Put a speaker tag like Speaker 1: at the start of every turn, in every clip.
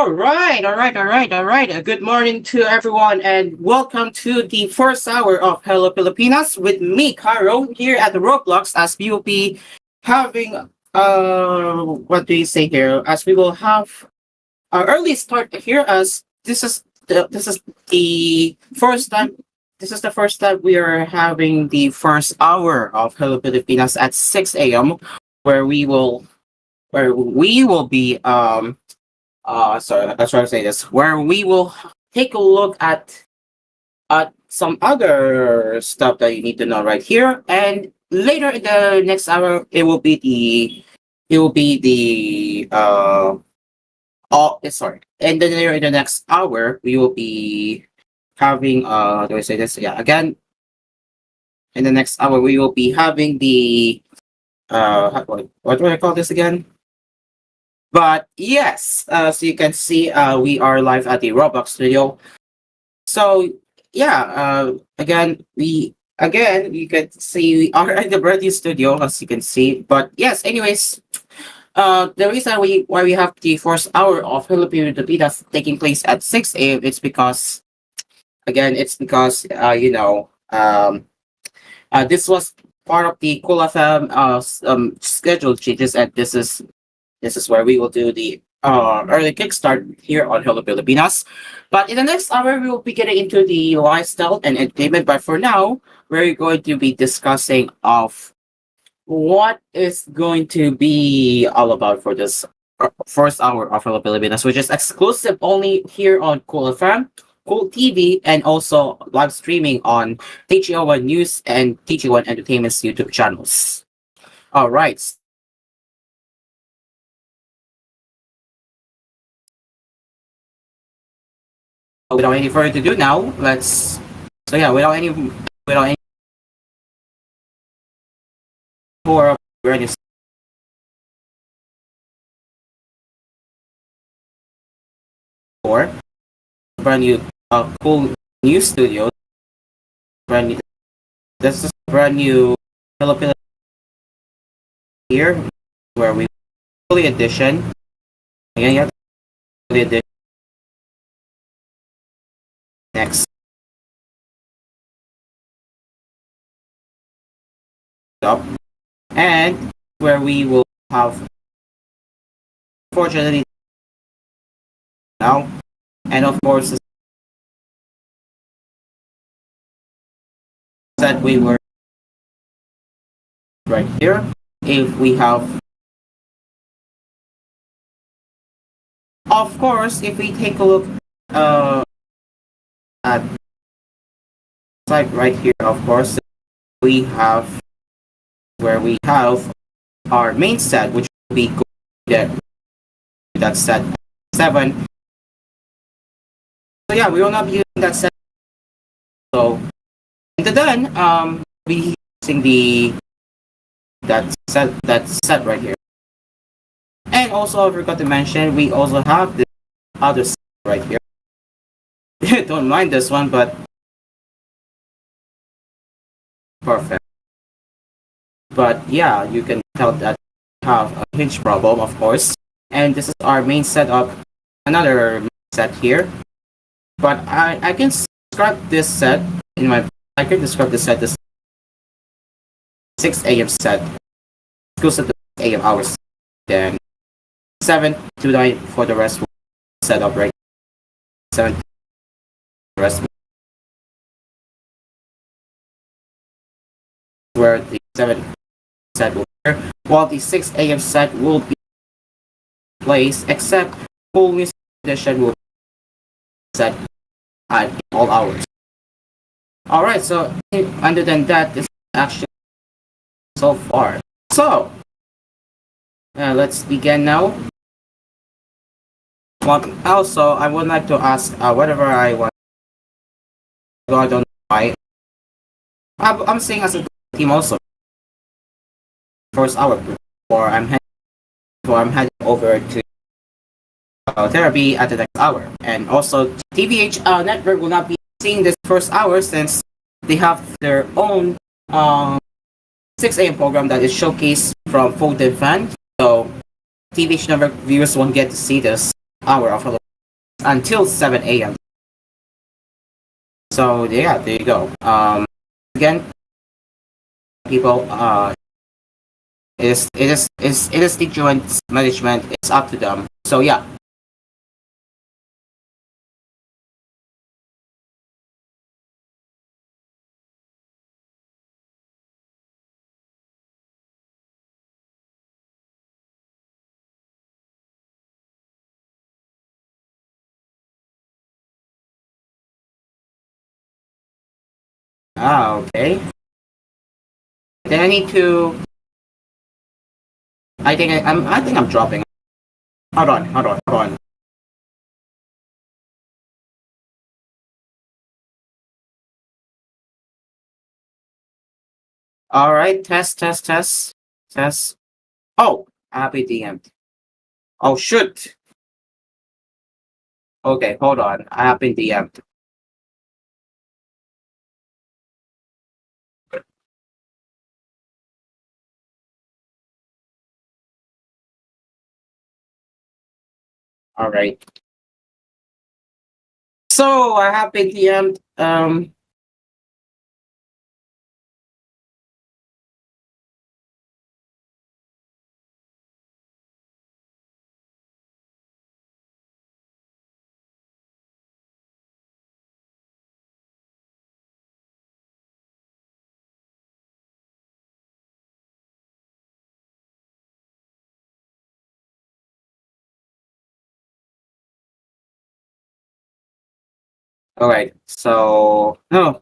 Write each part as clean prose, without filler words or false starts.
Speaker 1: All right. Good morning to everyone, and welcome to the first hour of Hello Pilipinas with me, Cairo, here at the Roblox. As we will be having, what do you say here? As we will have our early start here, as this is the first time. This is the first time we are having the first hour of Hello Pilipinas at 6 a.m., where we will be sorry, I'm trying to say this, where we will take a look at some other stuff that you need to know right here, and later in the next hour, it will be the sorry, and then later in the next hour, we will be having do I say this? Yeah, again, in the next hour, we will be having the what do I call this again? But yes, so you can see, we are live at the Roblox studio. So yeah, again you can see we are at the brand new studio, as you can see. But yes, anyways, the reason why we have the first hour of Philippine Pilipinas taking place at 6 a.m. It's because, it's because this was part of the koolFM schedule changes, and this is where we will do the early kickstart here on Hello Pilipinas. But in the next hour, we will be getting into the lifestyle and entertainment. But for now, we're going to be discussing of what is going to be all about for this first hour of Hello Pilipinas, which is exclusive only here on Cool FM, Cool TV, and also live streaming on TGON News and TGON Entertainment's YouTube channels. All right. Without any further ado now, let's so yeah, without any more ready for brand new cool new studio, brand new this is brand new Philippine here, where we fully edition again, yeah, fully edition next up, and where we will have, fortunately now, and of course that we were right here. If we have, of course, if we take a look at side right here, of course, we have where we have our main set, which will be that set 7. So yeah, we will not be using that set. So and then we using the that set right here. And also I forgot to mention, we also have this other set right here. Don't mind this one, but perfect. But yeah, you can tell that we have a hinge problem, of course. And this is our main setup, another set here. But I can describe this set in my I can describe this set as 6 a.m. set, exclusive to 6 a.m. hours. Then 7 to 9 for the rest setup right. 7 to the rest where the 7 set will be, while the 6 a.m. set will be placed, except full news edition will be set at all hours. Alright, so other than that, this is actually so far. So let's begin now. Also, I would like to ask whatever I want. I don't know why. I'm saying as a team also. First hour before I'm heading over to therapy at the next hour, and also TVH Network will not be seeing this first hour since they have their own 6 a.m. program that is showcased from Foden Fan. So TVH Network viewers won't get to see this hour of Hello until 7 a.m. So yeah, there you go. Again, people, it is the joint management. It's up to them. So yeah. Okay. Then I need to. I think I'm dropping. Hold on. All right, test. Oh, happy DM. Oh shoot. Okay, hold on. I have been DM'd. All right. So I have been DM'd. All right. So no.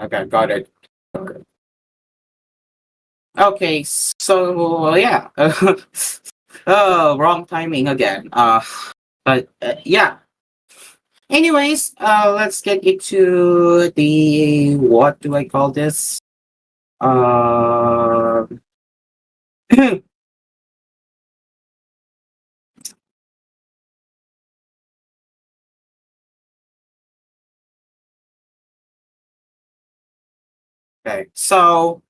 Speaker 1: Okay, got it. Okay. So yeah. Oh, wrong timing again. But yeah. Anyways, let's get into the what do I call this? Uh, okay. So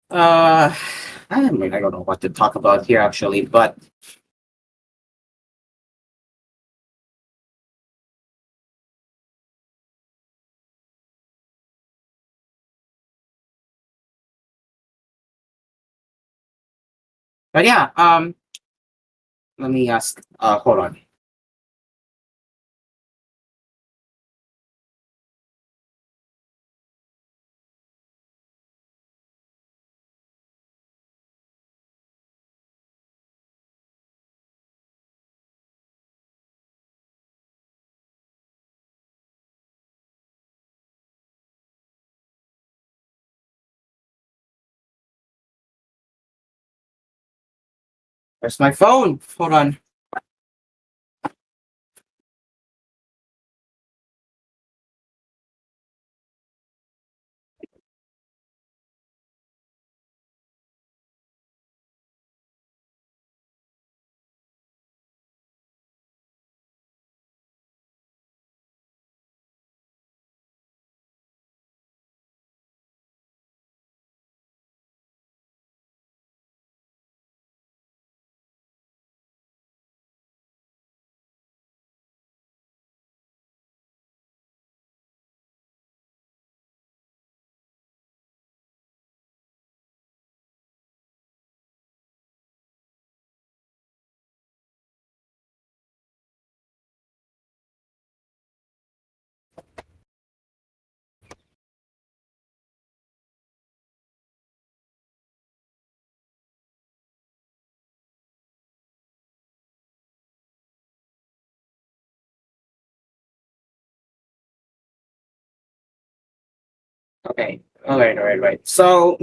Speaker 1: uh, I don't know what to talk about here actually, but yeah. Let me ask. Hold on. Where's my phone? Hold on. Okay. All right. So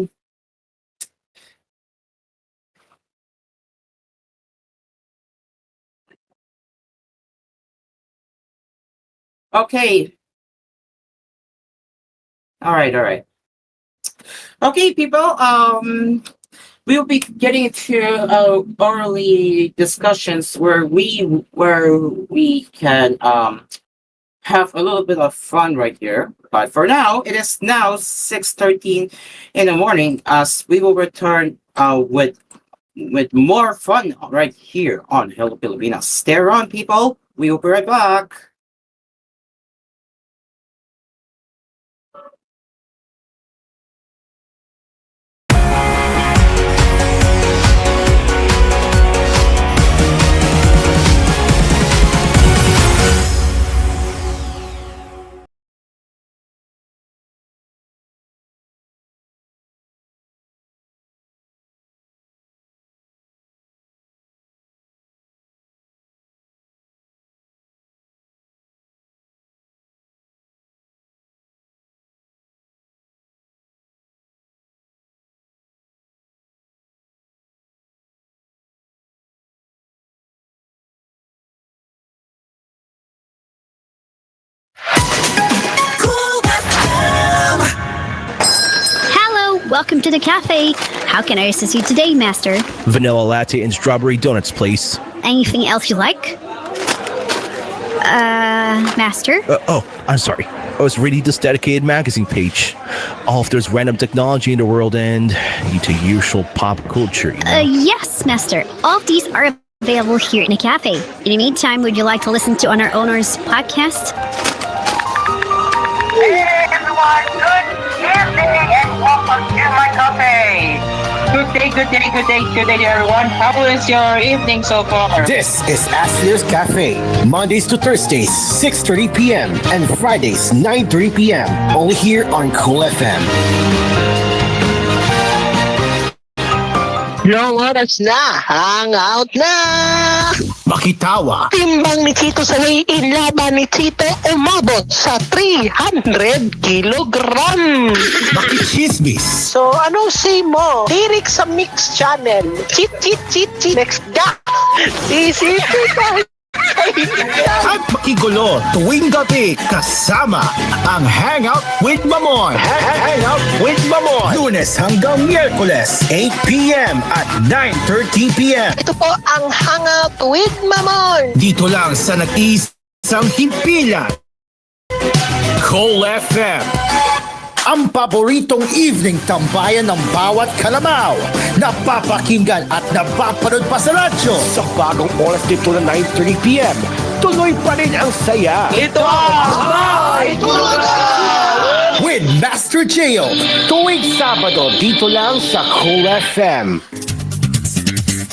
Speaker 1: okay. All right. Okay, people. We'll be getting into early discussions where we can have a little bit of fun right here. But for now, it is now 6:13 in the morning as we will return with more fun right here on Hello Pilipinas. Stay on, people. We will be right back.
Speaker 2: Hello, welcome to the cafe. How can I assist you today, Master?
Speaker 3: Vanilla latte and strawberry donuts, please.
Speaker 2: Anything else you like? Master?
Speaker 3: I'm sorry. I was reading this dedicated magazine page. All of there's random technology in the world and into usual pop culture, you know?
Speaker 2: Yes, Master. All of these are available here in the cafe. In the meantime, would you like to listen to on our owner's podcast?
Speaker 4: Hey everyone, good evening and welcome to my cafe. Good day everyone. How is your evening so far?
Speaker 5: This is Ashley's Cafe, Mondays to Thursdays, 6:30 p.m. and Fridays, 9:30 p.m. Only here on koolFM.
Speaker 4: Yung oras na, hangout na!
Speaker 5: Makitawa,
Speaker 4: Timbang ni Chito sa layin laban ni Chito umabot sa 300 kilogram.
Speaker 5: makichismis,
Speaker 4: So, ano say mo? Tirik sa Mix Channel. Cheat. Next ga. Isipin tayo.
Speaker 5: at makigulo tuwing gabi kasama ang Hangout with Mamoy. Hangout with Mamoy. Lunes hanggang Miyerkules, 8 p.m. at 9:30 p.m.
Speaker 4: Ito po ang Hangout with Mamon.
Speaker 5: Dito lang sa nag-iisang himpilan. koolFM. Ang paboritong evening tambayan ng bawat kalamaw. Napapakinggan at napapanood pa sa radyo. Sa bagong oras dito na 9:30 p.m. Tuloy pa rin ang saya.
Speaker 4: Ito
Speaker 5: With Master Gio. Tuwing Sabado dito lang sa koolFM.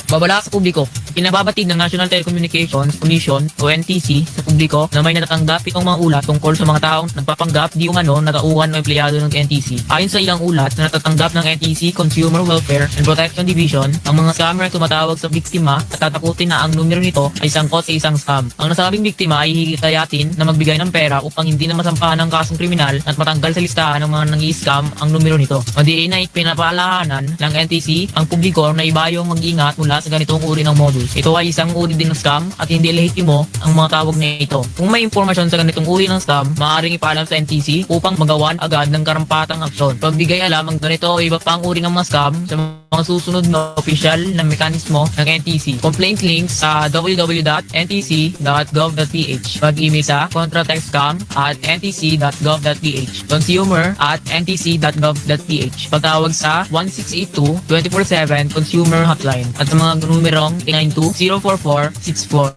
Speaker 6: Babala sa publiko, pinababatid ng National Telecommunications Commission o NTC sa publiko na may natatanggap itong mga ulat tungkol sa mga taong nagpapanggap di umano na tauhan o empleyado ng NTC. Ayon sa ilang ulat na natatanggap ng NTC Consumer Welfare and Protection Division, ang mga scammer ay tumatawag sa biktima at tatakutin na ang numero nito ay sangkot sa isang scam. Ang nasabing biktima ay hihikayatin na magbigay ng pera upang hindi na masampahan ng kasong kriminal at matanggal sa listahan ng mga nang-i-scam ang numero nito. Madiin ay pinapaalahanan ng NTC ang publiko na ibayong mag-ingat mula sa ganitong uri ng modus. Ito ay isang uri din ng scam at hindi lehitimo ang mga tawag na ito. Kung may impormasyon sa ganitong uri ng scam, maaaring ipaalam sa NTC upang magawan agad ng karampatang aksyon. Pagbigay alam ang ganito o iba pang uri ng mga scam sa mga susunod na opisyal na mekanismo ng NTC. Complaint links sa www.ntc.gov.ph. Pag-email sa contratextcam@ntc.gov.ph. Consumer@ntc.gov.ph. Pagtawag sa 1682 24/7 Consumer Hotline at sa mga numerong 892-044-64,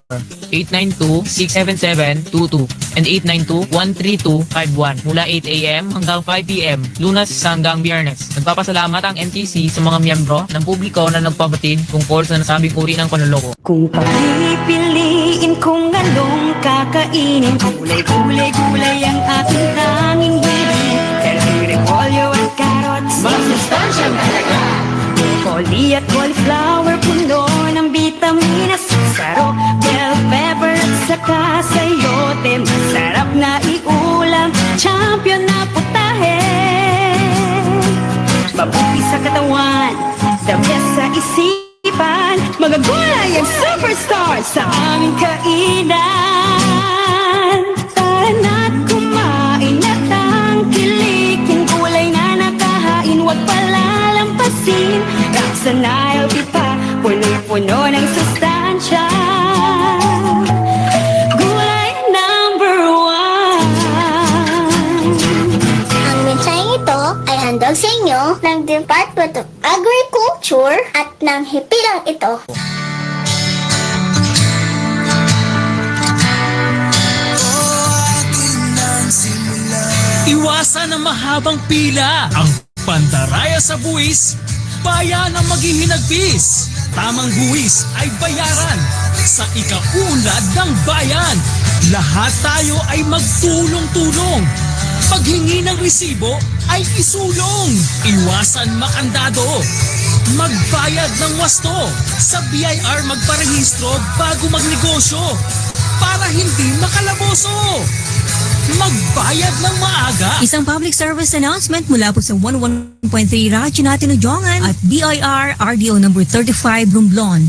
Speaker 6: 892-677-22, and 892-13251 mula 8 a.m. hanggang 5 p.m. Lunes hanggang Biyernes. Nagpapasalamat ang NTC sa mga miyembro ng publiko na nagpabatid tungkol sa nasabing uri ng panloloko.
Speaker 7: Kung papipiliin kung anong kakainin, gulay ang aking tanging hilig. Dahil repolyo at carrots, masustansyang halaga. Broccoli at cauliflower, puno ng vitaminas. Saro, bell pepper at saka sayote. Masarap na iulam, champion na putahe. Mabuti sa katawan, the best sa isipan. Mga gulay ang superstar sa aming kainan. Tara na't kumain at tangkilikin. Gulay na nakahain, wag palalampasin. Raksanail kita, puno-puno ng sustansya. Gulay number one.
Speaker 8: hipilang ito.
Speaker 9: Iwasan ang mahabang pila. Ang pandaraya sa buwis, bayan ang maghihinagpis. Tamang buwis ay bayaran sa ikaunlad ng bayan. Lahat tayo ay magtulong-tulong. Paghingi ng resibo ay isulong. Iwasan makandado. Magbayad ng wasto. Sa BIR magparehistro bago magnegosyo para hindi makalaboso. Magbayad ng maaga.
Speaker 10: Isang public service announcement mula po sa 101.3 Radyo natin Ujongan at BIR RDO number 35 Romblon.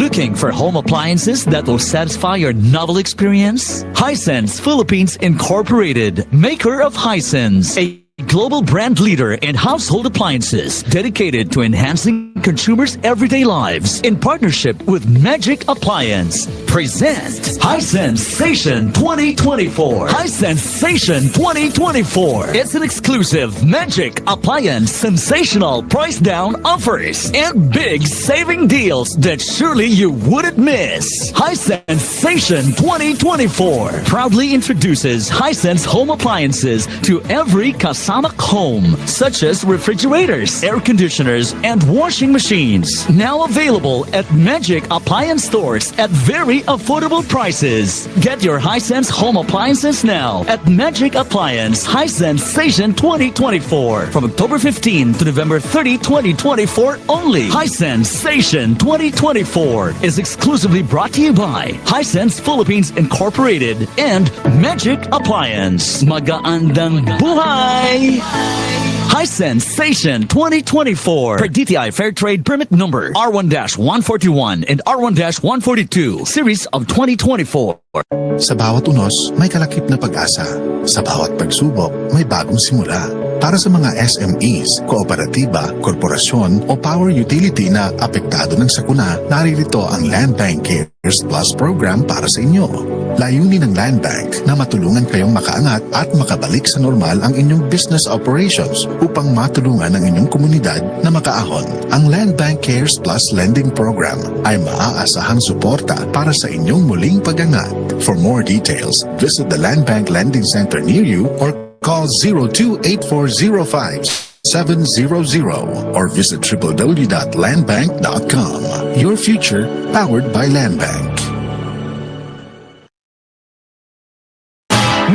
Speaker 11: Looking for home appliances that will satisfy your novel experience? Hisense Philippines Incorporated, maker of Hisense, a global brand leader in household appliances dedicated to enhancing consumers' everyday lives in partnership with Magic Appliance. Present Hisense Station 2024. Hisense Station 2024. It's an exclusive Magic Appliance sensational price down offers and big saving deals that surely you wouldn't miss. Hisense Station 2024 proudly introduces Hisense home appliances to every Kasama home, such as refrigerators, air conditioners, and washing machines. Now available at Magic Appliance stores at very affordable prices. Get your Hisense home appliances now at Magic Appliance Hisense Station 2024 from October 15 to November 30, 2024 only. Hisense Station 2024 is exclusively brought to you by Hisense Philippines Incorporated and Magic Appliance. Magaandang buhay! Hisense Station 2024 per DTI Fair Trade Permit Number R1-141 and R1-142 Series of 2024.
Speaker 12: Sa bawat unos, may kalakip na pag-asa. Sa bawat pagsubok, may bagong simula. Para sa mga SMEs, kooperatiba, korporasyon o power utility na apektado ng sakuna, naririto ang Land Bank Cares Plus program para sa inyo. Layunin ng Land Bank na matulungan kayong makaangat at makabalik sa normal ang inyong business operations upang matulungan ang inyong komunidad na makaahon. Ang Land Bank Cares Plus Lending Program ay maaasahang suporta para sa inyong muling pag-angat. For more details, visit the Land Bank Lending Center near you or call 028405-700 or visit www.landbank.com. Your future powered by Land Bank.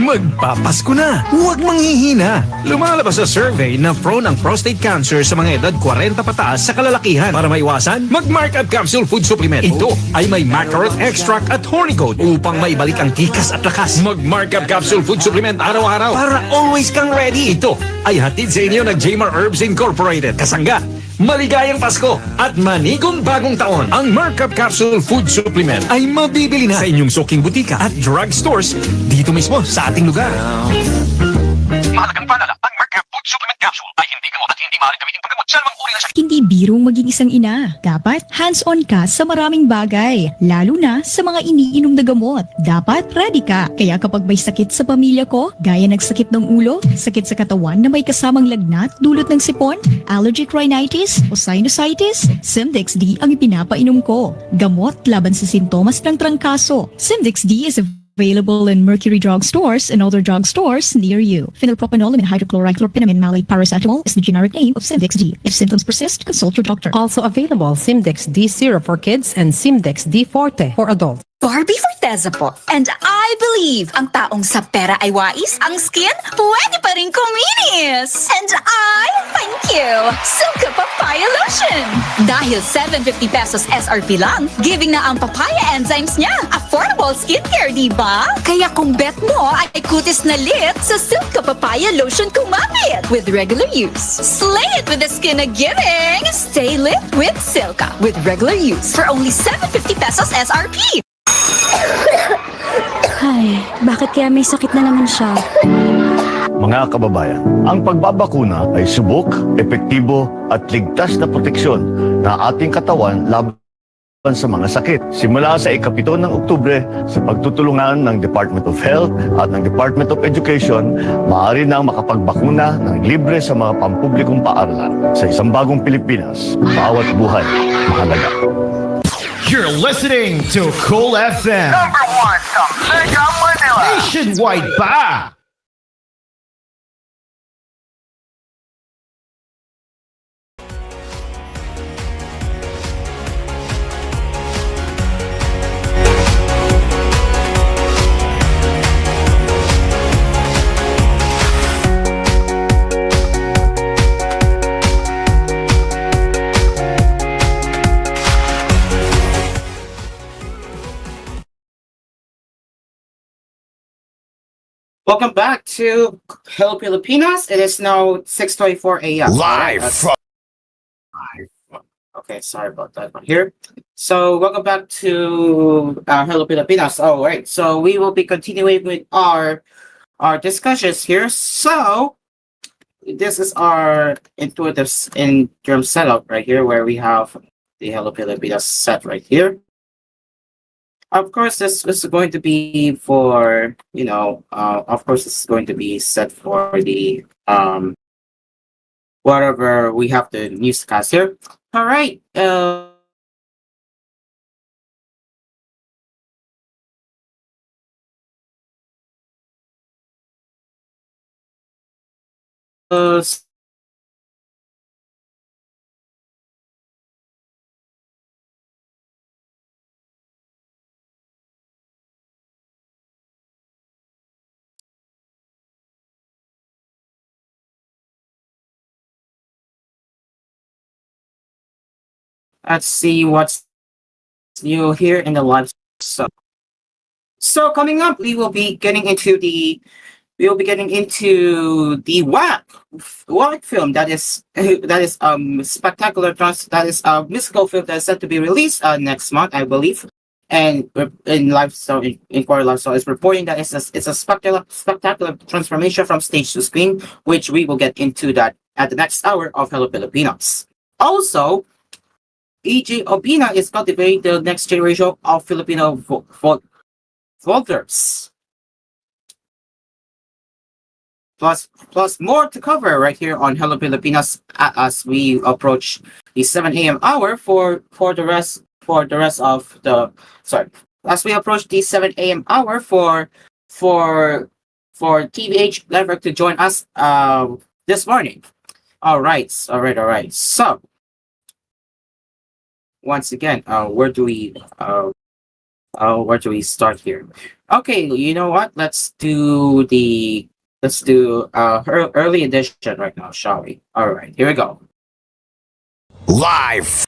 Speaker 13: Magpapasko na! Huwag manghihina! Lumalabas sa survey na prone ang prostate cancer sa mga edad 40 pataas sa kalalakihan. Para maiwasan, mag-Markup Capsule Food Supplement. Ito ay may mackerel extract at hornigold upang maibalik ang tikas at lakas. Mag-Markup Capsule Food Supplement araw-araw para always kang ready. Ito ay hatid sa inyo ng Jmar Herbs Incorporated. Kasangga, maligayang Pasko at manigong bagong taon. Ang Markup Capsule Food Supplement ay mabibili na sa inyong suking butika at drug stores dito mismo sa ating lugar.
Speaker 14: Mahalagang paalala, ang Markup Food Supplement Capsule ay hindi gamot at hindi maaaring gamitin paggamot sa namang uri ng sakit.
Speaker 15: Hindi birong maging isang ina. Dapat hands-on ka sa maraming bagay, lalo na sa mga iniinom na gamot. Dapat ready ka. Kaya kapag may sakit sa pamilya ko, gaya ng sakit ng ulo, sakit sa katawan na may kasamang lagnat dulot ng sipon, allergic rhinitis o sinusitis, Simdex D ang ipinapainom ko. Gamot laban sa sintomas ng trangkaso. Simdex D is available in Mercury Drug Stores and other drug stores near you. Phenylpropanol and hydrochloride malate paracetamol is the generic name of Simdex D. If symptoms persist, consult your doctor.
Speaker 16: Also available Simdex D Syrup for kids and Simdex D Forte for adults.
Speaker 17: Barbie Forteza po. And I believe ang taong sa pera ay wais, ang skin pwede pa rin kuminis. And I thank you, Silka Papaya Lotion. Dahil 750 pesos SRP lang, giving na ang papaya enzymes niya. Affordable skincare, di ba? Kaya kung bet mo ay kutis na lit sa Silka Papaya Lotion kumapit with regular use. Slay it with the skin na giving. Stay lit with Silka with regular use for only 750 pesos SRP.
Speaker 18: Ay, bakit kaya may sakit na naman siya?
Speaker 19: Mga kababayan, ang pagbabakuna ay subok, epektibo at ligtas na proteksyon na ating katawan laban sa mga sakit. Simula sa ika-7 ng Oktubre, sa pagtutulungan ng Department of Health at ng Department of Education, maaari nang makapagbakuna ng libre sa mga pampublikong paaralan. Sa isang bagong Pilipinas, bawat buhay mahalaga.
Speaker 5: You're listening to koolFM.
Speaker 14: Number one sa Mega Manila.
Speaker 5: Nationwide pa!
Speaker 1: Welcome back to Hello Pilipinas. It is now 6:24 a.m.
Speaker 5: Live from...
Speaker 1: Okay, sorry about that one here. So welcome back to Hello Pilipinas. All right, so we will be continuing with our discussions here. So this is our intuitive interim setup right here, where we have the Hello Pilipinas set right here. Of course, this is going to be for, of course, this is going to be set for the, whatever we have the newscast here. All right. Let's see what's new here in the live. So coming up, we will be getting into the WAC film that is spectacular that is a musical film that is set to be released next month, I believe. And in lifestyle in Core Lifestyle is reporting that it's a spectacular transformation from stage to screen, which we will get into that at the next hour of Hello Pilipinas. Also, E.J. Obina is cultivating the next generation of Filipino voters. Plus more to cover right here on Hello Pilipinas as we approach the 7 a.m. hour as we approach the 7 a.m. hour for TVH Network to join us this morning. All right. So once again, where do we start here? Okay, you know what? Let's do early edition right now, shall we? All right, here we go.
Speaker 5: Live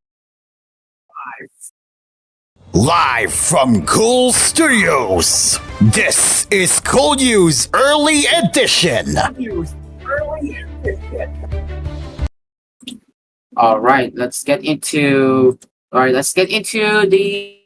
Speaker 5: from Kool Studios. This is koolNews Early Edition.
Speaker 1: All right, let's get into the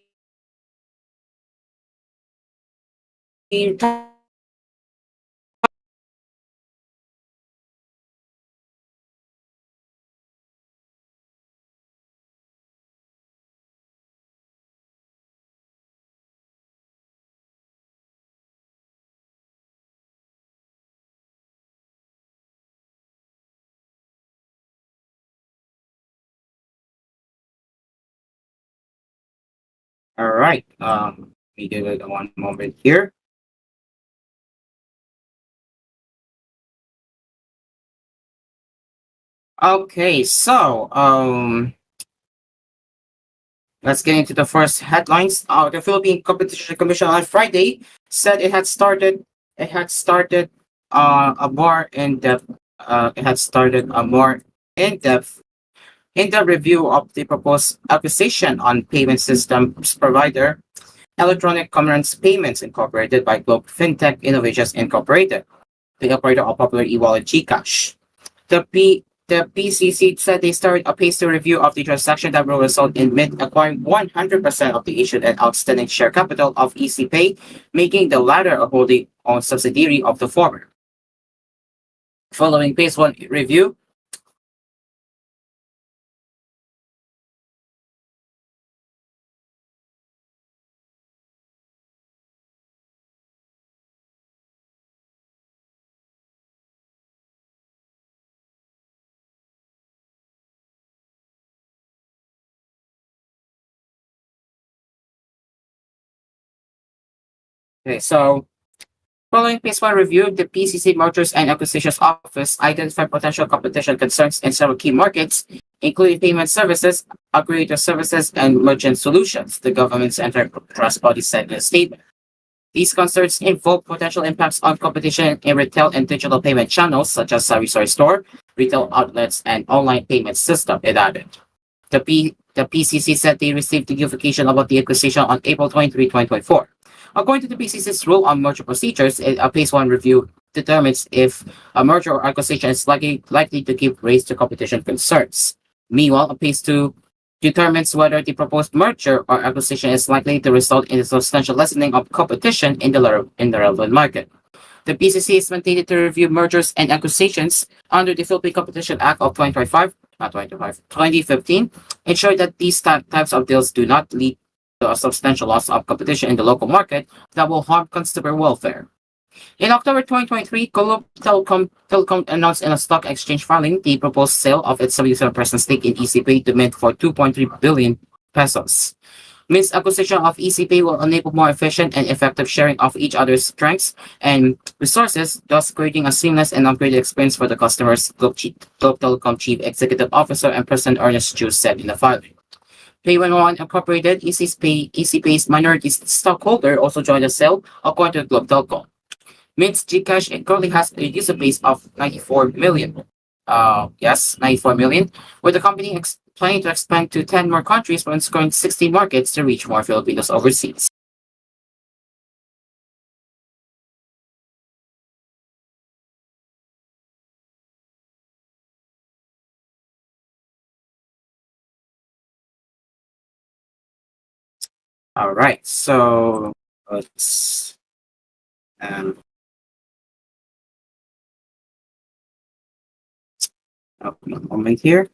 Speaker 1: All right. Let me give it one moment here. Okay, so let's get into the first headlines. The Philippine Competition Commission on Friday said it had started a more in-depth review of the proposed acquisition on payment systems provider Electronic Commerce Payments Incorporated by Globe Fintech Innovations Incorporated, the operator of popular e-wallet GCash. The PCC said they started a paced review of the transaction that will result in Mint acquiring 100% of the issued and outstanding share capital of ECPay, making the latter a wholly owned subsidiary of the former. Following phase 1 review, Okay, so following phase one review, the PCC Mergers and Acquisitions Office identified potential competition concerns in several key markets, including payment services, aggregator services, and merchant solutions, the government's antitrust body said in a statement. These concerns involve potential impacts on competition in retail and digital payment channels such as Sari Store, retail outlets, and online payment system, it added. The PCC said they received notification about the acquisition on April 23, 2024. According to the PCC's rule on merger procedures, a phase one review determines if a merger or acquisition is likely to give rise to competition concerns. Meanwhile, a phase two determines whether the proposed merger or acquisition is likely to result in a substantial lessening of competition in the relevant market. The PCC is mandated to review mergers and acquisitions under the Philippine Competition Act of 2015, ensure that these types of deals do not lead to a substantial loss of competition in the local market that will harm consumer welfare. In October 2023, Globe Telecom announced in a stock exchange filing the proposed sale of its 77% stake in ECPay to Mint for 2.3 billion pesos. Mint's acquisition of ECPay will enable more efficient and effective sharing of each other's strengths and resources, thus creating a seamless and upgraded experience for the customers, Globe Telecom Chief Executive Officer and President Ernest Chu said in the filing. Pay11 Incorporated, ECPay's minority stockholder, also joined the sale, according to Globe Telecom. Mint's Gcash currently has a user base of 94 million. 94 million, with the company planning to expand to 10 more countries when scoring 60 markets to reach more Filipinos overseas. All right, so let's open a moment here.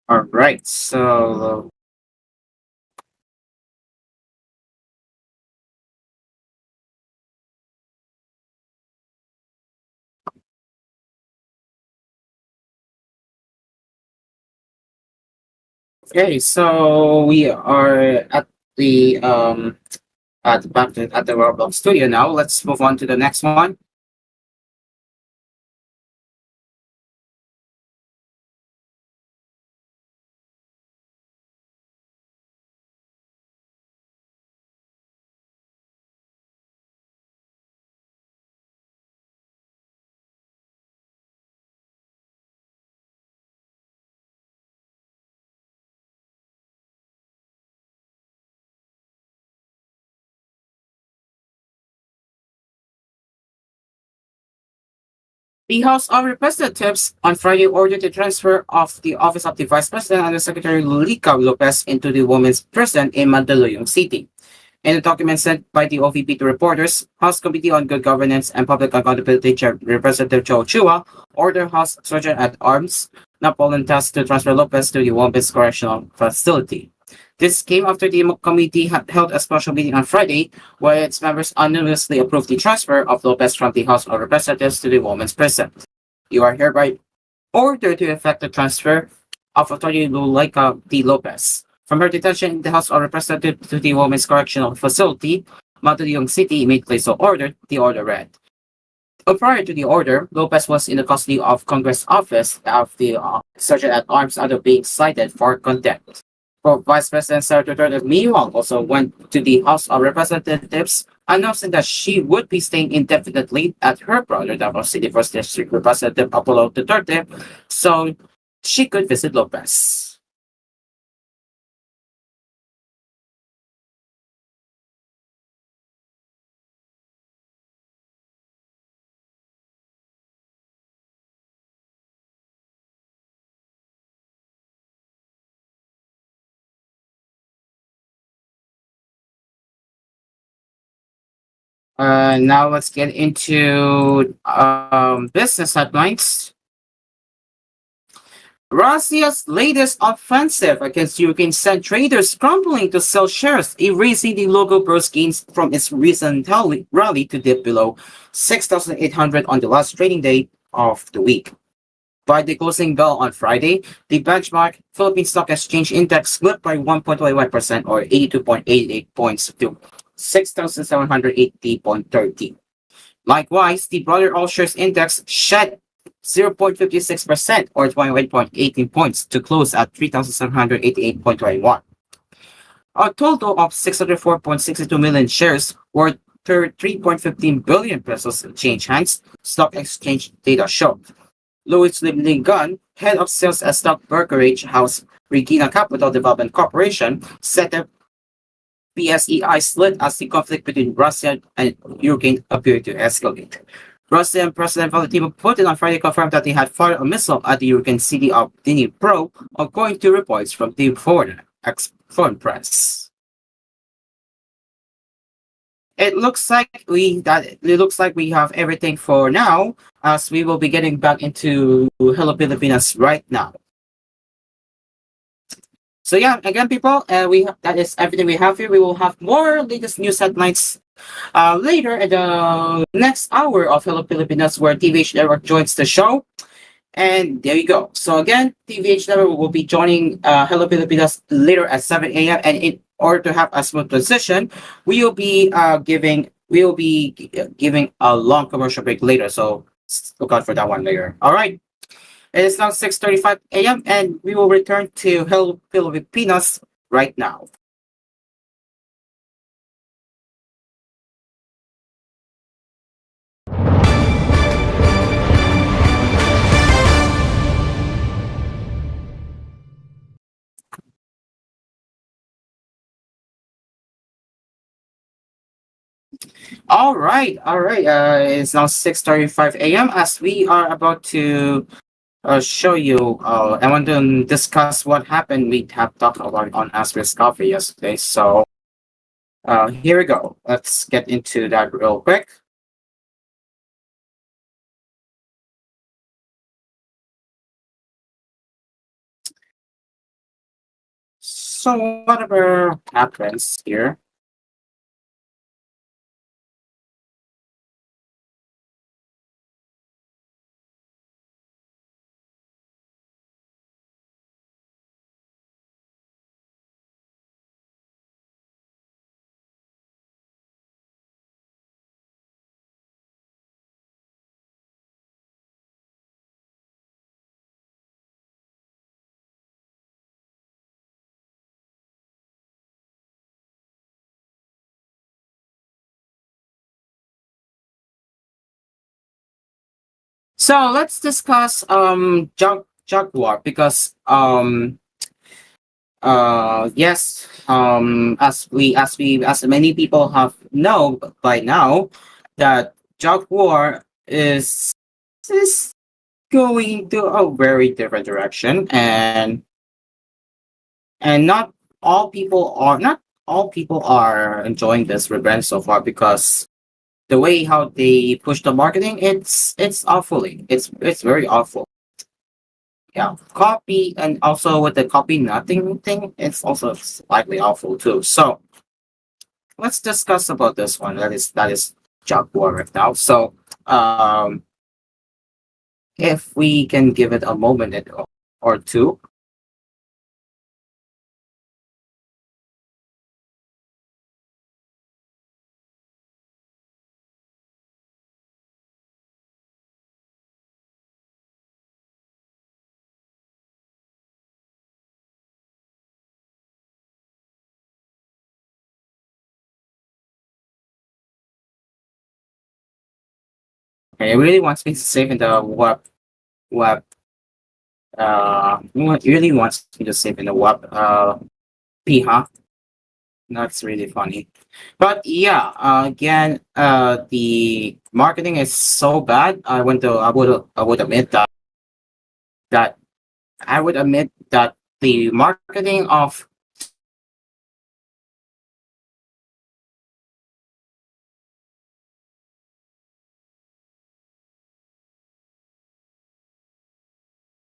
Speaker 1: All right, so okay, so we are at the at the Roblox studio now. Let's move on to the next one. The House of Representatives on Friday ordered the transfer of the office of the Vice President Undersecretary Lilica Lopez into the Women's Prison in Mandaluyong City. In a document sent by the OVP to reporters, House Committee on Good Governance and Public Accountability Chair Representative Joe Chua ordered House Sergeant at Arms Napoleon tasked to transfer Lopez to the Women's Correctional Facility. This came after the committee held a special meeting on Friday, where its members unanimously approved the transfer of Lopez from the House of Representatives to the Women's Prison. You are hereby ordered to effect the transfer of Attorney Lilica D. Lopez from her detention in the House of Representatives to the Women's Correctional Facility, Mandaluyong City, immediately so ordered, the order read. Prior to the order, Lopez was in the custody of Congress office of the Sergeant at Arms under being cited for contempt. Vice President Senator Turner, meanwhile, also went to the House of Representatives, announcing that she would be staying indefinitely at her brother, Davao City First District Representative Apollo Duterte, so she could visit Lopez. Now let's get into business headlines. Russia's latest offensive against Ukraine sent traders scrambling to sell shares, erasing the logo burst gains from its recent rally to dip below 6,800 on the last trading day of the week. By the closing bell on Friday, the benchmark Philippine Stock Exchange Index slipped by 1.21% or 82.88 points to 6,780.30. Likewise, the broader All Shares Index shed 0.56% or 21.18 points to close at 3,788.21. A total of 604.62 million shares worth 3.15 billion pesos change hands, stock exchange data show. Louis Liwanag, head of sales at stock brokerage house Regina Capital Development Corporation, said the PSEI slid as the conflict between Russia and Ukraine appeared to escalate. Russian President Vladimir Putin on Friday confirmed that he had fired a missile at the Ukraine city of Dnipro, according to reports from the foreign press. It looks like we have everything for now, as we will be getting back into Hello Pilipinas right now. So yeah, again, people, that is everything we have here. We will have more latest news headlines later in the next hour of Hello Pilipinas, where TVH Network joins the show. And there you go. So again, TVH Network will be joining Hello Pilipinas later at 7 a.m. And in order to have a smooth transition, we will be giving a long commercial break later. So look out for that one later. All right. It is now 6:35 a.m. and we will return to Hello Pilipinas right now. All right. It's now 6:35 a.m. as we are about to show you. I want to discuss what happened. We have talked about on Asper's Coffee yesterday. So here we go. Let's get into that real quick. So whatever happens here. So let's discuss Jaguar because yes, as many people have know by now that Jaguar is going to a very different direction, and not all people are enjoying this rebrand so far, because the way how they push the marketing, it's awfully, it's very awful. Yeah, copy, and also with the copy nothing thing, it's also slightly awful too. So let's discuss about this one. That is Jaguar right now. So if we can give it a moment or two. Okay, it really wants me to save in the web. It really wants me to save in the web. Piha. That's really funny. But yeah, again, the marketing is so bad. I would admit that I would admit that the marketing of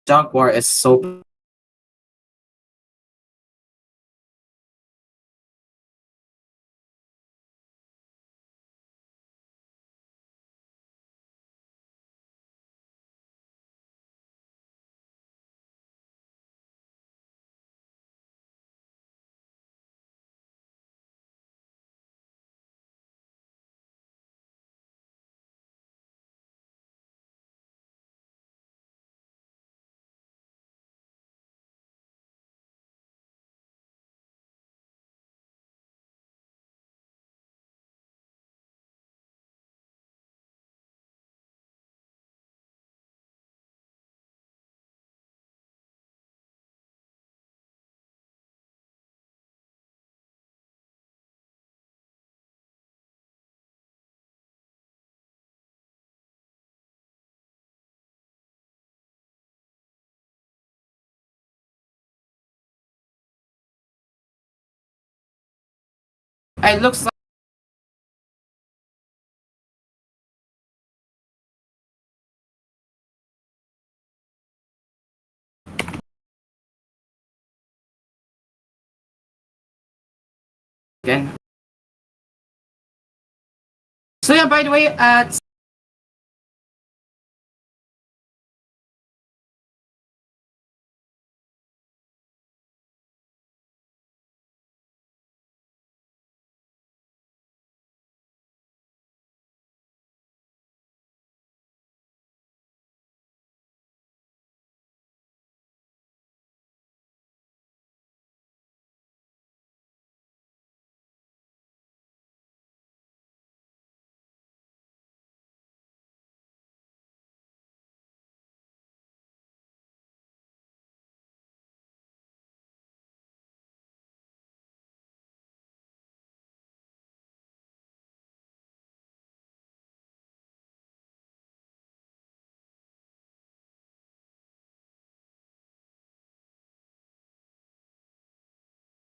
Speaker 1: Jaguar is so It looks like again. So yeah, by the way,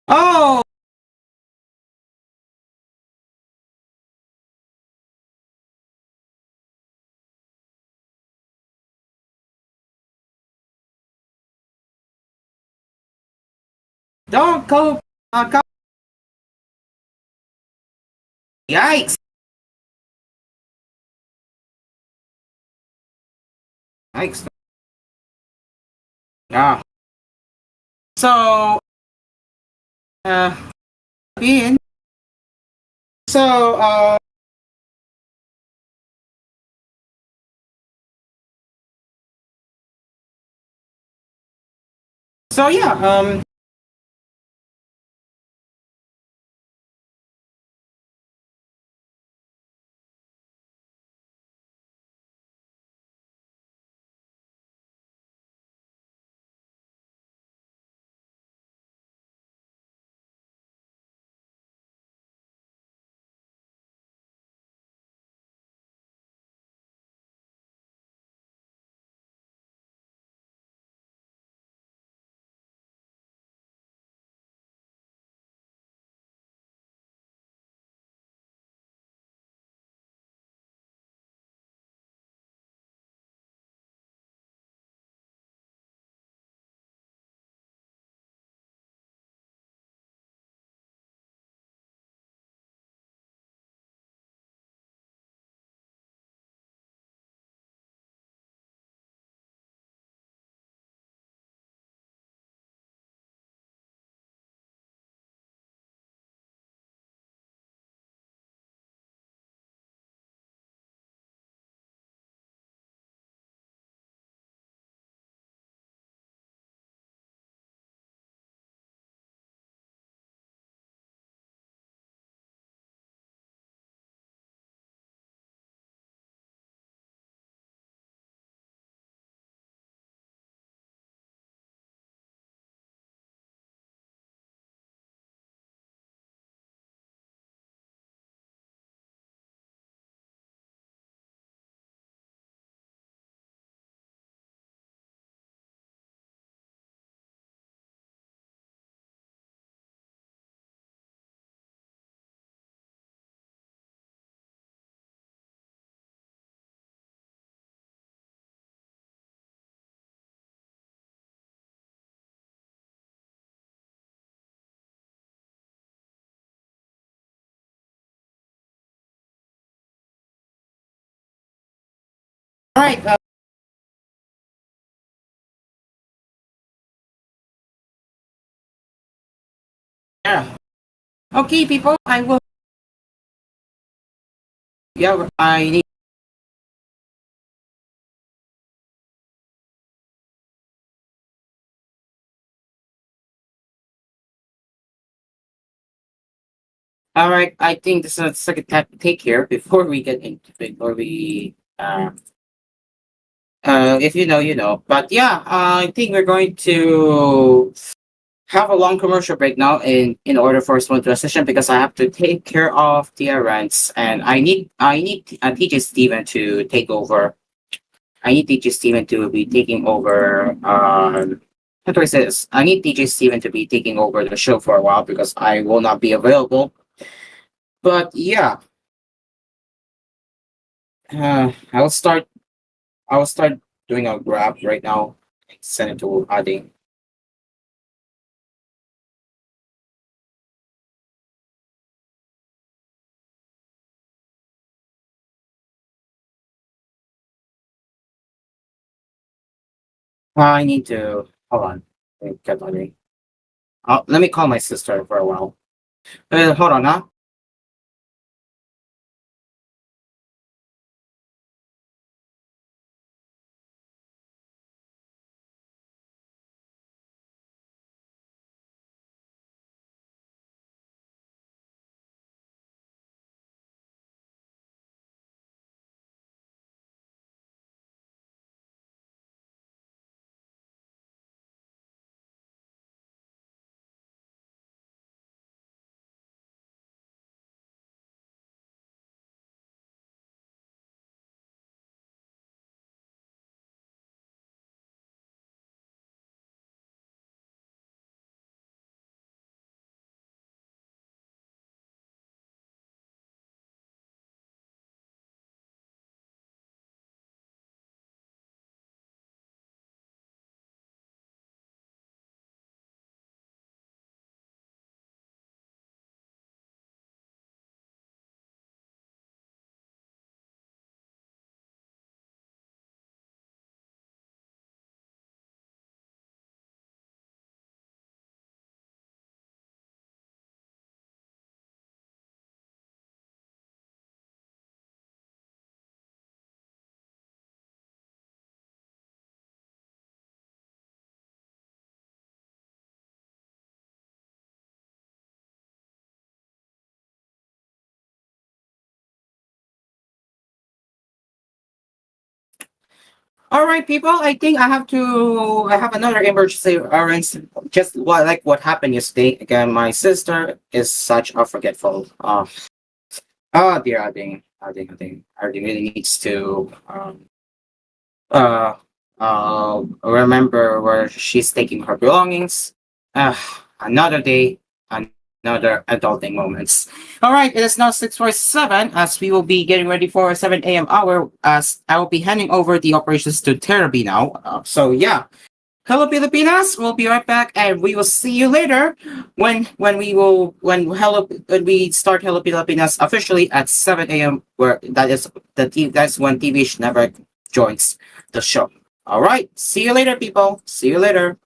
Speaker 1: oh, don't go. Yikes! Yikes! Yeah. So, in. So, so yeah. All right. Yeah. Okay, people. I will. Yeah, I need. All right. I think this is a second tap to take here before we get into before we if you know, you know. But yeah, I think we're going to have a long commercial break now in order for us to transition because I have to take care of the errands and I need TJ Steven to take over. I need TJ Steven to be taking over. How do I say this? I need TJ Steven to be taking over the show for a while because I will not be available But yeah, I'll start. I'll start doing a grab right now. Send it to Adi. I need to hold on. Get Adi. Let me call my sister for a while. Hold on, huh? All right, people. I think I have to. I have another emergency errands. Just what happened yesterday. Again, my sister is such a forgetful. Oh dear, I think really needs to uh remember where she's taking her belongings. Another day, another adulting moments. All right, it is now 6:47 as we will be getting ready for 7 a.m. hour as I will be handing over the operations to Therapy now. So yeah. Hello Pilipinas, we'll be right back and we will see you later when we start Hello Pilipinas officially at 7 a.m. where that's when TVH Network joins the show. All right, see you later, people. See you later.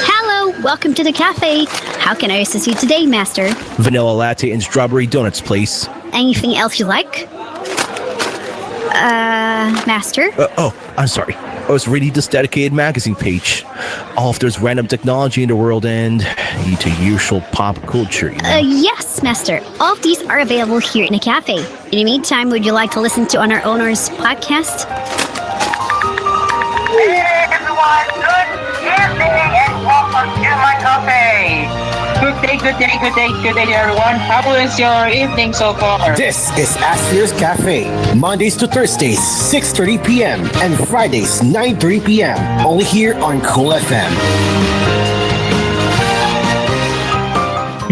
Speaker 2: Hello, welcome to the cafe. How can I assist you today, Master?
Speaker 3: Vanilla latte and strawberry donuts, please.
Speaker 2: Anything else you like? Master?
Speaker 3: I'm sorry. I was reading this dedicated magazine page. All of there's random technology in the world and the usual pop culture.
Speaker 2: Yes, Master. All of these are available here in the cafe. In the meantime, would you like to listen to on our owner's podcast?
Speaker 4: Hey everyone, good evening and welcome to my cafe. Good day everyone. How is your evening so far?
Speaker 5: This is Ashley's Cafe, Mondays to Thursdays, 6:30 p.m. and Fridays, 9:30 p.m. Only here on koolFM.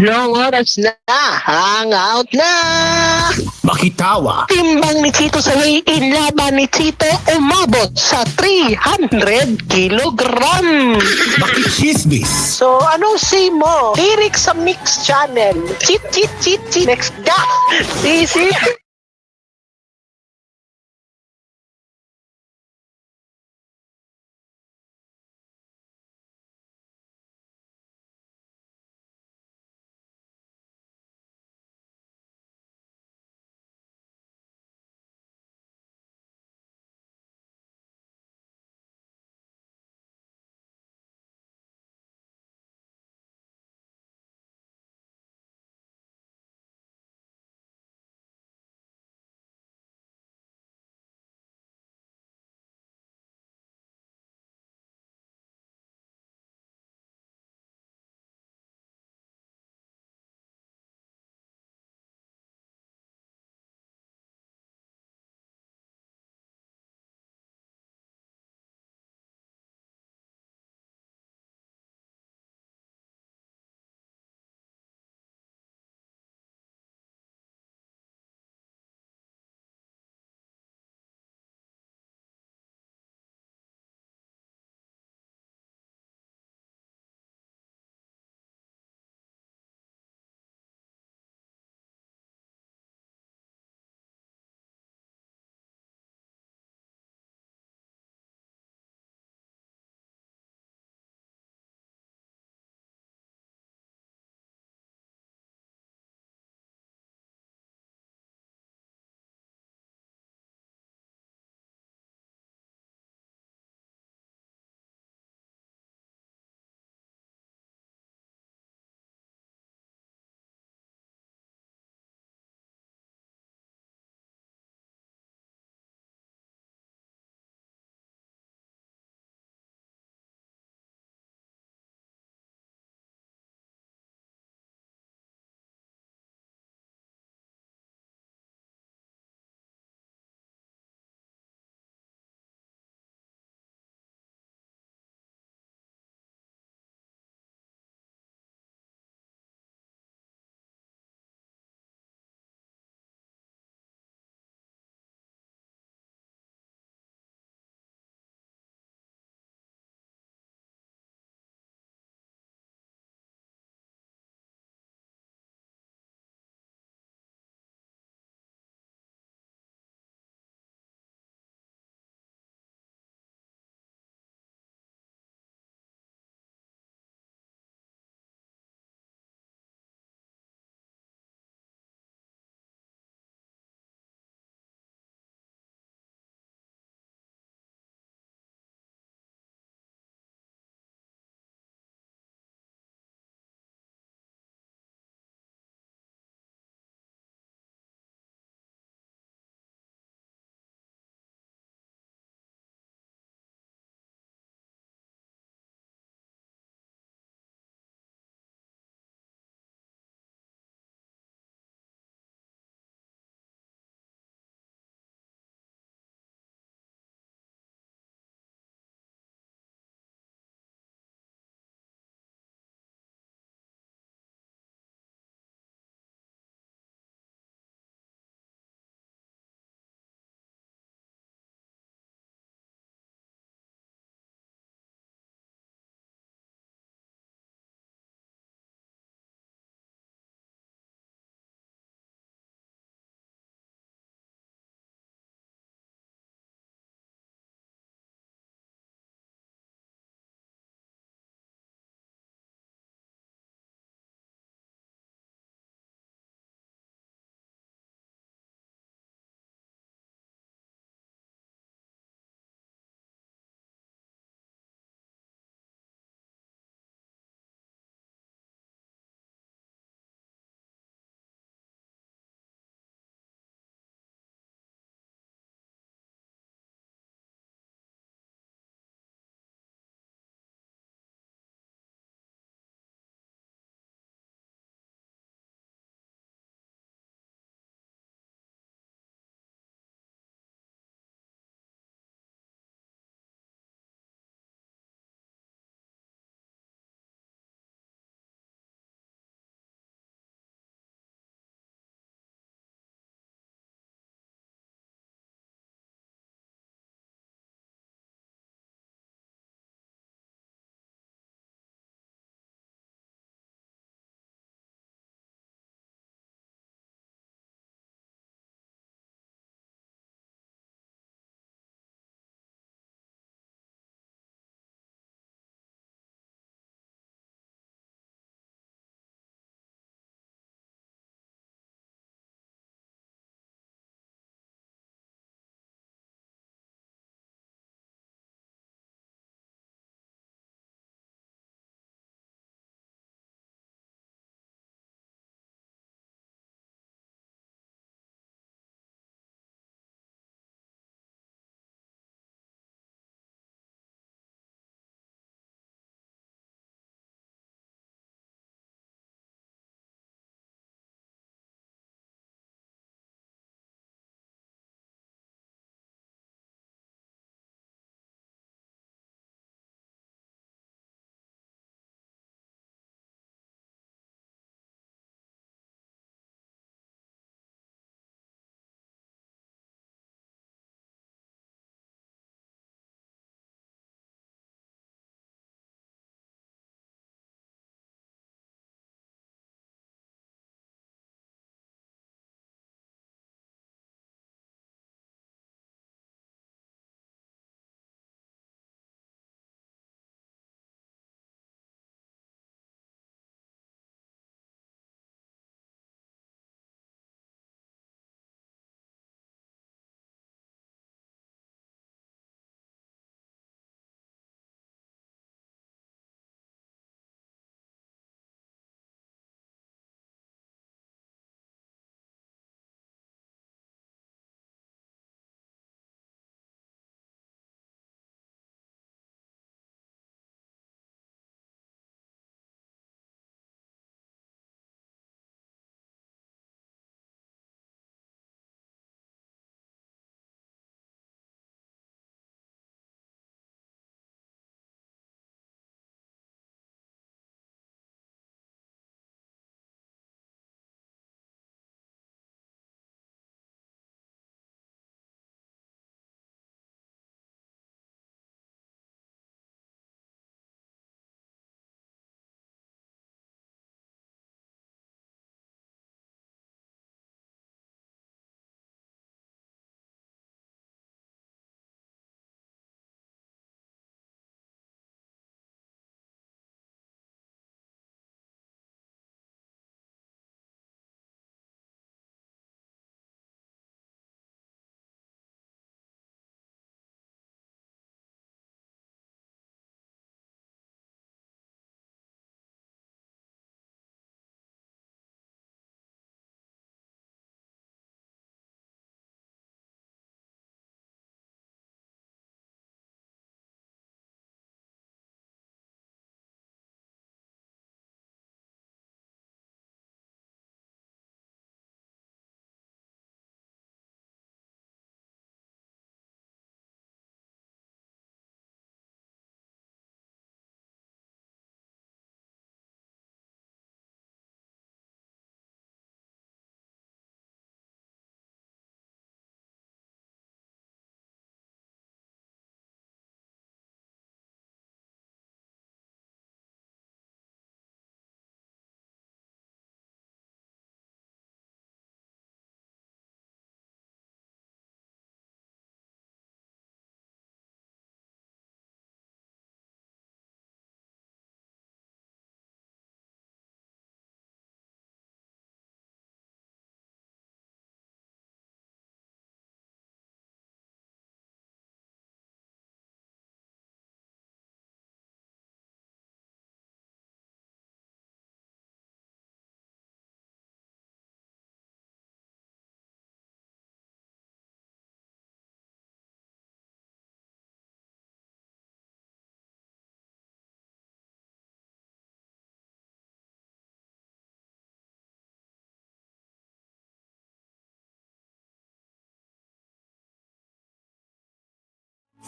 Speaker 8: Long oras na, hangout na!
Speaker 5: Makitawa.
Speaker 8: Timbang ni Chito sa weigh-in laban ni Chito umabot sa 300 kilogram.
Speaker 5: Makichismis.
Speaker 8: So, anong say mo? Tirik sa Mix Channel. Cheat. Next ga. Sisi.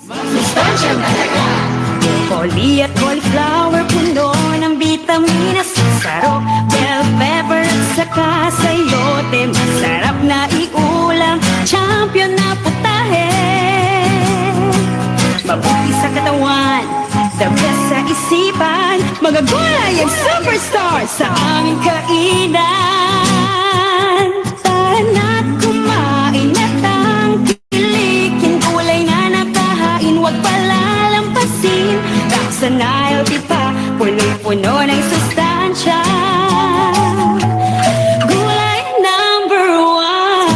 Speaker 7: Masustansyang talaga. Broccoli at cauliflower, puno ng vitaminas. Sarok, bell pepper at saka sayote. Masarap na iulam, champion na putahe. Mabuti sa katawan, the best sa isipan. Mga gulay ang superstar sa aming kainan. Tara na't kumain at tangkilikin. Gulay na nakahain, huwag palalampasin. Kaksanay o tipa, punong-puno ng sustansya. Gulay number one.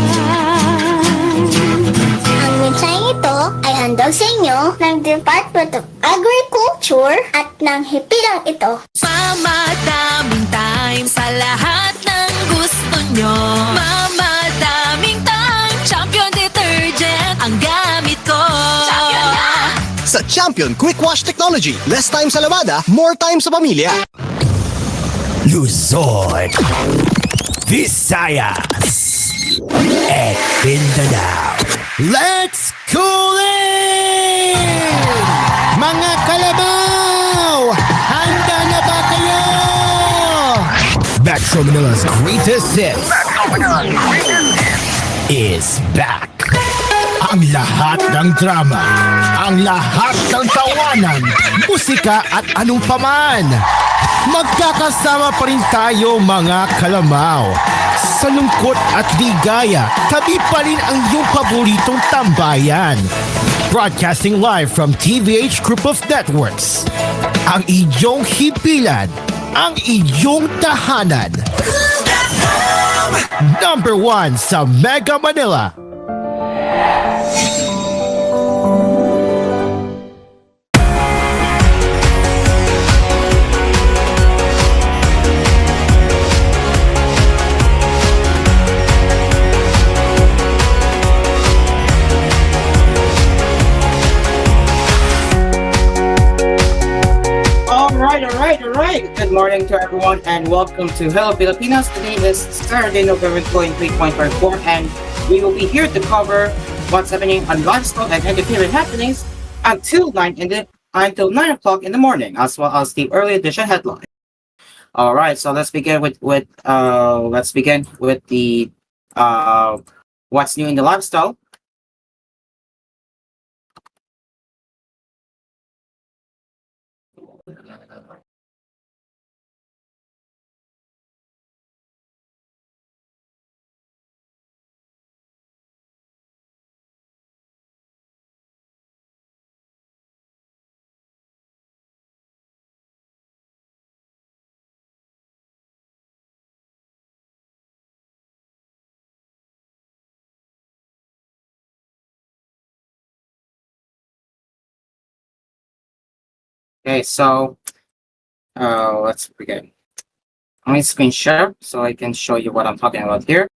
Speaker 20: Ang mensaheng ito ay handog sa inyo ng Department of Agriculture at ng hipilang ito.
Speaker 10: Mamadaming time sa lahat ng gusto nyo. Mamadaming time, Champion Detergent ang gamit ko. Champion na!
Speaker 21: Sa Champion Quick Wash Technology, less time sa lamada, more time sa pamilya.
Speaker 5: Luzon, Visayas, at Mindanao. Let's cool it! Mga kalabaw! Handa na ba kayo? Metro Manila's greatest hit is back. Ang lahat ng drama, ang lahat ng tawanan, musika at anong paman. Magkakasama pa rin tayo mga kalamaw. Sa lungkot at ligaya, tabi pa rin ang iyong paboritong tambayan. Broadcasting live from TVH Group of Networks. Ang iyong hipilan, ang iyong tahanan. Number 1 sa Mega Manila.
Speaker 1: All right. Good morning to everyone and welcome to Hello Pilipinas. Today is Saturday, November 23.4, and we will be here to cover what's happening on lifestyle and entertainment happenings until 9 o'clock in the morning, as well as the early edition headline. All right, so let's begin with the what's new in the lifestyle. Okay, so let's begin. I'm going to screen share so I can show you what I'm talking about here.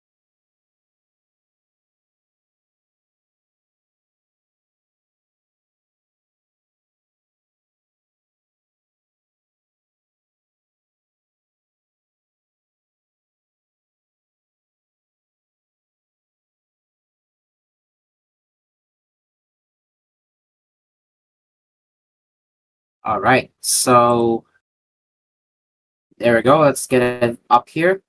Speaker 1: All right, so there we go. Let's get it up here.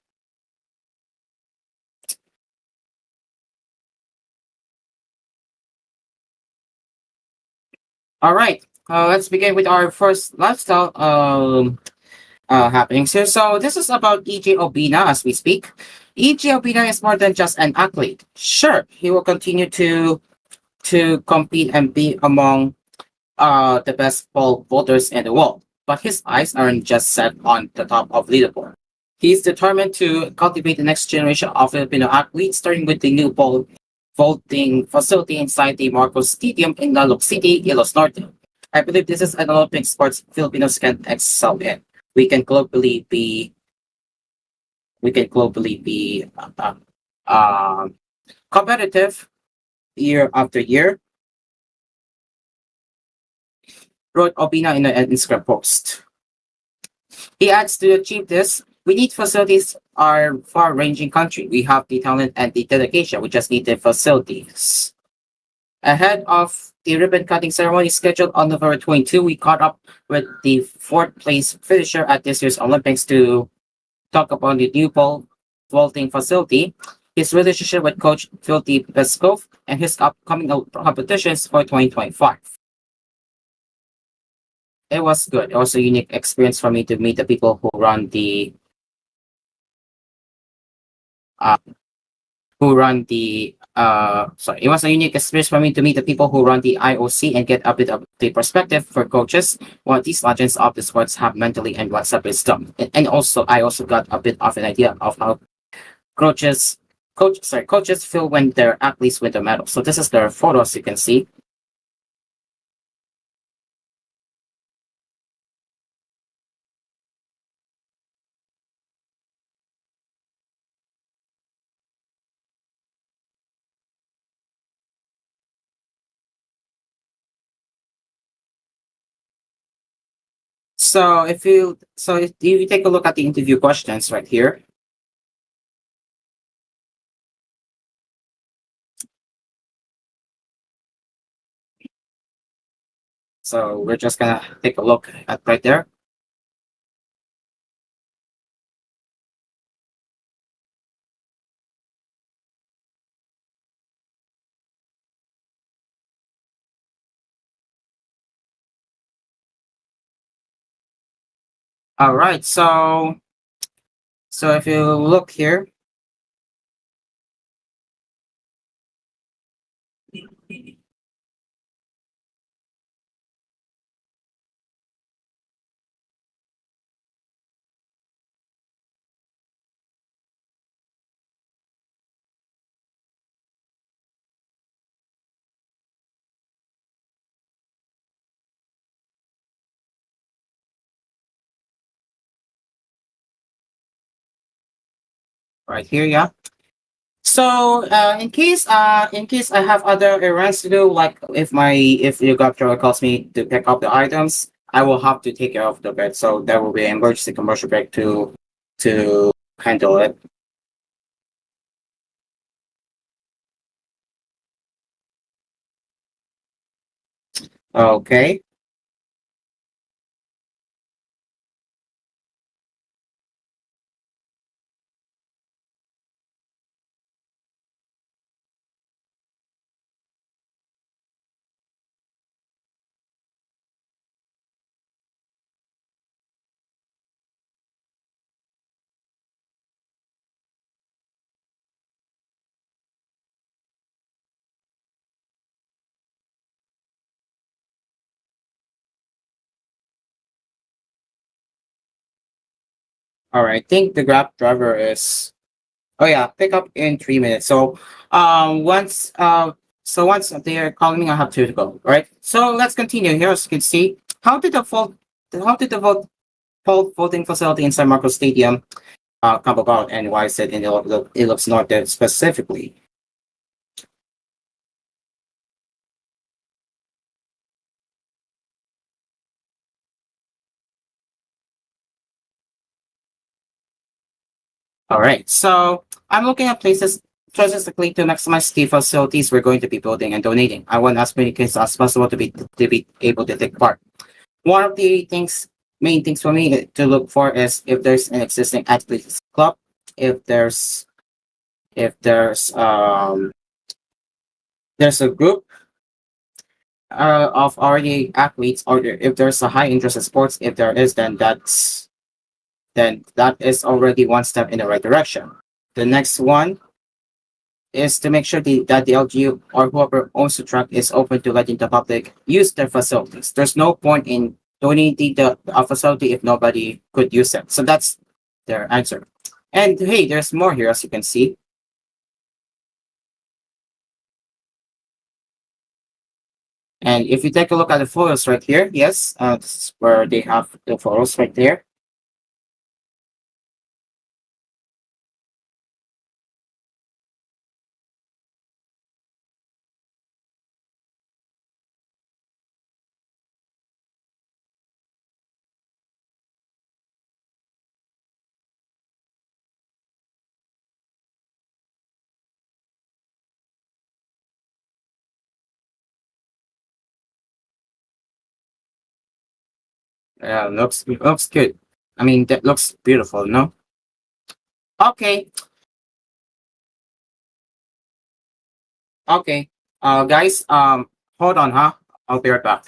Speaker 1: All right, let's begin with our first lifestyle happenings here. So this is about EJ Obina as we speak. EJ Obina is more than just an athlete. Sure, he will continue to compete and be among the best pole vaulters in the world, but his eyes aren't just set on the top of leaderboard. He's determined to cultivate the next generation of Filipino athletes, starting with the new pole vaulting facility inside the Marcos Stadium in Naloc City, Ilos Norte. I believe this is an Olympic sports Filipinos can excel in. We can globally be competitive year after year, wrote Obina in an Instagram post. He adds, to achieve this, we need facilities are far-ranging country. We have the talent and the dedication. We just need the facilities. Ahead of the ribbon cutting ceremony scheduled on November 22, we caught up with the fourth place finisher at this year's Olympics to talk about the new pole vaulting facility, his relationship with coach Philty Peskov, and his upcoming competitions for 2025. It was good. It was a unique experience for me to meet the people uh, it was a unique experience for me to meet the people who run the IOC and get a bit of the perspective for coaches what these legends of the sports have mentally and what's up is done. And also I also got a bit of an idea of how coaches feel when their athletes win the medal. So this is their photos you can see. So if you take a look at the interview questions right here. So we're just gonna take a look at right there. All right, so if you look here, right here, yeah. So in case I have other errands to do, like if the doctor calls me to pick up the items, I will have to take care of the bed. So there will be an emergency commercial break to handle it. Okay. All right. I think the Grab driver is. Oh yeah, pick up in 3 minutes. So once they are calling me, I have to go. Right. So let's continue here. As you can see, how did the voting facility in San Marcos Stadium come about, and why is it in Ilocos Norte specifically? All right. So I'm looking at places strategically to maximize the facilities we're going to be building and donating. I want as many kids as possible to be able to take part. One of the main things for me to look for is if there's an existing athletes club, if there's a group of already athletes, or if there's a high interest in sports. If there is, then that is already one step in the right direction. The next one is to make sure that the LGU or whoever owns the track is open to letting the public use their facilities. There's no point in donating a facility if nobody could use it. So that's their answer. And hey, there's more here, as you can see. And if you take a look at the photos right here, yes, this is where they have the photos right there. looks good. I mean, that looks beautiful, no? Okay, okay. Guys, hold on, huh? I'll be right back.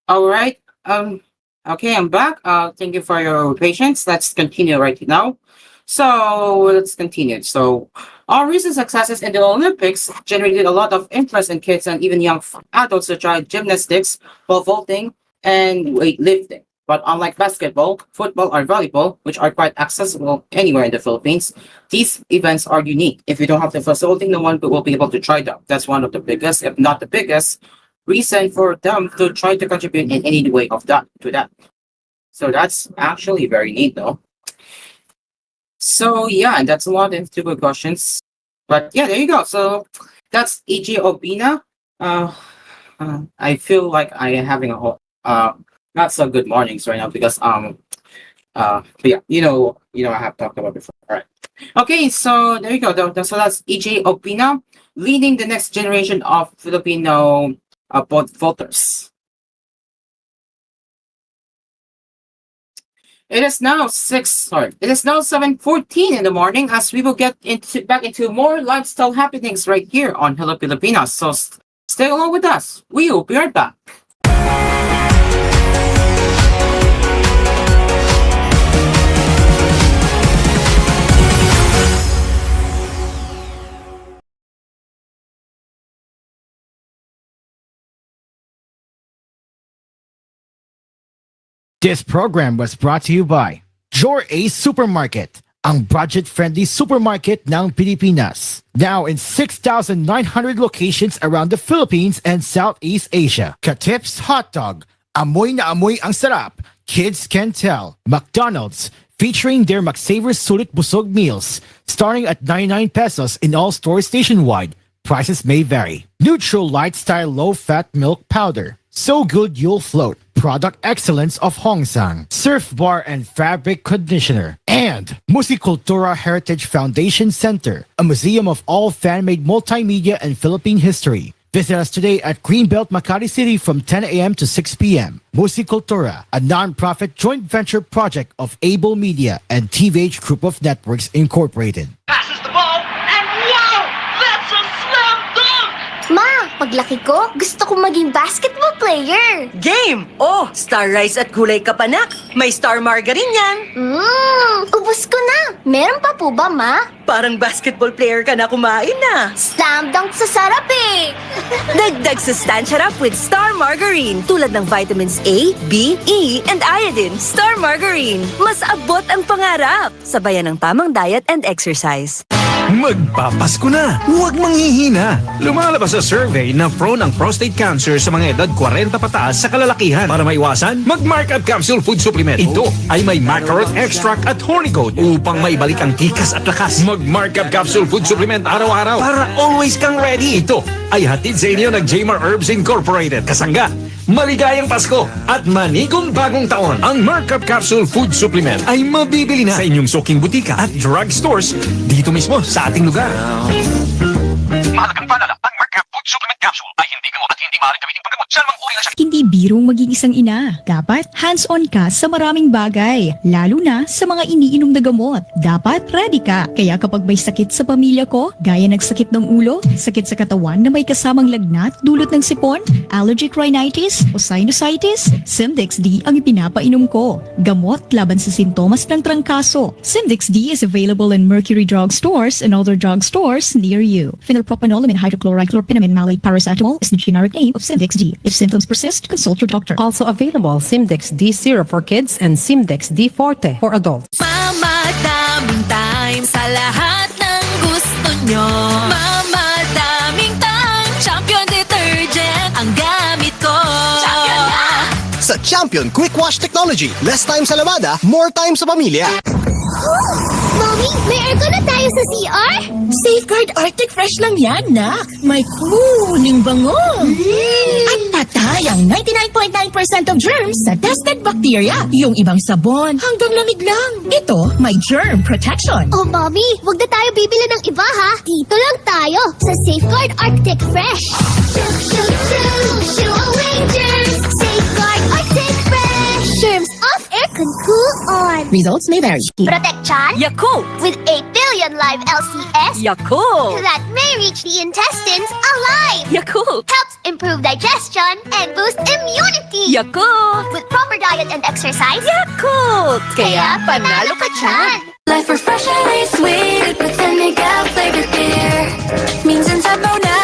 Speaker 1: All right. Okay, I'm back. Thank you for your patience. Let's continue right now. So let's continue. So our recent successes in the Olympics generated a lot of interest in kids and even young adults to try gymnastics, pole vaulting, and weightlifting. But unlike basketball, football, or volleyball, which are quite accessible anywhere in the Philippines, these events are unique. If you don't have the facility, no one will be able to try them. That's one of the biggest, if not the biggest, reason for them to try to contribute in any way of that to that. So that's actually very neat though. So yeah, and that's a lot of two good questions. But yeah, there you go. So that's EG Obina. Uh, I feel like I am having a whole not so good mornings right now because but yeah, I have talked about before. All right. Okay, so there you go. So that's EJ Opina leading the next generation of Filipino voters. It is now 7:14 in the morning as we will get back into more lifestyle happenings right here on Hello Pilipinas. So stay along with us. We will be right back.
Speaker 5: This program was brought to you by Your Ace Supermarket, ang budget-friendly supermarket ng Pilipinas. Now in 6,900 locations around the Philippines and Southeast Asia. Katip's Hot Dog, amoy na amoy ang sarap. Kids can tell. McDonald's, featuring their McSavers Sulit Busog meals, starting at 99 pesos in all stores nationwide. Prices may vary. Neutral Light Style Low-Fat Milk Powder. So good you'll float. Product excellence of Hongsang. Surf Bar and Fabric Conditioner. And Musicultura Heritage Foundation Center, a museum of all fan-made multimedia and Philippine history. Visit us today at Greenbelt, Makati City from 10 a.m. to 6 p.m. Musicultura, a non-profit joint venture project of Able Media and TVH Group of Networks Incorporated.
Speaker 14: Passes the ball, and wow! That's a slam dunk!
Speaker 20: Ma, paglaki ko, gusto kong maging basketball player.
Speaker 6: Game! Oh, Star Rice at gulay kapanak. May Star Margarine yan.
Speaker 20: Ubus ko na. Meron pa po ba, Ma?
Speaker 6: Parang basketball player ka na kumain na.
Speaker 20: Slam dunk sa sarap eh.
Speaker 6: Dagdag sustansya up with Star Margarine. Tulad ng vitamins A, B, E, and iodine. Star Margarine. Mas abot ang pangarap. Sabayan ng tamang diet and exercise.
Speaker 13: Magpapasko na! Huwag manghihina! Lumalabas sa survey na prone ang prostate cancer sa mga edad 40 pataas sa kalalakihan. Para maiwasan, mag-Markup Capsule Food Supplement. Ito ay may macarot extract at horny goat upang maibalik ang tikas at lakas. Mag-Markup Capsule Food Supplement araw-araw para always kang ready. Ito ay hatid sa inyo ng Jmar Herbs Incorporated. Kasangga, maligayang Pasko at manigong bagong taon. Ang Markup Capsule Food Supplement ay mabibili na sa inyong suking butika at drug stores dito mismo sa ating lugar.
Speaker 14: Mahalagang paalala, ang Markup Food Supplement Capsule ay hindi gamot at hindi maaaring gamitin panggamot sa anumang uri ng sakit.
Speaker 15: Hindi birong maging isang ina. Dapat hands-on ka sa maraming bagay, lalo na sa mga iniinom na gamot. Dapat ready ka. Kaya kapag may sakit sa pamilya ko, gaya ng sakit ng ulo, sakit sa katawan na may kasamang lagnat dulot ng sipon, allergic rhinitis o sinusitis, Simdex D ang ipinapainom ko. Gamot laban sa sintomas ng trangkaso. Simdex D is available in Mercury Drug Stores and other drug stores near you. Phenylpropanolamine hydrochloride chlorpinamine malate paracetamol is the generic name of Simdex D. If symptoms persist, consult your doctor.
Speaker 16: Also available Simdex D Syrup for kids and Simdex D Forte for adults.
Speaker 7: Mama, daming time sa lahat ng gusto nyo. Mama, daming time. Champion Detergent ang gamit ko. Champion na!
Speaker 21: Sa Champion Quick Wash Technology, less time sa lamada, more time sa pamilya.
Speaker 20: Mommy, may aircon na tayo sa CR?
Speaker 22: Safeguard Arctic Fresh lang yan, nak. May cooling bango. At patay ang 99.9% of germs sa tested bacteria. Yung ibang sabon, hanggang lamig lang. Ito, may germ protection.
Speaker 20: Oh, Mommy, wag na tayo bibili ng iba ha. Dito lang tayo sa Safeguard Arctic Fresh. Shoo away germs. Safeguard Arctic Fresh. Germs off, aircon cool on.
Speaker 22: Results may vary.
Speaker 20: Protect Chan
Speaker 6: Yakult!
Speaker 20: with 8 billion live LCS
Speaker 6: Yakult!
Speaker 20: that may reach the intestines alive.
Speaker 6: Yakult!
Speaker 20: Helps improve digestion and boost immunity.
Speaker 6: Yakult!
Speaker 20: With proper diet and exercise.
Speaker 6: Yakult! Kaya panalo ka dyan!
Speaker 7: Life refreshingly sweet with Senegal flavored beer. Minsan sabaw na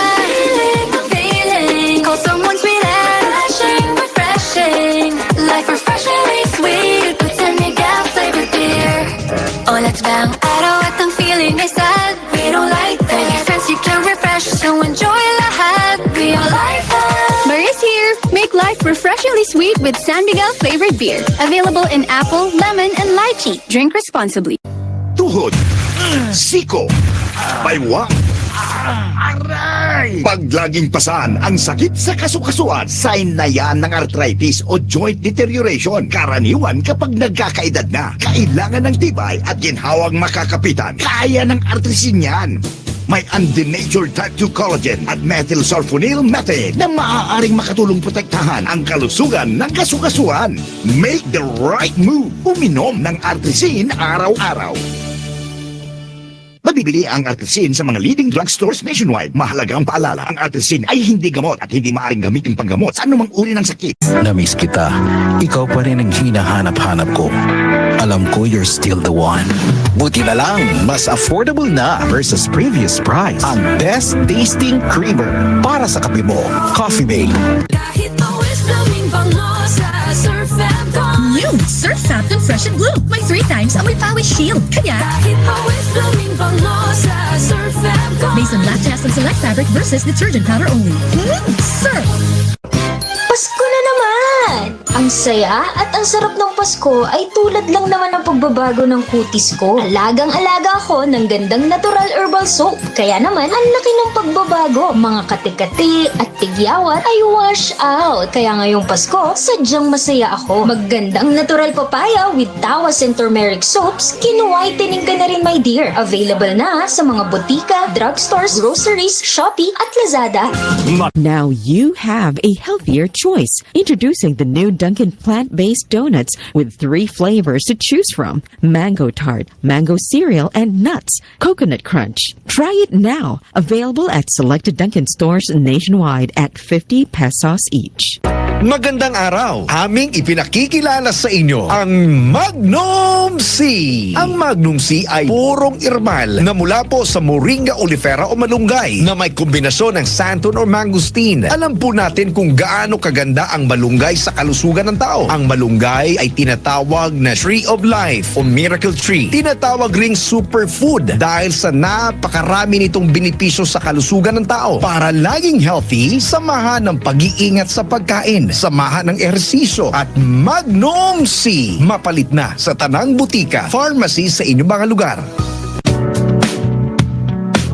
Speaker 7: feeling. Call someone sweet and refreshing. Life refreshingly sweet with Senegal flavored beer. Oh, let's bang araw at ang feeling ay sad. We don't like that. Tell your friends you can refresh, so enjoy lahat. We all like that.
Speaker 23: Maria's here. Make life refreshingly sweet with San Miguel flavored beer. Available in apple, lemon, and lychee. Drink responsibly.
Speaker 24: Tuhod, siko, baywa, aray! Pag laging pasan ang sakit sa kasukasuan, sign na yan ng arthritis o joint deterioration. Karaniwan kapag nagkakaedad na, kailangan ng tibay at ginhawang makakapitan. Kaya ng artrisin yan. May undenatured type 2 collagen at methylsulfonyl methane na maaaring makatulong protektahan ang kalusugan ng kasukasuan. Make the right move. Uminom ng Artesin araw-araw. Mabibili ang Artesin sa mga leading drugstores nationwide. Mahalagang paalala, ang Artesin ay hindi gamot at hindi maaaring gamitin panggamot sa anumang uri ng sakit.
Speaker 9: Namiss kita. Ikaw pa rin ang hinahanap-hanap ko. Alam ko you're still the one. Buti na lang, mas affordable na versus previous price. Ang best tasting creamer para sa kape mo. Coffee Mate.
Speaker 7: Kahit always blooming bango sa Surf and Go.
Speaker 22: New Surf Satin Fresh and Blue. May 3 times amoy pawis shield. Kaya,
Speaker 7: Kahit always blooming bango sa Surf and Go.
Speaker 22: based on lactase and select fabric versus detergent powder only. Surf!
Speaker 11: Pasko na naman! Ang saya at ang sarap ng Pasko ay tulad lang naman ng pagbabago ng kutis ko. Alagang-alaga ako ng gandang natural herbal soap. Kaya naman, ang laki ng pagbabago. Mga kati-kati at tigyawat ay wash out. Kaya ngayong Pasko, sadyang masaya ako. Maggandang natural papaya with tawas and turmeric soaps, kinu-whitening ka na rin, my dear. Available na sa mga botika, drugstores, groceries, Shopee at Lazada.
Speaker 12: Now you have a healthier choice. Introducing the new Dunkin' plant-based donuts with 3 flavors to choose from: mango tart, mango cereal, and nuts, coconut crunch. Try it now. Available at selected Dunkin' stores nationwide at 50 pesos each.
Speaker 13: Magandang araw! Aming ipinakikilala sa inyo ang Magnum C. Ang Magnum C ay purong herbal na mula po sa Moringa oleifera o malunggay na may kombinasyon ng xanthan or mangosteen. Alam po natin kung gaano kaganda ang malunggay sa kalusugan ng tao. Ang malunggay ay tinatawag na Tree of Life o Miracle Tree. Tinatawag ring superfood dahil sa napakarami nitong benepisyo sa kalusugan ng tao. Para laging healthy, samahan ng pag-iingat sa pagkain, samahan ng ehersisyo at Magnum C. Mapalit na sa tanang butika, pharmacy sa inyong mga lugar.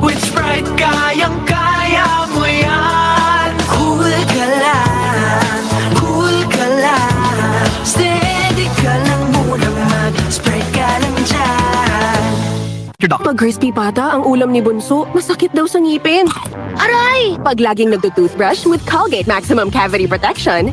Speaker 7: With Sprite, kayang-kaya mo yan. Cool ka lang, cool ka lang. Steady ka lang muna, mag-Sprite ka lang dyan.
Speaker 17: Pag crispy pata ang ulam ni Bunso, masakit daw sa ngipin. Aray! Pag laging nagdo-toothbrush with Colgate Maximum Cavity Protection,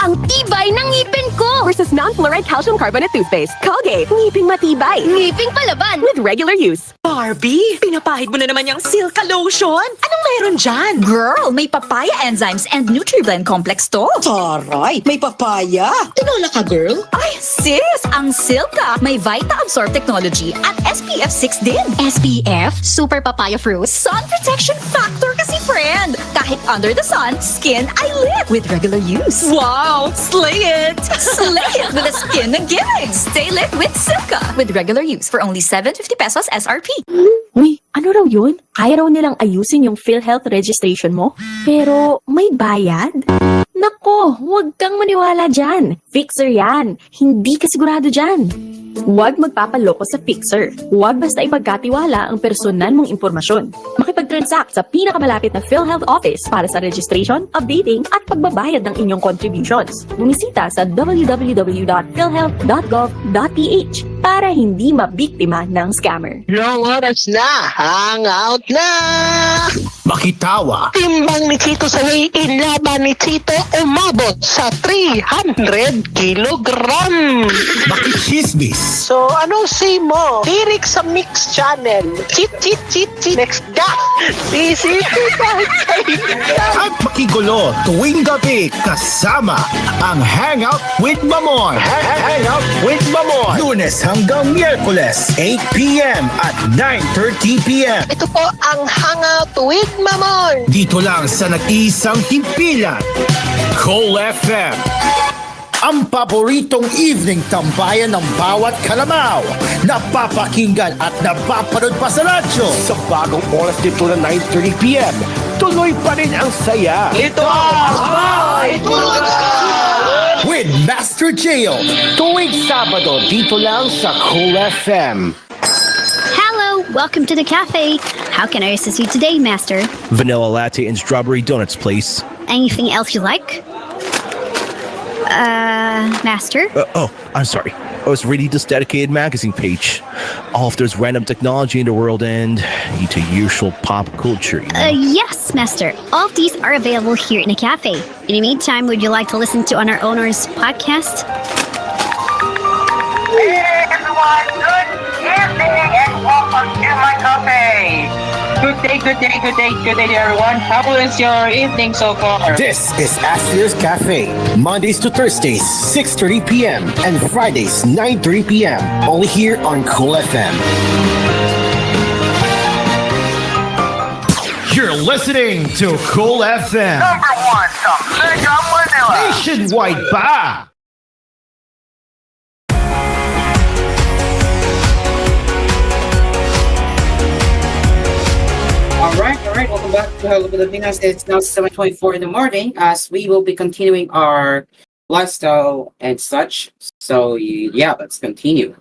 Speaker 17: ang tibay ng ngipin ko! Versus non-fluoride calcium carbonate toothpaste. Colgate, ngiping matibay. Ngiping palaban. With regular use.
Speaker 6: Barbie, pinapahid mo na naman yung Silka Lotion. Anong meron dyan?
Speaker 25: Girl, may papaya enzymes and NutriBlend complex to.
Speaker 6: Taray, may papaya. Tinola ka, girl.
Speaker 25: Ay, sis, ang Silka may Vita-Absorb technology at SPF 6 din. SPF, super papaya fruit. Sun protection factor kasi, friend. Kahit under the sun, skin ay lit with regular use.
Speaker 6: Wow, slay it!
Speaker 25: Slay it with a skin na giving. Stay lit with Silka with regular use for only 750 pesos SRP.
Speaker 17: Uy, ano raw yun? Kaya raw nilang ayusin yung PhilHealth registration mo, pero may bayad? Nako, huwag kang maniwala dyan. Fixer yan. Hindi ka sigurado dyan. Huwag magpapaloko sa fixer. Huwag basta ipagkatiwala ang personal mong impormasyon. Makipag-transact sa pinakamalapit na PhilHealth office para sa registration, updating, at pagbabayad ng inyong contributions. Bumisita sa www.philhealth.gov.ph para hindi mabiktima ng scammer.
Speaker 8: Yung oras na, hangout na!
Speaker 5: Makitawa.
Speaker 8: Timbang ni Chito sa layin, laban ni Chito umabot sa 300 kilogram.
Speaker 5: Makichismis.
Speaker 8: So, anong say mo? Tirik sa Mix Channel. Cheat, cheat, cheat, cheat. Next ga! Isipin kahit kayo.
Speaker 5: At makigulo tuwing gabi kasama ang Hangout with Mamon. Hangout with Mamon. Lunes hanggang Miyerkules, 8 p.m. at 9:30 p.m.
Speaker 8: Ito po ang Hangout with Mamon.
Speaker 5: Dito lang sa nag-iisang himpilan, koolFM. Ang paboritong evening tambayan ng bawat kalamaw. Napapakinggan at napapanood pa sa radyo. Sa bagong oras dito na 9:30 p.m. Tuloy pa rin ang saya.
Speaker 7: Ito!
Speaker 5: With Master Jail. Tuwing Sabado dito lang sa koolFM.
Speaker 2: Hello, welcome to the cafe. How can I assist you today, Master?
Speaker 3: Vanilla latte and strawberry donuts, please.
Speaker 2: Anything else you like? Master?
Speaker 3: Oh, I'm sorry. host Redi's dedicated magazine page. All of there's random technology in the world and into usual pop culture.
Speaker 2: Yes, Master. All of these are available here in a cafe. In the meantime, would you like to listen to on our owner's podcast?
Speaker 14: Hey everyone, good evening and welcome to my cafe. Good day everyone. How is your evening so far?
Speaker 5: This is Ashley's Cafe, Mondays to Thursdays, 6:30 p.m. and Fridays, 9:30 p.m. Only here on koolFM. You're listening to koolFM.
Speaker 14: Number one sa Mega Manila.
Speaker 5: Nationwide pa!
Speaker 1: Alright, welcome back to Hello Pilipinas. It's now 7:24 in the morning as we will be continuing our lifestyle and such. So yeah, let's continue.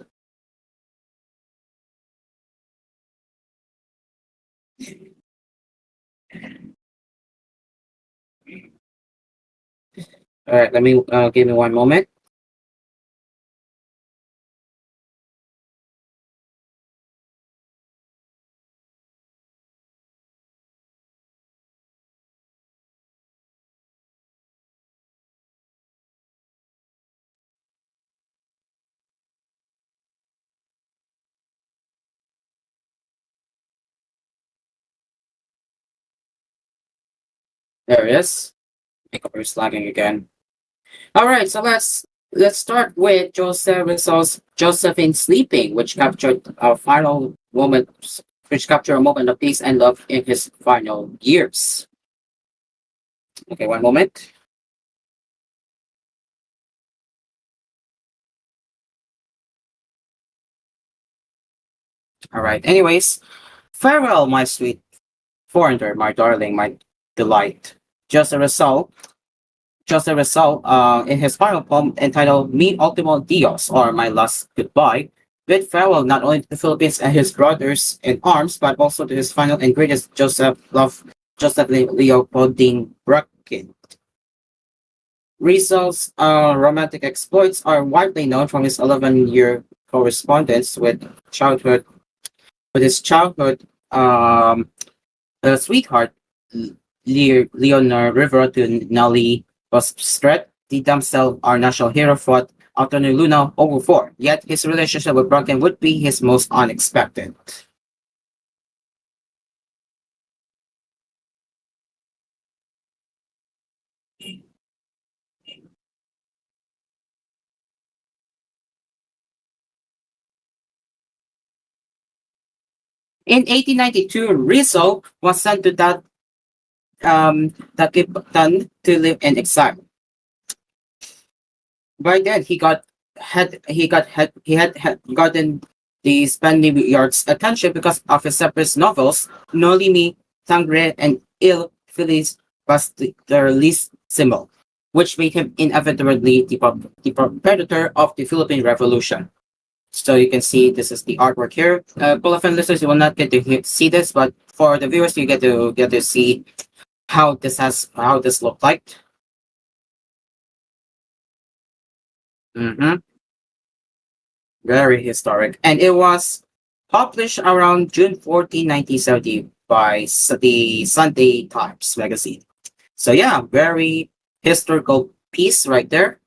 Speaker 1: Alright, let me give me one moment. There it is. Makeup is lagging again. Alright, so let's start with Joseph Rizal's Josephine Sleeping, which captured a moment of peace and love in his final years. Okay, one moment. Alright, anyways, farewell, my sweet foreigner, my darling, my delight. Joseph Rizal, in his final poem entitled Mi Ultimo Dios, or My Last Goodbye, bid farewell not only to the Philippines and his brothers in arms, but also to his final and greatest Joseph Leopoldine Bracken. Rizal's romantic exploits are widely known from his 11-year correspondence with his childhood sweetheart, Leonor Rivera to Nelly Bostret, the damsel our national hero fought Antonio Luna over for. Yet his relationship with Bracken would be his most unexpected. In 1892, Rizal was sent to Dagupan to live in exile. By then, he had gotten the Spaniards' attention because of his separate novels, Nolimi, Sangre, and Il Feliz Pastoralissimo, which made him inevitably the predator of the Philippine Revolution. So you can see this is the artwork here. koolFM listeners, you will not get to see this, but for the viewers, you get to see how this looked like. Very historic, and it was published around June 14, 1970 by the Sunday Times magazine. So yeah, very historical piece right there.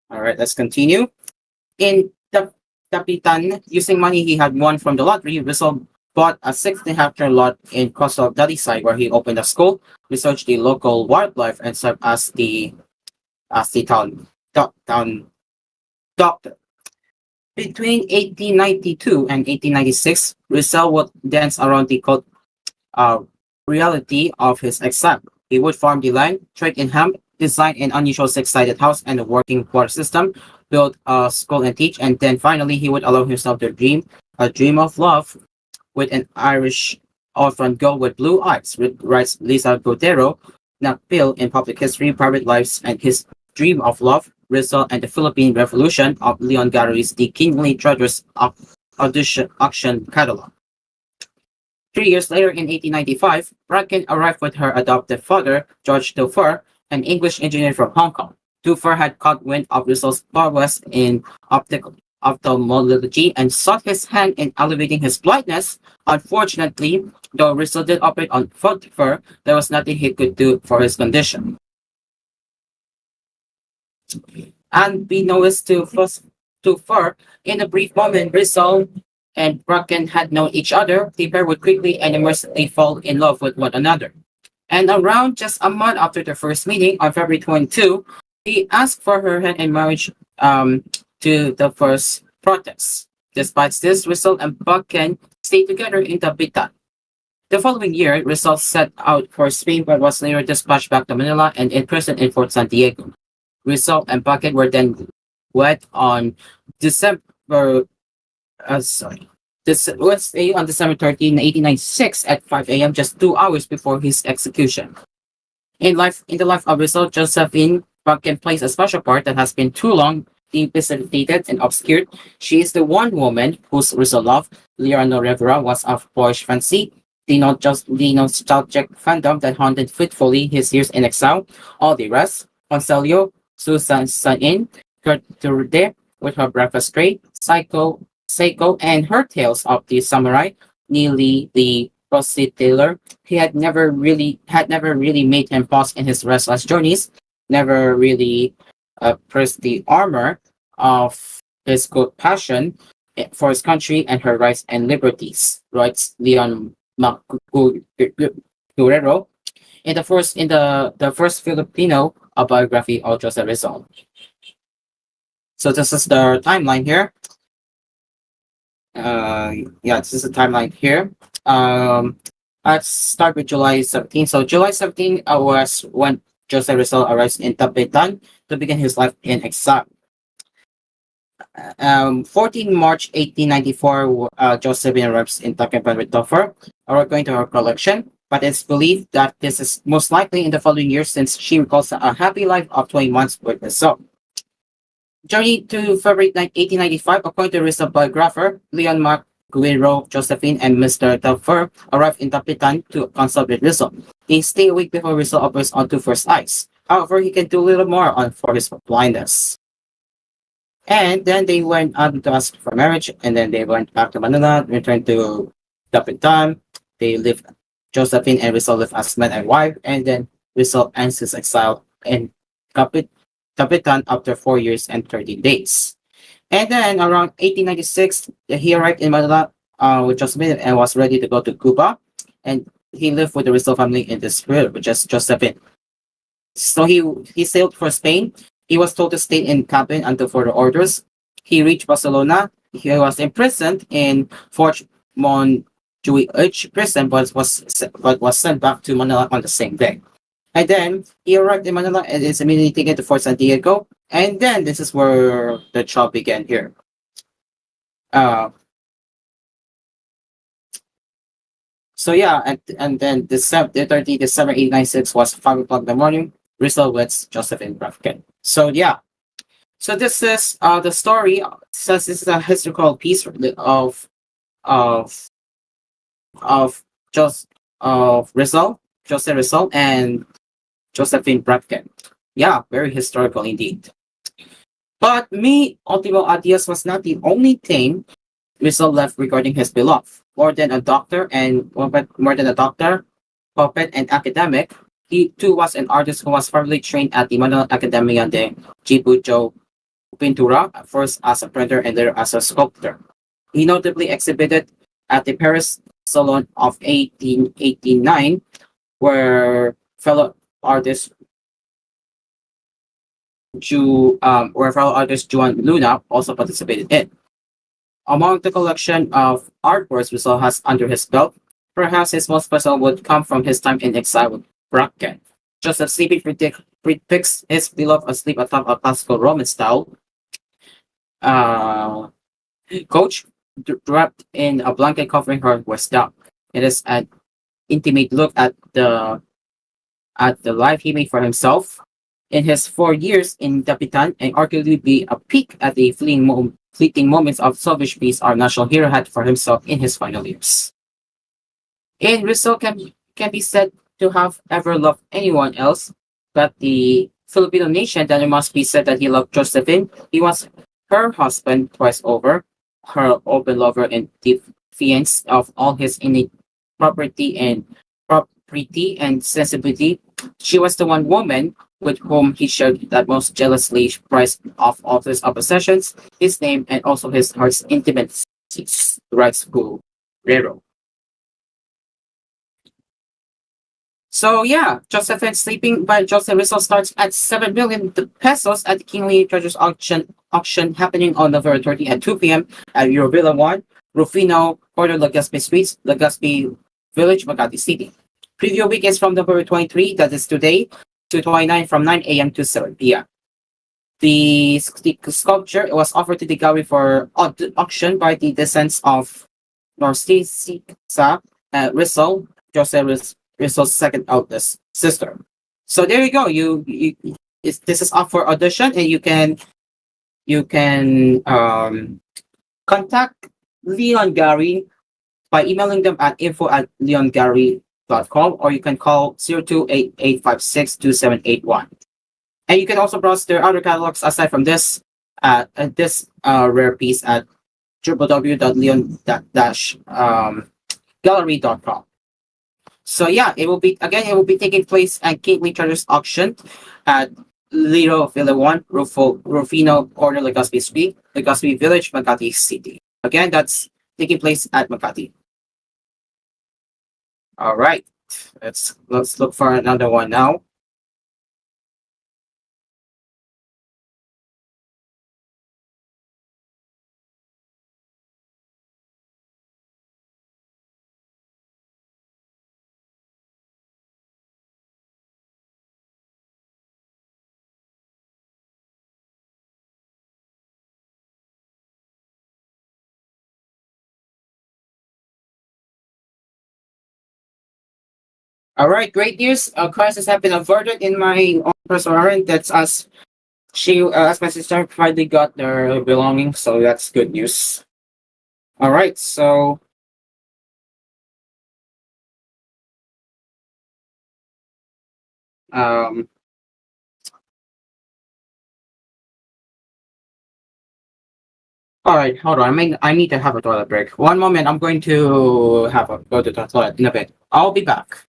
Speaker 1: All right, let's continue. In Dapitan, using money he had won from the lottery, Rizal bought a 16-hectare lot in coastal Dalisay where he opened a school, researched the local wildlife, and served as the town doctor. Between 1892 and 1896, Rizal would dance around the reality of his exile. He would farm the land, trade in hemp, design an unusual six-sided house and a working water system, build a school and teach, and then finally he would allow himself to dream a dream of love with an Irish orphan girl with blue eyes, writes Lisa Godero, Nakpil in Public History, Private Lives, and his dream of love, Rizal and the Philippine Revolution of Leon Gallery's The Kingly Treasures of Auction Catalog. 3 years later, in 1895, Bracken arrived with her adoptive father, George Dufour, an English engineer from Hong Kong. Dufour had caught wind of Russell's prowess in ophthalmology and sought his hand in alleviating his blindness. Unfortunately, though Russell did operate on Dufour, there was nothing he could do for his condition. Unbeknownst to Dufour, in a brief moment, Russell and Bracken had known each other. The pair would quickly and immersively fall in love with one another. And around just a month after their first meeting, on February 22, he asked for her hand in marriage to the first protest. Despite this, Russell and Bracken stayed together in Tabitan. The following year, Russell set out for Spain but was later dispatched back to Manila and imprisoned in Fort Santiago. Russell and Bracken were then wed on December This was on December 13, 1896 at 5 a.m., just 2 hours before his execution. In the life of Russell, Josephine Bracken plays a special part that has been too long dissipated and obscured. She is the one woman whose Russell loved. Leonor Rivera was of boyish fancy, the nostalgic fandom that haunted fitfully his years in exile. All the rest, Concelio, Susan Sanin, Gertrude with her breakfast tray, Seiko and her tales of the samurai, Neely the prostitute tailor. He had never really made him pause in his restless journeys, never really pressed the armor of his good passion for his country and her rights and liberties, writes Leon Guerrero in the first Filipino biography of Jose Rizal. So this is the timeline here. This is the timeline here. Let's start with July 17. So July 17 was when Jose Rizal arrives in Tabitan to begin his life in exile. 14 March 1894, Josephine arrives in Tabitan with Toffer, going to her collection, but it's believed that this is most likely in the following year since she recalls a happy life of 20 months with Rizal. Journey to February 1895, according to Rizal biographer Leon Guerrero, Josephine, and Mr. Toffer arrived in Tabitan to consult with Rizal. They stay a week before Rizal operates onto first eyes. However, he can do a little more for his blindness. And then they went out to ask for marriage, and then they went back to Manila, returned to Tabitan. They lived, Josephine and Rizal lived as man and wife, and then Rizal ends his exile in Tabitan after 4 years and 30 days. And then around 1896, he arrived in Manila with Josephine and was ready to go to Cuba. And he lived with the Rizal family in this period, which is Josephine. So he sailed for Spain. He was told to stay in cabin until further orders. He reached Barcelona. He was imprisoned in Fort Montjuic prison, but was sent back to Manila on the same day. And then he arrived in Manila and is immediately taken to Fort Santiago. And then this is where the job began here. So yeah, and then December 1896 was 5 o'clock in the morning. Rizal with Josephine Bracken. So yeah, so this is the story. Says this is a historical piece of Rizal, Jose Rizal, and Josephine Bracken. Yeah, very historical indeed. But Ultimo Adias was not the only thing Rizal left regarding his beloved. More than a doctor, puppet, and academic, he too was an artist who was formally trained at the Manila Academia de Gibujo Pintura, first as a printer and later as a sculptor. He notably exhibited at the Paris Salon of 1889, where fellow artist Juan Luna also participated in. Among the collection of artworks Rizal has under his belt, perhaps his most special would come from his time in exile with Bracken. Joseph Sleepy depicts his beloved asleep atop a classical Roman style coach wrapped in a blanket covering her west down. It is an intimate look at the life he made for himself in his 4 years in Tabitan, and arguably be a peek at the fleeting moments of selfish peace our national hero had for himself in his final years. And Rizal can be said to have ever loved anyone else but the Filipino nation. Then it must be said that he loved Josephine. He was her husband twice over, her open lover and defiance of all his innate property and sensibility. She was the one woman with whom he shared that most jealously prized of all his possessions, his name, and also his heart's intimacies, writes Guerrero. So yeah, Josephine Sleeping by Joseph Rizal starts at 7 million pesos at the Kingly Treasures auction happening on November 30 at 2 p.m. at Eurovilla 1, Rufino, Corner Legazpi Streets, Legazpi Village, Makati City. Preview week is from November 23, that is today, to 29 from 9 a.m. to 7 p.m. The sculpture was offered to the gallery for auction by the descendants of Norcisa Rizal, Joseph Rizal's second eldest sister. So there you go. This is up for audition, and you can contact Leon Gary by emailing them at info@leongary.com, or you can call 0288562781. And you can also browse their other catalogs aside from this rare piece at www.leon-gallery.com. So yeah, it will be taking place at Gateway Treasures auction at Little Villa 1, Rufino Corner, Legazpi Street, Legazpi Village, Makati City. Again, that's taking place at Makati. All right, let's look for another one now. All right, great news. A crisis has been averted in my own personal errand. That's us. As my sister, finally got their belongings, so that's good news. All right, so um, all right, hold on. I need to have a toilet break. One moment. I'm going to go to the toilet in a bit. I'll be back.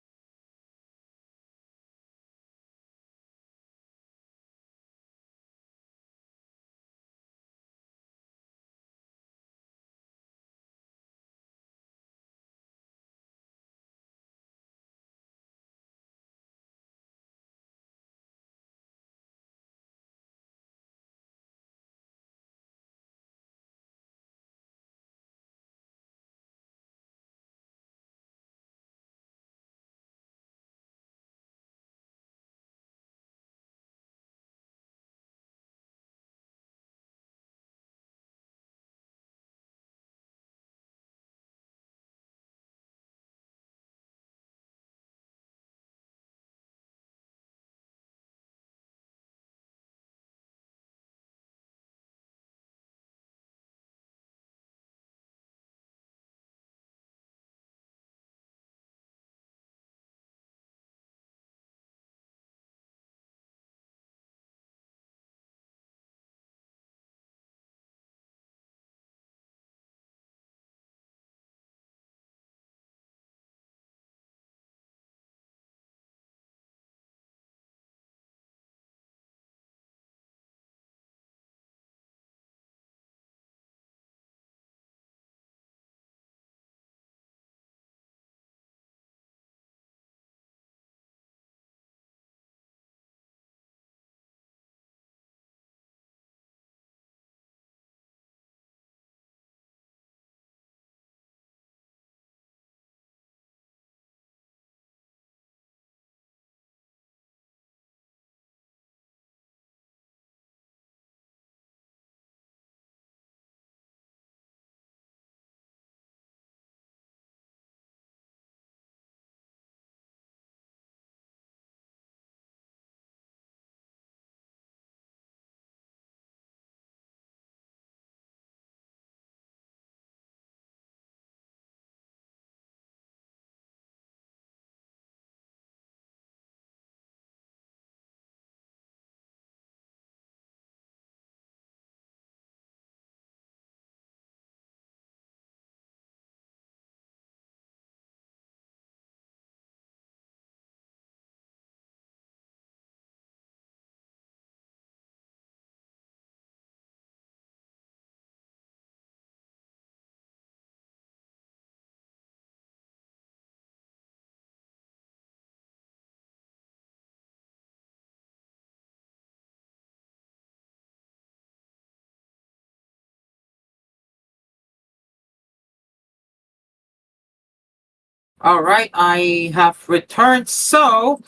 Speaker 1: All right, I have returned. So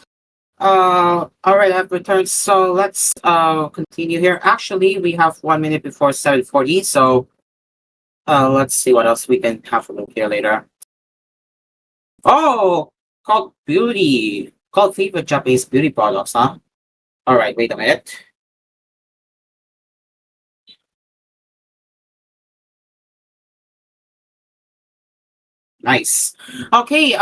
Speaker 1: let's continue here. Actually, we have 1 minute before 7:40. So let's see what else we can have a look here later. Oh, called favorite Japanese beauty products, huh? All right, wait a minute. Nice. Okay,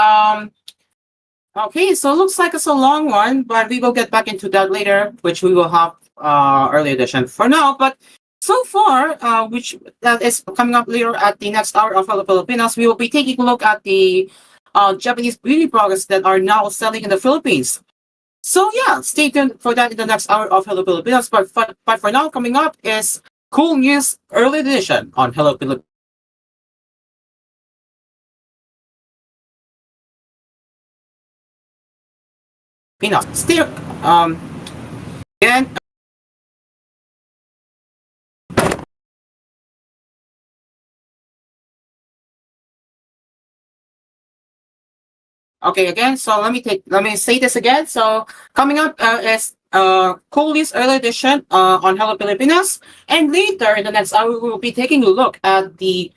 Speaker 1: so it looks like it's a long one, but we will get back into that later, which we will have early edition for now. But so far, which that is coming up later at the next hour of Hello Pilipinas, we will be taking a look at the Japanese beauty products that are now selling in the Philippines. So yeah, stay tuned for that in the next hour of Hello Pilipinas. But for now, coming up is koolNews early edition on Hello Pilipinas. Still, and okay, again. So let me say this again. So coming up is koolNews early edition on Hello Pilipinas, and later in the next hour we will be taking a look at the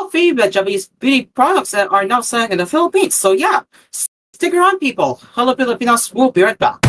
Speaker 1: favorite Japanese beauty products that are now selling in the Philippines. So yeah, stick around, people. Hello Pilipinas will be right back.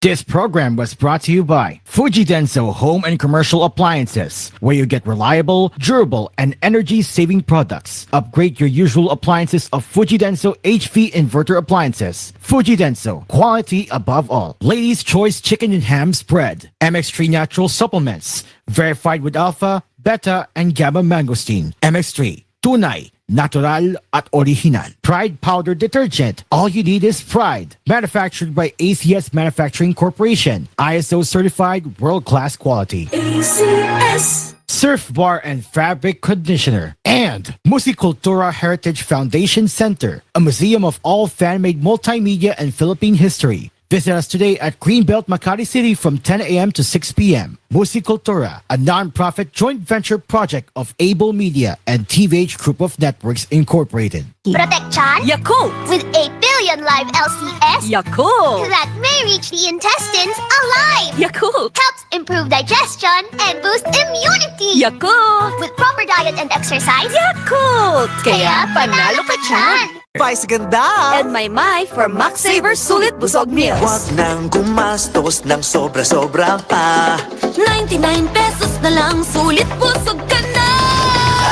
Speaker 4: This program was brought to you by Fuji Denso Home and Commercial Appliances, where you get reliable, durable, and energy-saving products. Upgrade your usual appliances of Fuji Denso HV inverter appliances. Fuji Denso, quality above all. Ladies' Choice Chicken and Ham Spread. MX3 Natural Supplements, verified with alpha, beta, and gamma mangosteen. MX3, tunay, natural at original. Pride Powder Detergent. All you need is Pride. Manufactured by ACS Manufacturing Corporation. ISO certified world-class quality. ACS. Surf Bar and Fabric Conditioner. And Musicultura Heritage Foundation Center. A museum of all fan-made multimedia and Philippine history. Visit us today at Greenbelt, Makati City from 10 a.m. to 6 p.m. Musicultura, a non-profit joint venture project of Able Media and TVH Group of Networks Incorporated.
Speaker 20: Protection
Speaker 6: Yakult
Speaker 20: with 8 billion live LCS
Speaker 6: Yakult
Speaker 20: that may reach the intestines alive.
Speaker 6: Yakult
Speaker 20: Helps improve digestion and boost immunity.
Speaker 6: Yakult
Speaker 20: With proper diet and exercise.
Speaker 6: Yakult Kaya panalo ka dyan.
Speaker 10: Vice ganda!
Speaker 6: And my for Max Saver Sulit Busog Meals.
Speaker 10: Huwag nang gumastos ng sobra-sobra pa.
Speaker 6: 99 pesos na lang, sulit busog ka na.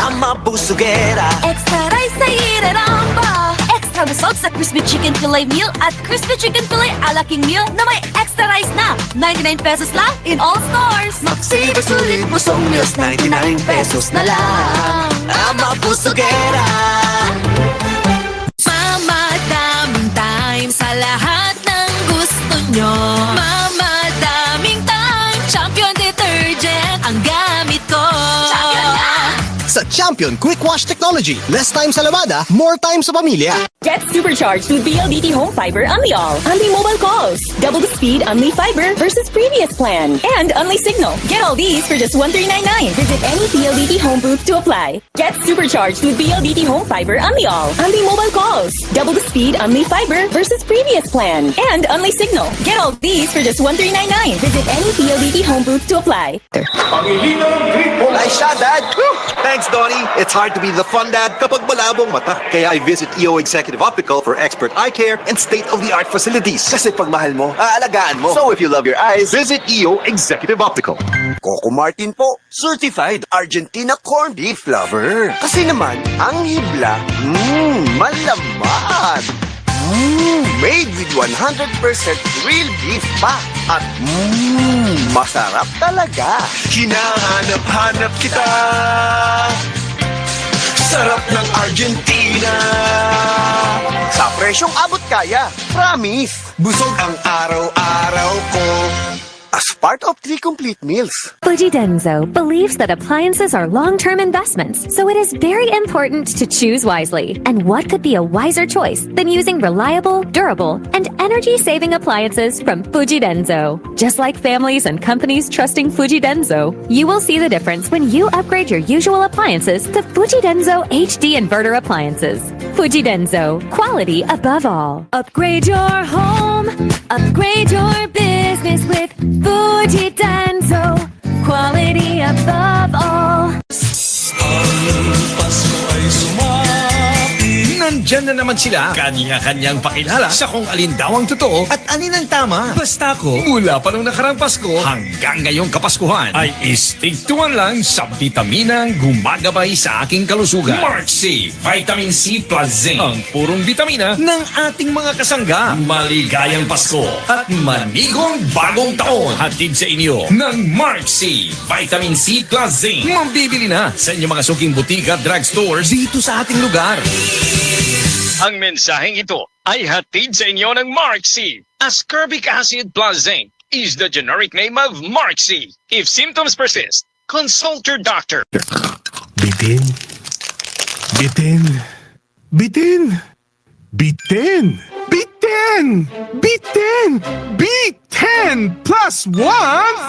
Speaker 10: Ang mabusugera.
Speaker 6: Extra rice sa iraramba. Extra busog sa crispy chicken fillet meal at crispy chicken fillet ala king meal na may extra rice na. 99 pesos lang in all stores.
Speaker 10: Max Saver Sulit Busog Meals, 99 pesos na lang. Ang mabusugera.
Speaker 6: Mamadaming time sa lahat ng gusto nyo. Mamadaming time, Champion Detergent ang gamit ko.
Speaker 20: Champion na!
Speaker 21: Sa Champion Quick Wash Technology, less time sa lavada, more time sa pamilya.
Speaker 15: Get supercharged with BLDT Home Fiber Unli All. Unli mobile calls. Double the speed Unli Fiber versus previous plan. And Unli Signal. Get all these for just $1399. Visit any BLDT Home booth to apply. Get supercharged with BLDT Home Fiber Unli All. Unli mobile calls. Double the speed Unli Fiber versus previous plan. And Unli Signal. Get all these for just $1399. Visit any BLDT Home booth to apply.
Speaker 18: Nice shot, Dad! Thanks, Donnie. It's hard to be the fun dad kapag malabong mata. Kaya I visit EO Executive Optical for expert eye care and state-of-the-art facilities. Kasi pag mahal mo, aalagaan mo. So if you love your eyes, visit EO Executive Optical. Coco Martin po, certified Argentina corned beef lover. Kasi naman, ang hibla, malaman. Made with 100% real beef pa. At masarap talaga. Hinahanap-hanap kita
Speaker 10: sarap ng Argentina. Sa presyong abot kaya, promise. Busog ang araw-araw ko. As part of 3 complete meals.
Speaker 9: Fujidenzo believes that appliances are long-term investments, so it is very important to choose wisely. And what could be a wiser choice than using reliable, durable, and energy-saving appliances from Fujidenzo? Just like families and companies trusting Fujidenzo, you will see the difference when you upgrade your usual appliances to Fujidenzo HD inverter appliances. Fujidenzo, quality above all. Upgrade your home, upgrade your business with Fujidenzo, quality above all.
Speaker 13: Nandyan na naman sila, kanya-kanyang pakilala sa kung alin daw ang totoo at alin ang tama. Basta ako, mula pa nung nakarang Pasko hanggang ngayong Kapaskuhan, ay istigtuan lang sa bitaminang gumagabay sa aking kalusugan. Mark C. Vitamin C plus Zinc. Ang purong bitamina ng ating mga kasangga. Maligayang Pasko at manigong bagong taon. Hatid sa inyo ng Mark C. Vitamin C plus Zinc. Mabibili na sa inyong mga suking butika at drugstores dito sa ating lugar. Ang mensaheng ito ay hatid sa inyo ng Mark C. Ascorbic acid plus zinc is the generic name of Mark C. If symptoms persist, consult your doctor.
Speaker 16: Bitin. Bitin. Bitin. Bitin. Bitin. Bitin. Bitin plus 1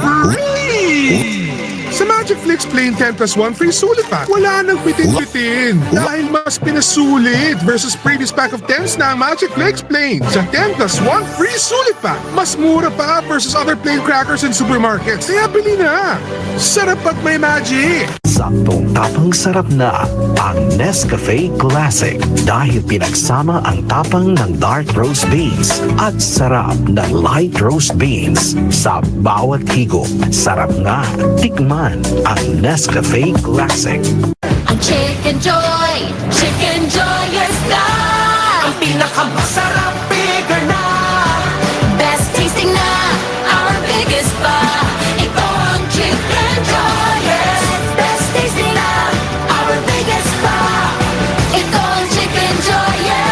Speaker 16: free! Sa Magic Flix Plain 10 plus 1 free sulit pack, wala nang bitin-bitin. Dahil mas pinasulit versus previous pack of 10s na ang Magic Flix Plain. Sa 10 plus 1 free sulit pack, mas mura pa versus other plain crackers in supermarkets. Kaya bili na! Sarap at may magic!
Speaker 19: Saktong tapang sarap na ang Nescafe Classic dahil pinagsama ang tapang ng dark roast beans at sarap ng light roast beans sa bawat higop. Sarap nga, tikman ang Nescafe Classic.
Speaker 10: Ang Chicken Joy, yes na! Ang pinakamasarap, bigger na! Best tasting na, our biggest pa! Ito ang Chicken Joy, yes! Best tasting na, our biggest pa! Ito ang Chicken Joy, yes!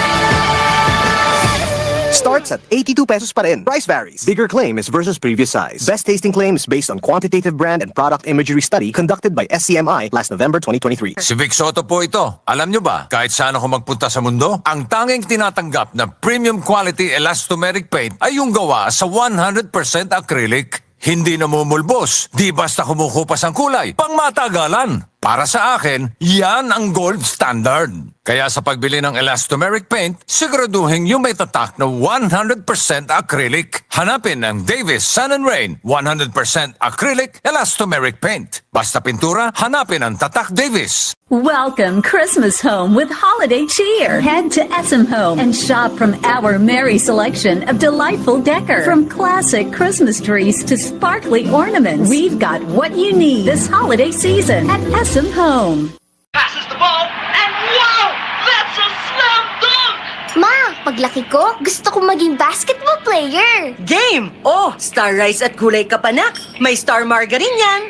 Speaker 21: Starts at 82 pesos pa rin. Price varies. Bigger claim is versus previous size. Best tasting claim is based on quantitative brand and product imagery study conducted by SCMI last November 2023.
Speaker 23: Si Vic Soto po ito. Alam nyo ba, kahit saan ako magpunta sa mundo, ang tanging tinatanggap na premium quality elastomeric paint ay yung gawa sa 100% acrylic. Hindi namumulbos, di basta kumukupas ang kulay, pangmatagalan. Para sa akin, yan ang gold standard. Kaya sa pagbili ng elastomeric paint, siguraduhin yung may tatak na 100% acrylic. Hanapin ang Davis Sun and Rain 100% acrylic elastomeric paint. Basta pintura, hanapin ang tatak Davis.
Speaker 25: Welcome Christmas home with holiday cheer. Head to SM Home and shop from our merry selection of delightful decor. From classic Christmas trees to sparkly ornaments, we've got what you need this holiday season at SM Home.
Speaker 10: Passes the ball, and wow! That's a slam dunk!
Speaker 11: Ma, paglaki ko, gusto kong maging basketball player.
Speaker 6: Game! Oh, star rice at gulay kapanak. May star margarine yan.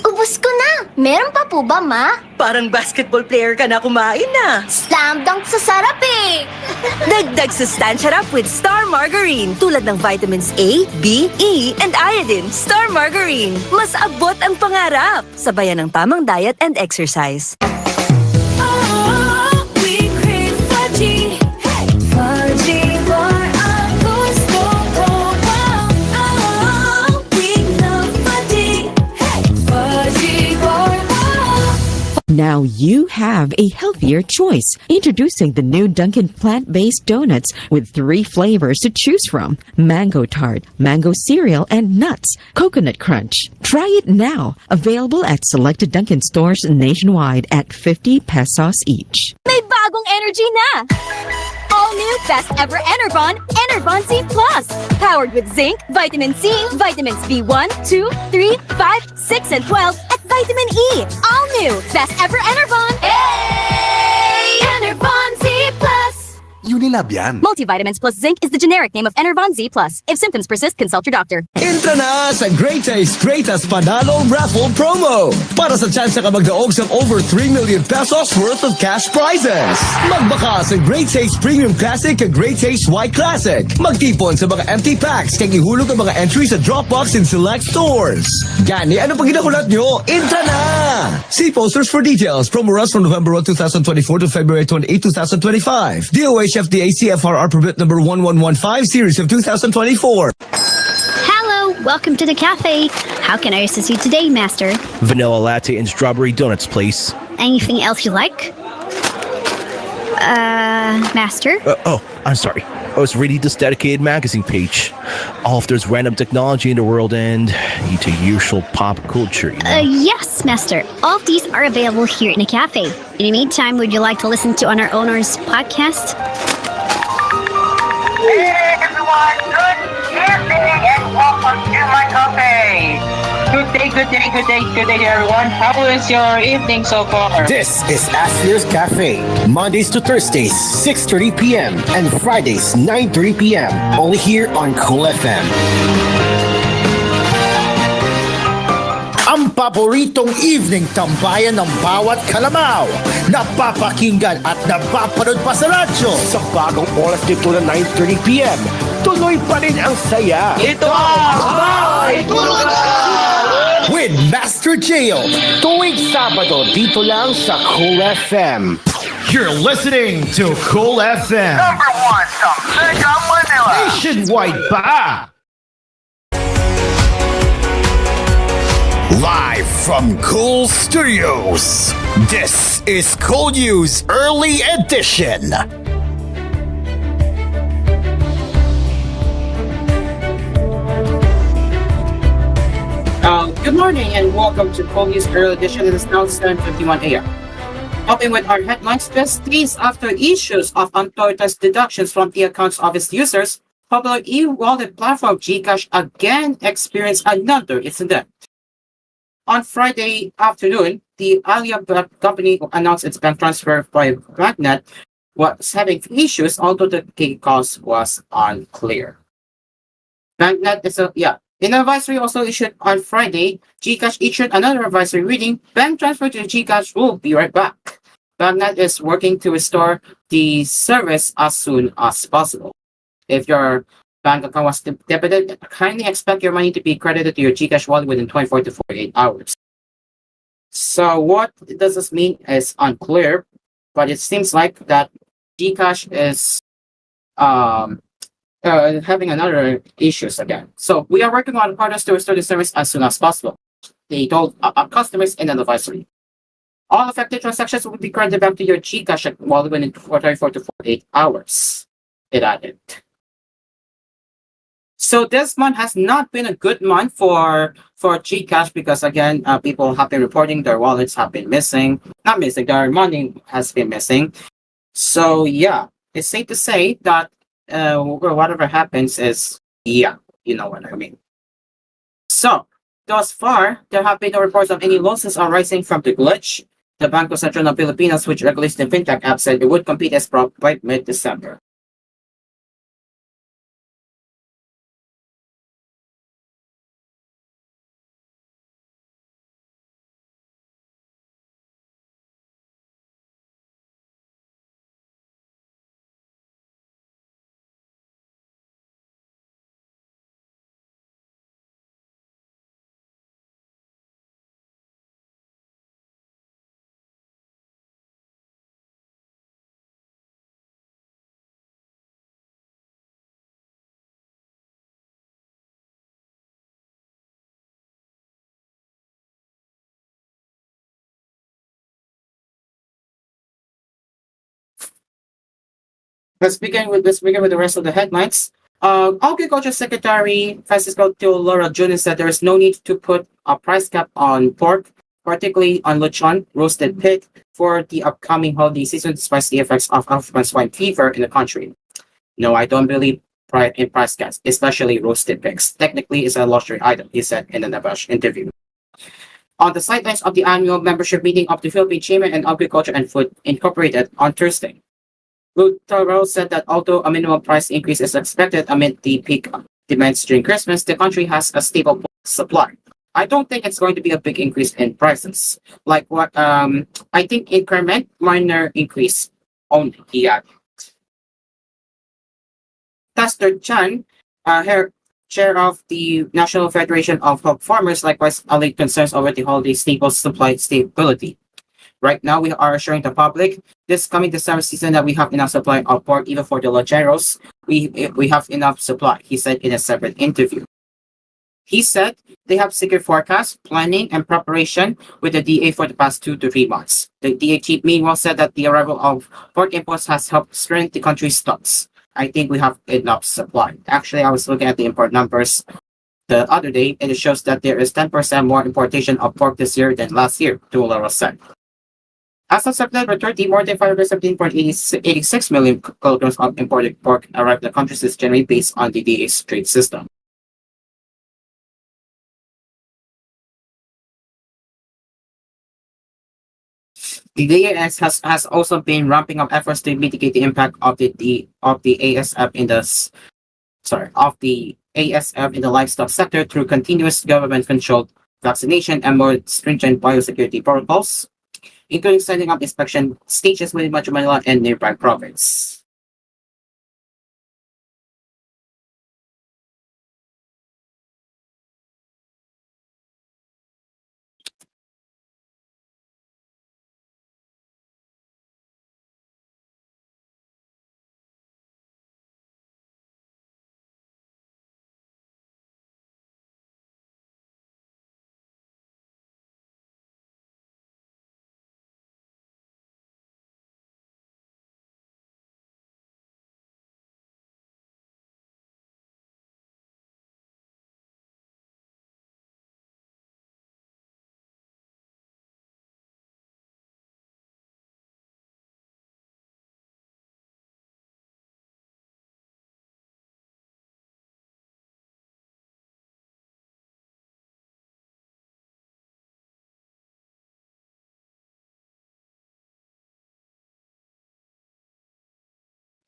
Speaker 11: Ubus ko na. Meron pa po ba, Ma?
Speaker 6: Parang basketball player ka na kumain na.
Speaker 11: Slam dunk sa sarap eh.
Speaker 6: Dagdag sustansya rap with Star Margarine. Tulad ng vitamins A, B, E, and iodine. Star Margarine. Mas abot ang pangarap. Sabayan ng tamang diet and exercise.
Speaker 12: Now you have a healthier choice. Introducing the new Dunkin' plant-based donuts with 3 flavors to choose from: mango tart, mango cereal, and nuts, coconut crunch. Try it now. Available at selected Dunkin' stores nationwide at 50 pesos each.
Speaker 25: May bagong energy na! All new Best Ever Enervon, Enervon C+. Powered with zinc, vitamin C, vitamins B1, 2, 3, 5, 6, and 12, at vitamin E. All new Best Ever Enervon.
Speaker 10: Hey! Enervon C+. Unilab yan.
Speaker 6: Multivitamins plus zinc is the generic name of Enervon Z+. If symptoms persist, consult your doctor.
Speaker 7: Entra na sa Great Taste Greatest Panalo Raffle Promo para sa chance ka magdaog sa over 3 million pesos worth of cash prizes. Magbaka sa Great Taste Premium Classic at Great Taste White Classic. Magtipon sa mga empty packs kaya ihulog ang mga entries sa Dropbox in select stores. Gani, ano pag ginakulat nyo? Entra na! See posters for details. Promo runs from November 1, 2024 to February 28, 2025. DOH FDA CFRR permit number 1115 series of 2024.
Speaker 2: Hello, welcome to the cafe. How can I assist you today, Master?
Speaker 3: Vanilla latte and strawberry donuts, please.
Speaker 2: Anything else you like? Master?
Speaker 3: I'm sorry. I was reading this dedicated magazine page. All of there's random technology in the world and to usual pop culture. You know?
Speaker 2: Yes, Master. All of these are available here in the cafe. In the meantime, would you like to listen to on our owner's podcast?
Speaker 14: Hey everyone, good evening and welcome to my cafe. Good day everyone. How is your evening so far?
Speaker 5: This is Ashley's Cafe, Mondays to Thursdays, 6:30 p.m. and Fridays, 9:30 p.m. Only here on koolFM. Ang paboritong evening tambayan ng bawat kalamaw, napapakinggan at napapanood pa sa radyo. Sa bagong oras dito na 9:30 p.m. Tuloy pa rin ang saya. Ito ang with Master Jail, tuwing Sabado dito lang sa koolFM.
Speaker 4: You're listening to koolFM.
Speaker 14: Number one sa Mega Manila.
Speaker 4: Nationwide pa!
Speaker 5: Live from Kool Studios, this is koolNews Early Edition.
Speaker 1: Good morning and welcome to koolNews Early Edition. It is now 7:51 a.m. Helping with our headlines, just days after issues of unauthorized deductions from the accounts of its users, popular e-wallet platform GCash again experienced another incident. On Friday afternoon, the Alibaba company announced its bank transfer by BankNet was having issues, although the cause was unclear. BankNet is in an advisory also issued on Friday, GCash issued another advisory reading, bank transfer to GCash will be right back. BankNet is working to restore the service as soon as possible. If your bank account was debited, kindly expect your money to be credited to your GCash wallet within 24 to 48 hours. So what does this mean is unclear, but it seems like that GCash is having another issues again. So we are working on partners to restore the service as soon as possible. They told our customers in an advisory. All affected transactions will be credited back to your GCash wallet within 24 to 48 hours. It added. So this month has not been a good month for GCash because again, people have been reporting their wallets have been missing. Not missing, their money has been missing. So yeah, it's safe to say that whatever happens is, you know what I mean. So, thus far, there have been no reports of any losses arising from the glitch. The Banco Central of Pilipinas, which regulates the fintech app, said it would complete its probe by mid-December. Let's begin with the rest of the headlines. Agriculture Secretary Francisco Teodoro Jr. said there is no need to put a price cap on pork, particularly on lechon, roasted pig, for the upcoming holiday season despite the effects of African swine fever in the country. No, I don't believe in price caps, especially roasted pigs. Technically, it's a luxury item, he said in an interview. On the sidelines of the annual membership meeting of the Philippine Chamber and Agriculture and Food Incorporated on Thursday, Guterres said that although a minimum price increase is expected amid the peak demands during Christmas, the country has a stable supply. I don't think it's going to be a big increase in prices. Like what I think increment minor increase only, he added. Pastor Chan, chair of the National Federation of Hog Farmers, likewise allayed concerns over the holiday staples supply stability. Right now, we are assuring the public this coming December season that we have enough supply of pork even for the locheros. We have enough supply, he said in a separate interview. He said they have secured forecast, planning, and preparation with the DA for the past 2 to 3 months. The DA chief meanwhile said that the arrival of pork imports has helped strengthen the country's stocks. I think we have enough supply. Actually, I was looking at the import numbers the other day, and it shows that there is 10% more importation of pork this year than last year, Tularo said. As of September 30, more than 517.86 million kilograms of imported pork arrived in the country since January based on the DA's trade system. The DAS has also been ramping up efforts to mitigate the impact of the ASF in the livestock sector through continuous government-controlled vaccination and more stringent biosecurity protocols, including setting up inspection stations within Metro Manila and nearby province.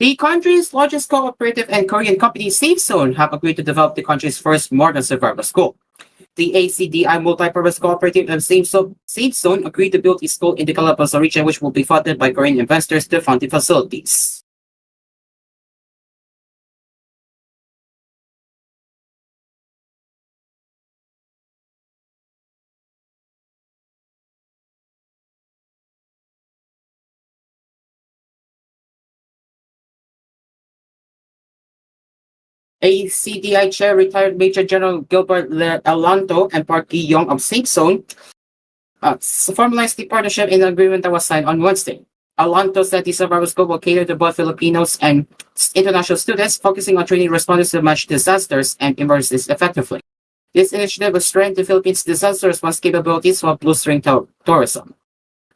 Speaker 1: The country's largest cooperative and Korean company, SafeZone, have agreed to develop the country's first modern survival school. The ACDI Multipurpose Cooperative and SafeZone agreed to build a school in the Calabazo region, which will be funded by Korean investors to fund the facilities. ACDI Chair retired Major General Gilbert Alanto and Park Gi-yong of SafeZone formalized the partnership in an agreement that was signed on Wednesday. Alanto said the survival school will cater to both Filipinos and international students, focusing on training responders to match disasters and emergencies effectively. This initiative will strengthen the Philippines' disaster response capabilities while boosting tourism.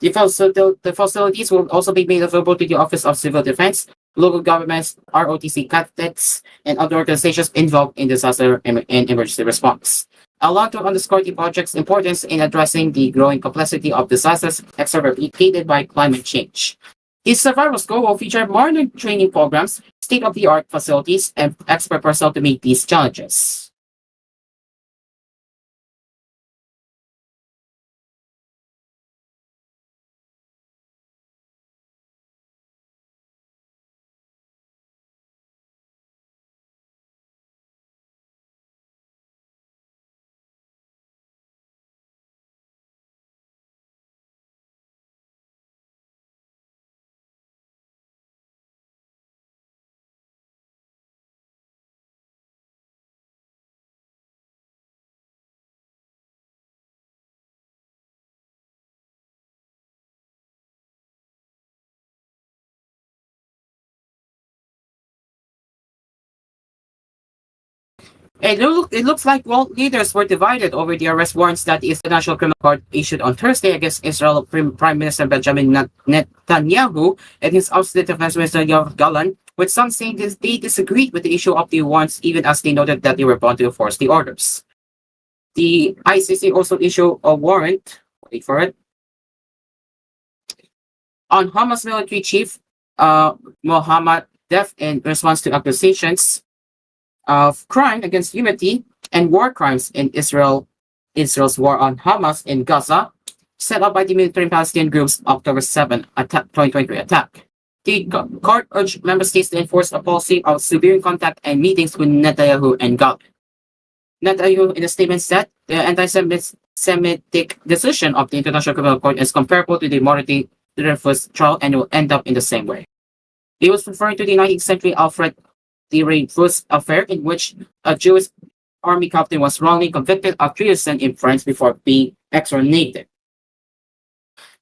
Speaker 1: The facilities will also be made available to the Office of Civil Defense, local governments, ROTC cadets, and other organizations involved in disaster and emergency response. Alanto underscored the project's importance in addressing the growing complexity of disasters exacerbated by climate change. His survival school will feature modern training programs, state-of-the-art facilities, and expert personnel to meet these challenges. It looks like world leaders were divided over the arrest warrants that the International Criminal Court issued on Thursday against Israel Prime Minister Benjamin Netanyahu and his ousted Defense Minister Yoav Gallant, with some saying they disagreed with the issue of the warrants even as they noted that they were bound to enforce the orders. The ICC also issued a warrant, wait for it, on Hamas military chief Mohammed death in response to accusations of crime against humanity and war crimes in Israel's war on Hamas in Gaza, set up by the military Palestinian group's October 7, 2023 attack. The court urged member states to enforce a policy of severe contact and meetings with Netanyahu and Gad. Netanyahu, in a statement, said the anti-Semitic decision of the International Criminal Court is comparable to the Morty Dreyfus trial and will end up in the same way. He was referring to the 19th century Alfred Dreyfus affair, in which a Jewish army captain was wrongly convicted of treason in France before being exonerated.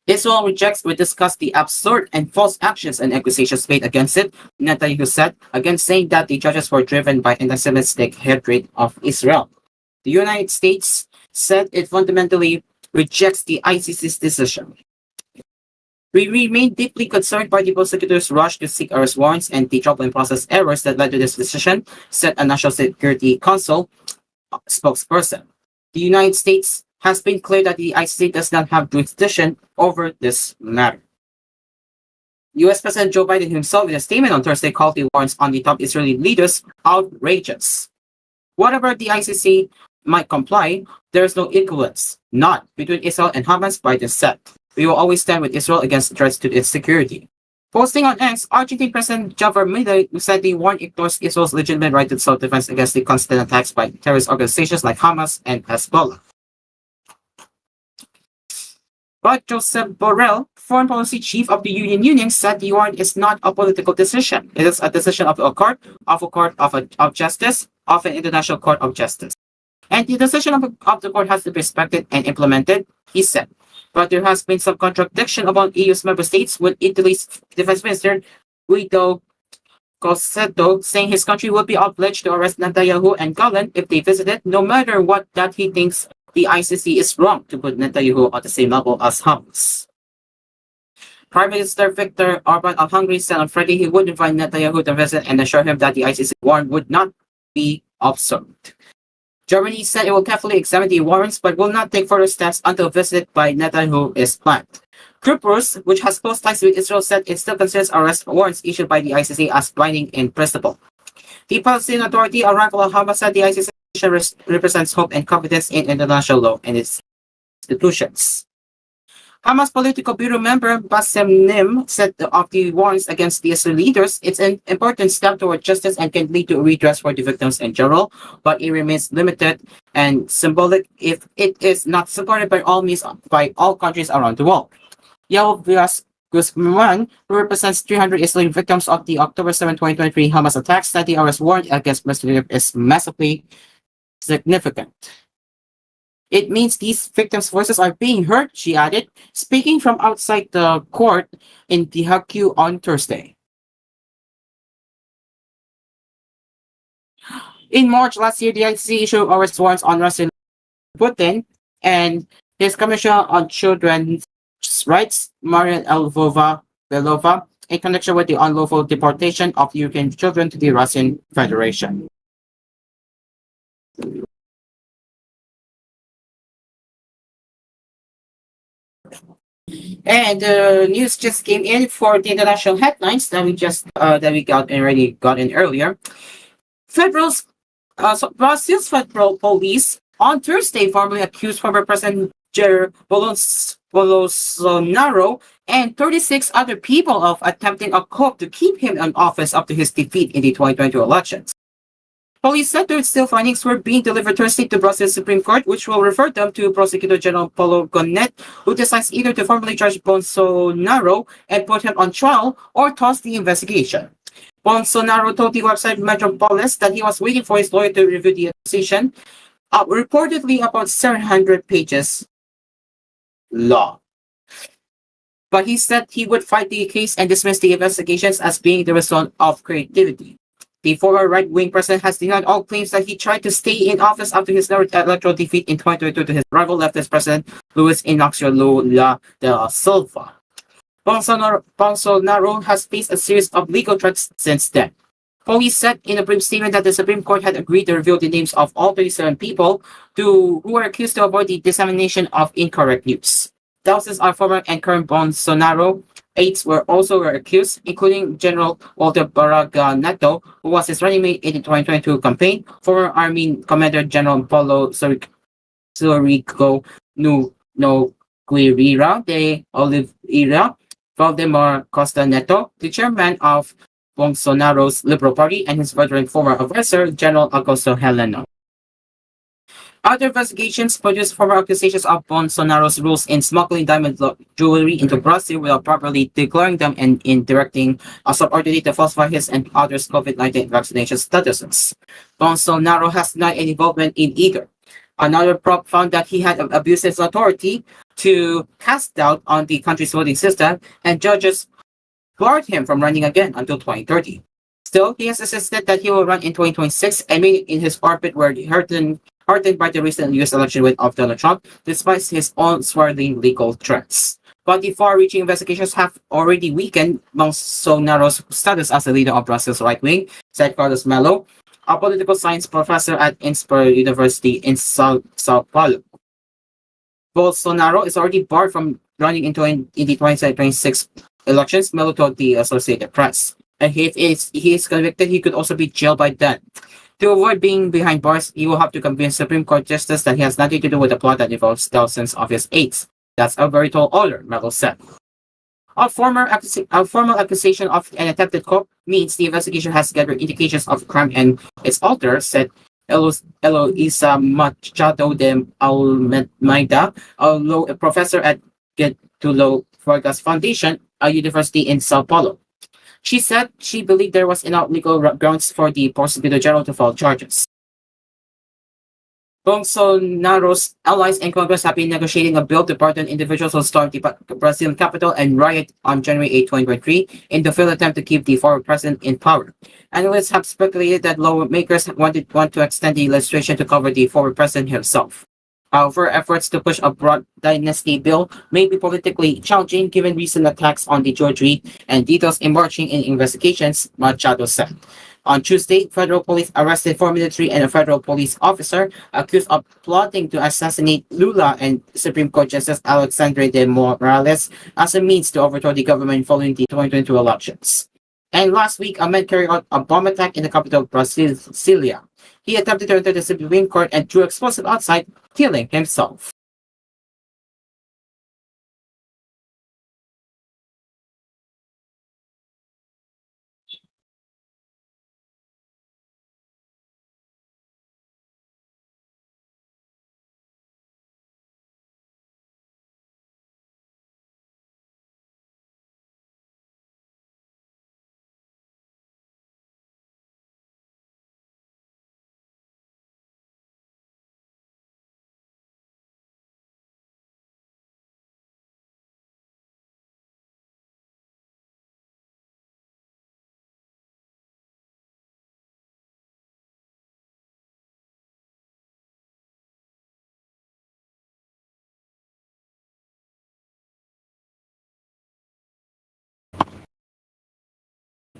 Speaker 1: Israel rejects we discuss the absurd and false actions and accusations made against it, Netanyahu said, again saying that the judges were driven by anti-Semitic hatred of Israel. The United States said it fundamentally rejects the ICC's decision. We remain deeply concerned by the prosecutor's rush to seek arrest warrants and the troubling process errors that led to this decision, said a National Security Council spokesperson. The United States has been clear that the ICC does not have jurisdiction over this matter. U.S. President Joe Biden himself, in a statement on Thursday, called the warrants on the top Israeli leaders outrageous. Whatever the ICC might comply, there is no equivalence, not between Israel and Hamas, Biden said. We will always stand with Israel against threats to its security. Posting on X, Argentine President Javier Milei said the warrant ignores Israel's legitimate right to self-defense against the constant attacks by terrorist organizations like Hamas and Hezbollah. But Joseph Borrell, foreign policy chief of the Union, said the warrant is not a political decision. It is a decision of a court of justice, of an international court of justice. And the decision of the court has to be respected and implemented, he said. But there has been some contradiction among EU's member states, with Italy's defense minister Guido Cossetto saying his country would be obliged to arrest Netanyahu and Gallen if they visited, no matter what that he thinks the ICC is wrong to put Netanyahu on the same level as Hamas. Prime Minister Viktor Orban of Hungary said on Friday he would invite Netanyahu to visit and assure him that the ICC warrant would not be observed. Germany said it will carefully examine the warrants but will not take further steps until a visit by Netanyahu is planned. Cyprus, which has close ties with Israel, said it still considers arrest warrants issued by the ICC as binding in principle. The Palestinian Authority, a rival of Hamas, said the ICC represents hope and confidence in international law and its institutions. Hamas political bureau member Bassem Nim said of the warrants against the Israeli leaders, it's an important step toward justice and can lead to a redress for the victims in general, but it remains limited and symbolic if it is not supported by all means by all countries around the world. Yoav Guzman, who represents 300 Israeli victims of the October 7, 2023 Hamas attacks, said the arrest warrant against Muslims is massively significant. It means these victims' voices are being heard, she added, speaking from outside the court in TVH on Thursday. In March last year, the ICC issued arrest warrants on Russian Putin and his Commissioner on Children's Rights, Maria Belova, in connection with the unlawful deportation of Ukrainian children to the Russian Federation. And the news just came in for the international headlines that we got in earlier. Brazil's federal police on Thursday formally accused former President Jair Bolsonaro and 36 other people of attempting a coup to keep him in office after his defeat in the 2022 elections. Police said their still findings were being delivered Thursday to Brazil's Supreme Court, which will refer them to Prosecutor General Paulo Gonet, who decides either to formally charge Bolsonaro and put him on trial or toss the investigation. Bolsonaro told the website Metropolis that he was waiting for his lawyer to review the accusation, reportedly about 700 pages long. But he said he would fight the case and dismiss the investigations as being the result of creativity. The former right-wing president has denied all claims that he tried to stay in office after his electoral defeat in 2022 to his rival leftist president, Luiz Inácio Lula da Silva. Bolsonaro has faced a series of legal threats since then. Police said in a brief statement that the Supreme Court had agreed to reveal the names of all 37 people who were accused to avoid the dissemination of incorrect news. Thousands are former and current Bolsonaro Eight were accused, including General Walter Baraganato, who was his running mate in the 2022 campaign, former Army Commander General Paulo Sorico Nogueira de Oliveira, Valdemar Costa Neto, the chairman of Bolsonaro's Liberal Party, and his veteran former advisor, General Augusto Heleno. Other investigations produced former accusations of Bolsonaro's rules in smuggling diamond jewelry into Brazil without properly declaring them and in directing a subordinate to falsify his and others' COVID-19 vaccination statuses. Bolsonaro has denied any involvement in either. Another probe found that he had abused his authority to cast doubt on the country's voting system, and judges barred him from running again until 2030. Still, he has insisted that he will run in 2026 and made it in his orbit where heartened by the recent U.S. election win of Donald Trump, despite his own swirling legal threats. But the far-reaching investigations have already weakened Bolsonaro's status as the leader of Brazil's right wing, said Carlos Melo, a political science professor at Inspire University in Sao Paulo. Bolsonaro is already barred from running in the 2026 elections, Melo told the Associated Press. And if he is convicted, he could also be jailed by then. To avoid being behind bars, he will have to convince Supreme Court justice that he has nothing to do with the plot that involves thousands of his aides. That's a very tall order, Melo said. A formal accusation of an attempted coup means the investigation has gathered indications of crime and its author, said Eloisa Machado de Almeida, a professor at Getúlio Vargas Foundation, a university in Sao Paulo. She said she believed there was enough legal grounds for the prosecutor general to file charges. Bolsonaro's allies in Congress have been negotiating a bill to pardon individuals who stormed the Brazilian capital and riot on January 8, 2023 in the failed attempt to keep the former president in power. Analysts have speculated that lawmakers want to extend the legislation to cover the former president himself. However, efforts to push a broad dynasty bill may be politically challenging given recent attacks on the judiciary and details emerging in investigations, Machado said. On Tuesday, federal police arrested 4 military and a federal police officer accused of plotting to assassinate Lula and Supreme Court Justice Alexandre de Morales as a means to overthrow the government following the 2022 elections. And last week, a man carried out a bomb attack in the capital of Brasilia. He attempted to enter the Supreme Court and threw explosive outside, killing himself.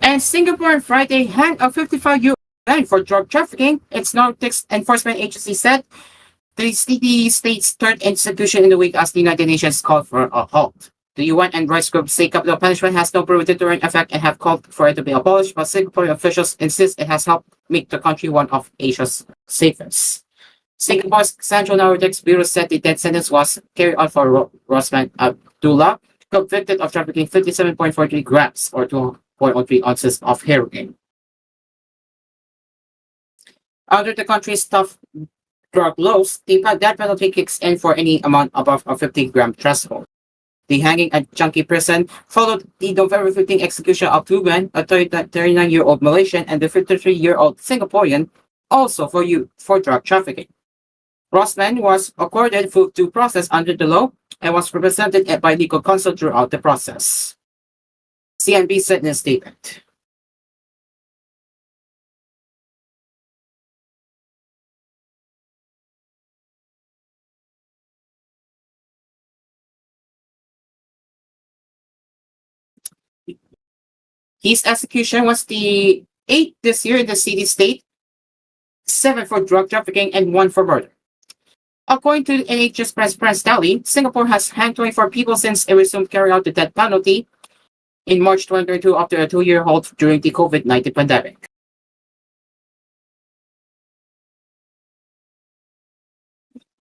Speaker 1: And Singapore on Friday hanged a 55-year-old man for drug trafficking, its Narcotics Enforcement Agency said. The state's third institution in the week as the United Nations called for a halt. The UN and rights groups say capital punishment has no proven deterrent effect and have called for it to be abolished, but Singaporean officials insist it has helped make the country one of Asia's safest. Singapore's Central Narcotics Bureau said the death sentence was carried out for Rosman Abdullah, convicted of trafficking 57.43 grams or 2.03 ounces of heroin. Under the country's tough drug laws, the death penalty kicks in for any amount above a 50-gram threshold. The hanging at Changi prison followed the November 15 execution of two men, a 39-year-old Malaysian and the 53-year-old Singaporean, also for drug trafficking. Rosman was accorded full due process under the law and was represented by legal counsel throughout the process. CNB said in a statement. His execution was the 8th this year in the city-state, 7 for drug trafficking and 1 for murder. According to NHS press tally, Singapore has hanged 24 people since it resumed carrying out the death penalty. in March 2022 after a 2-year halt during the COVID-19 pandemic.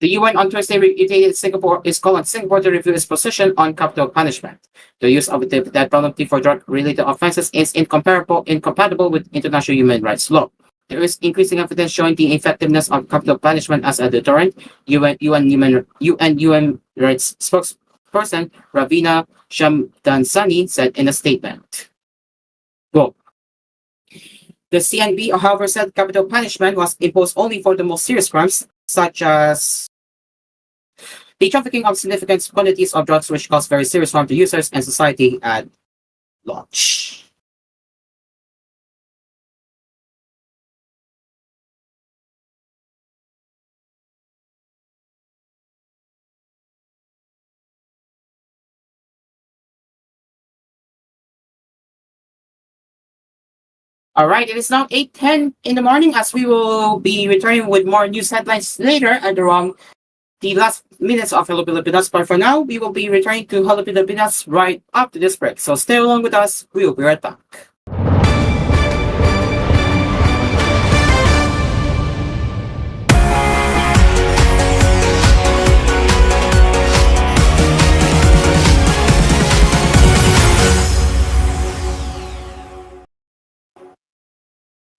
Speaker 1: The UN on Thursday reiterated Singapore is calling on Singapore to review its position on capital punishment. The use of the death penalty for drug-related offenses is incompatible with international human rights law. There is increasing evidence showing the effectiveness of capital punishment as a deterrent. UN human rights spokesperson Ravina Shamdansani said in a statement. Quote, the CNB, however, said capital punishment was imposed only for the most serious crimes, such as the trafficking of significant quantities of drugs which cause very serious harm to users and society at large. All right, it is now 8:10 in the morning as we will be returning with more news headlines later at around the last minutes of Hello Pilipinas. But for now, we will be returning to Hello Pilipinas right after this break. So stay along with us. We will be right back.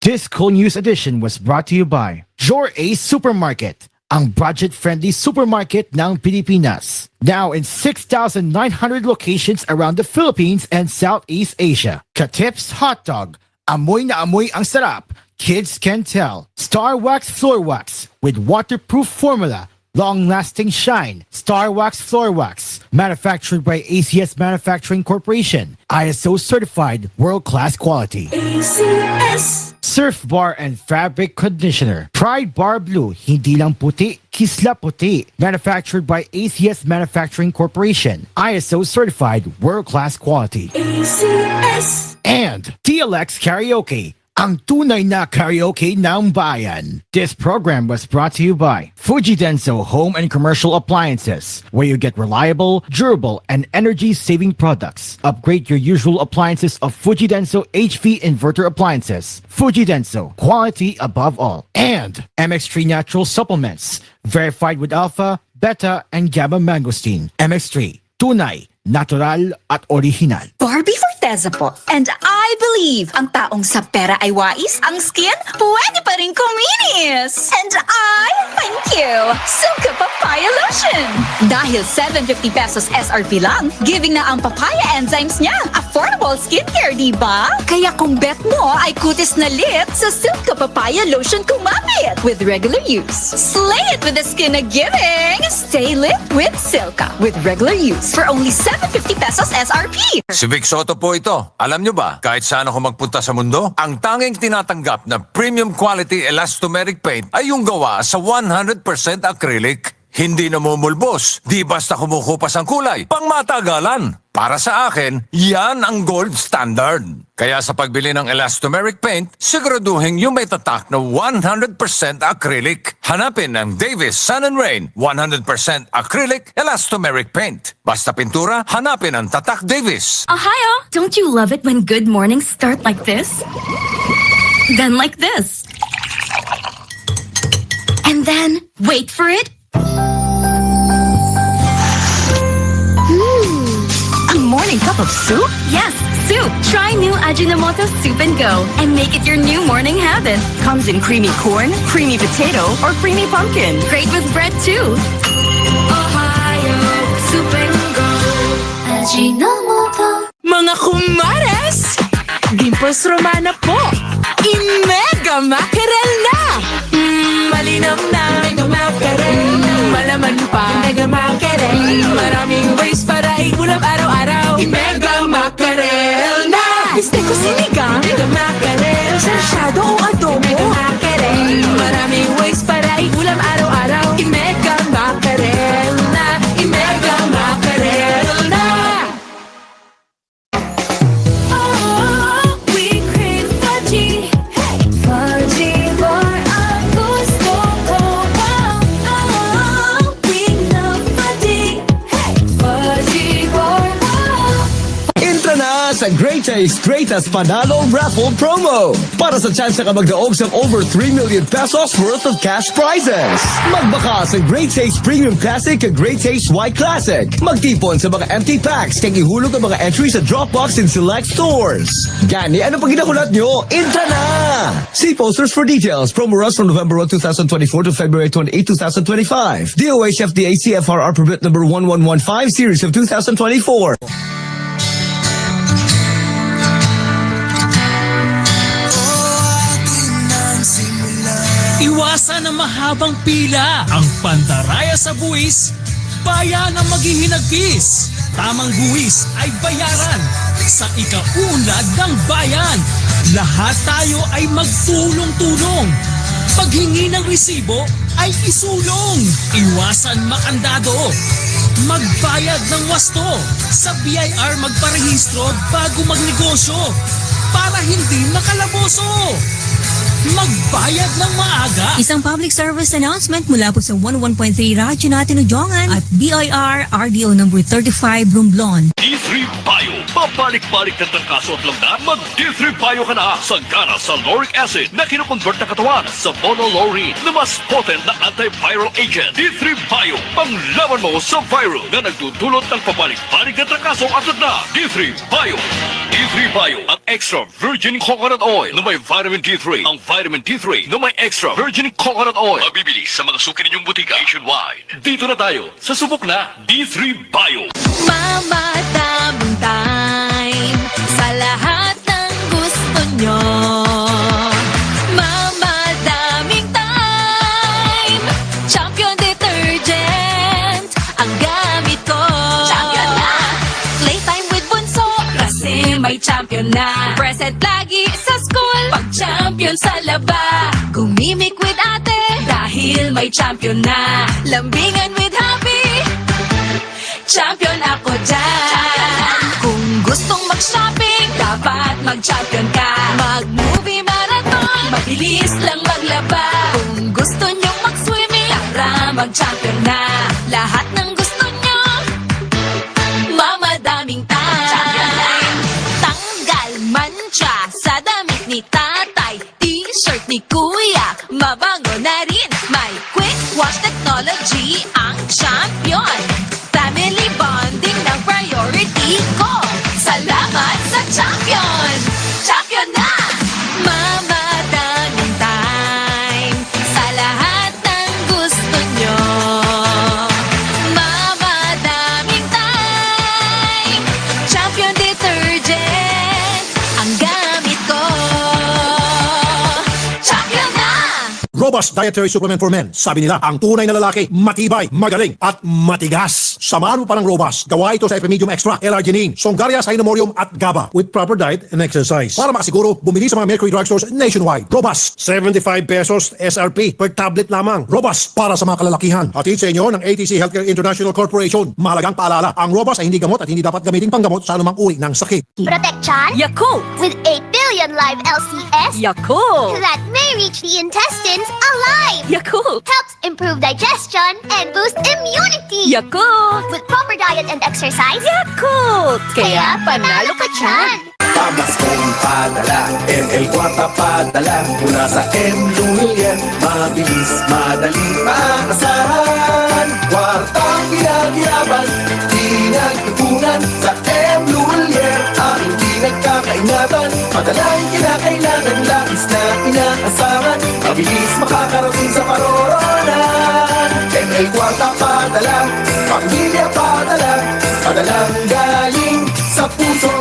Speaker 4: This koolNews edition was brought to you by Your Ace Supermarket, ang budget-friendly supermarket ng Pilipinas. Now in 6,900 locations around the Philippines and Southeast Asia. Katip's Hot Dog, amoy na amoy ang sarap. Kids can tell. Star Wax Floor Wax with waterproof formula. Long-lasting shine. Star Wax Floor Wax. Manufactured by ACS Manufacturing Corporation. ISO certified world-class quality. ACS. Surf Bar and Fabric Conditioner. Pride Bar Blue. Hindi lang puti, kisla puti. Manufactured by ACS Manufacturing Corporation. ISO certified world-class quality. ACS. And TLX Karaoke. Ang tunay na karaoke ng bayan. This program was brought to you by Fuji Denso Home and Commercial Appliances, where you get reliable, durable, and energy-saving products. Upgrade your usual appliances of Fuji Denso HV inverter appliances. Fuji Denso, quality above all. And MX3 Natural Supplements, verified with alpha, beta, and gamma mangosteen. MX3, tunay, natural, at original.
Speaker 25: Barbie Forteza po. And I believe ang taong sa pera ay wais, ang skin pwede pa rin kuminis. And I thank you, Silka Papaya Lotion. Dahil 750 pesos SRP lang, giving na ang papaya enzymes niya. Affordable skincare, di ba? Kaya kung bet mo ay kutis na lit, sa Silka Papaya Lotion kumapit. With regular use, slay it with the skin na giving. Stay lit with Silka. With regular use for only 750 pesos SRP.
Speaker 23: Si Vic Soto po ito. Alam nyo ba, kahit saan ako magpunta sa mundo, ang tanging tinatanggap na premium quality elastomeric paint ay yung gawa sa 100% acrylic. Hindi namumulbos, di basta kumukupas ang kulay, pangmatagalan. Para sa akin, yan ang gold standard. Kaya sa pagbili ng elastomeric paint, siguraduhin yung may tatak na 100% acrylic. Hanapin ang Davis Sun and Rain 100% acrylic elastomeric paint. Basta pintura, hanapin ang tatak Davis.
Speaker 8: Ohio! Don't you love it when good mornings start like this? Then like this. And then, wait for it.
Speaker 25: A morning cup of soup?
Speaker 8: Yes, soup. Try new Ajinomoto Soup and Go and make it your new morning habit.
Speaker 25: Comes in creamy corn, creamy potato, or creamy pumpkin.
Speaker 8: Great with bread too.
Speaker 25: Ohio, Soup and Go. Ajinomoto. Mga kumares! Dimples Romana po! I-mega mackerel na! Malinaw na! Mega mackerel! Malaman pa! Mega mackerel! Maraming ways para iulam araw-araw! I-mega mackerel na! Este ko sinigang! Mega mackerel! Sarsyado o adobo! Mega mackerel! Maraming ways para iulam araw-araw! I-mega mackerel na! I-mega mackerel na!
Speaker 7: Sa Great Taste, Great as Panalo Raffle Promo. Para sa chance ka magdaog sa over 3 million pesos worth of cash prizes. Magbaka sa Great Taste Premium Classic at Great Taste White Classic. Magtipon sa mga empty packs kaya ihulog ang mga entries sa Dropbox in select stores. Gani, ano pag ginakulat nyo? Intra na! See posters for details. Promo runs from November 1, 2024 to February 28, 2025. DOH FDA CFRR permit number 1115 series of 2024.
Speaker 15: Iwasan ang mahabang pila. Ang pandaraya sa buwis, bayan ang maghihinagpis. Tamang buwis ay bayaran sa ikaunlad ng bayan. Lahat tayo ay magtulong-tulong. Paghingi ng resibo ay isulong. Iwasan makandado. Magbayad ng wasto. Sa BIR magparehistro bago magnegosyo para hindi makalaboso. Magbayad ng maaga.
Speaker 17: Isang public service announcement mula po sa 11.3 Radyo natin TGON at BIR RDO number 35 Romblon.
Speaker 20: D3 Bio. Babalik-balik na trangkaso at lamdan, mag D3 Bio ka na. Sagana sa lauric acid na kinukonvert ng katawan sa monolaurine na mas potent na antiviral agent. D3 Bio. Panglaban mo sa viral na nagdudulot ng pabalik-balik na trangkaso at lamdan. D3 Bio. D3 Bio ang extra virgin coconut oil na may vitamin D3. Ang vitamin D3 na may extra virgin coconut oil. Mabibili sa mga suki ninyong butika nationwide. Dito na tayo sa subok na D3 Bio.
Speaker 17: Mama, daming time sa lahat ng gusto nyo. Mama, daming time. Champion detergent ang gamit ko. Champion na. Playtime with bunso kasi may champion na. Present lagi sa school pag champion sa laba. Gumimik with ate dahil may champion na. Lambingan with happy, champion ako dyan. Kung gustong mag-shopping, dapat mag-champion ka. Mag-movie marathon, mabilis lang maglaba. Kung gusto nyong mag-swimming, tara mag-champion na. Lahat ng gusto nyo, mama daming time. Tanggal mancha sa damit ni tatay, t-shirt ni kuya, mabango na rin. May quick wash technology ang champion. Family bonding ng priority ko. Salamat sa champion! Champion na! Mama, daming time sa lahat ng gusto nyo. Mama, daming time. Champion detergent ang gamit ko. Champion na!
Speaker 22: Robust Dietary Supplement for Men. Sabi nila, ang tunay na lalaki, matibay, magaling, at matigas. Samahan mo pa ng Robust. Gawa ito sa Epimedium Extra, L-Arginine, Songaria Cynomorium at GABA with proper diet and exercise. Para makasiguro, bumili sa mga Mercury Drugstores nationwide. Robust, 75 pesos SRP per tablet lamang. Robust, para sa mga kalalakihan. Hatid sa inyo ng ATC Healthcare International Corporation. Mahalagang paalala, ang Robust ay hindi gamot at hindi dapat gamitin panggamot sa anumang uri ng sakit.
Speaker 24: Protection
Speaker 17: Yakult
Speaker 24: with 8 billion live LCS
Speaker 17: Yakult
Speaker 24: that may reach the intestines alive.
Speaker 17: Yakult
Speaker 24: Helps improve digestion and boost immunity.
Speaker 17: Yakult
Speaker 24: With proper diet and exercise.
Speaker 17: Yakult Kaya panalo ka dyan.
Speaker 26: Pamaskong padala, ML Kwarta padala. Mula sa M. Lulian, mabilis, madali, maasahan. Kwartang ginagiraban, di nagtutunan. Sa M. Lulian, ang hindi nagkakaingatan. Padalang kinakailangan, labis na inaasahan. Mabilis makakarating sa paroronan. ML Kwarta padala, pamilya padala. Padalang galing sa puso.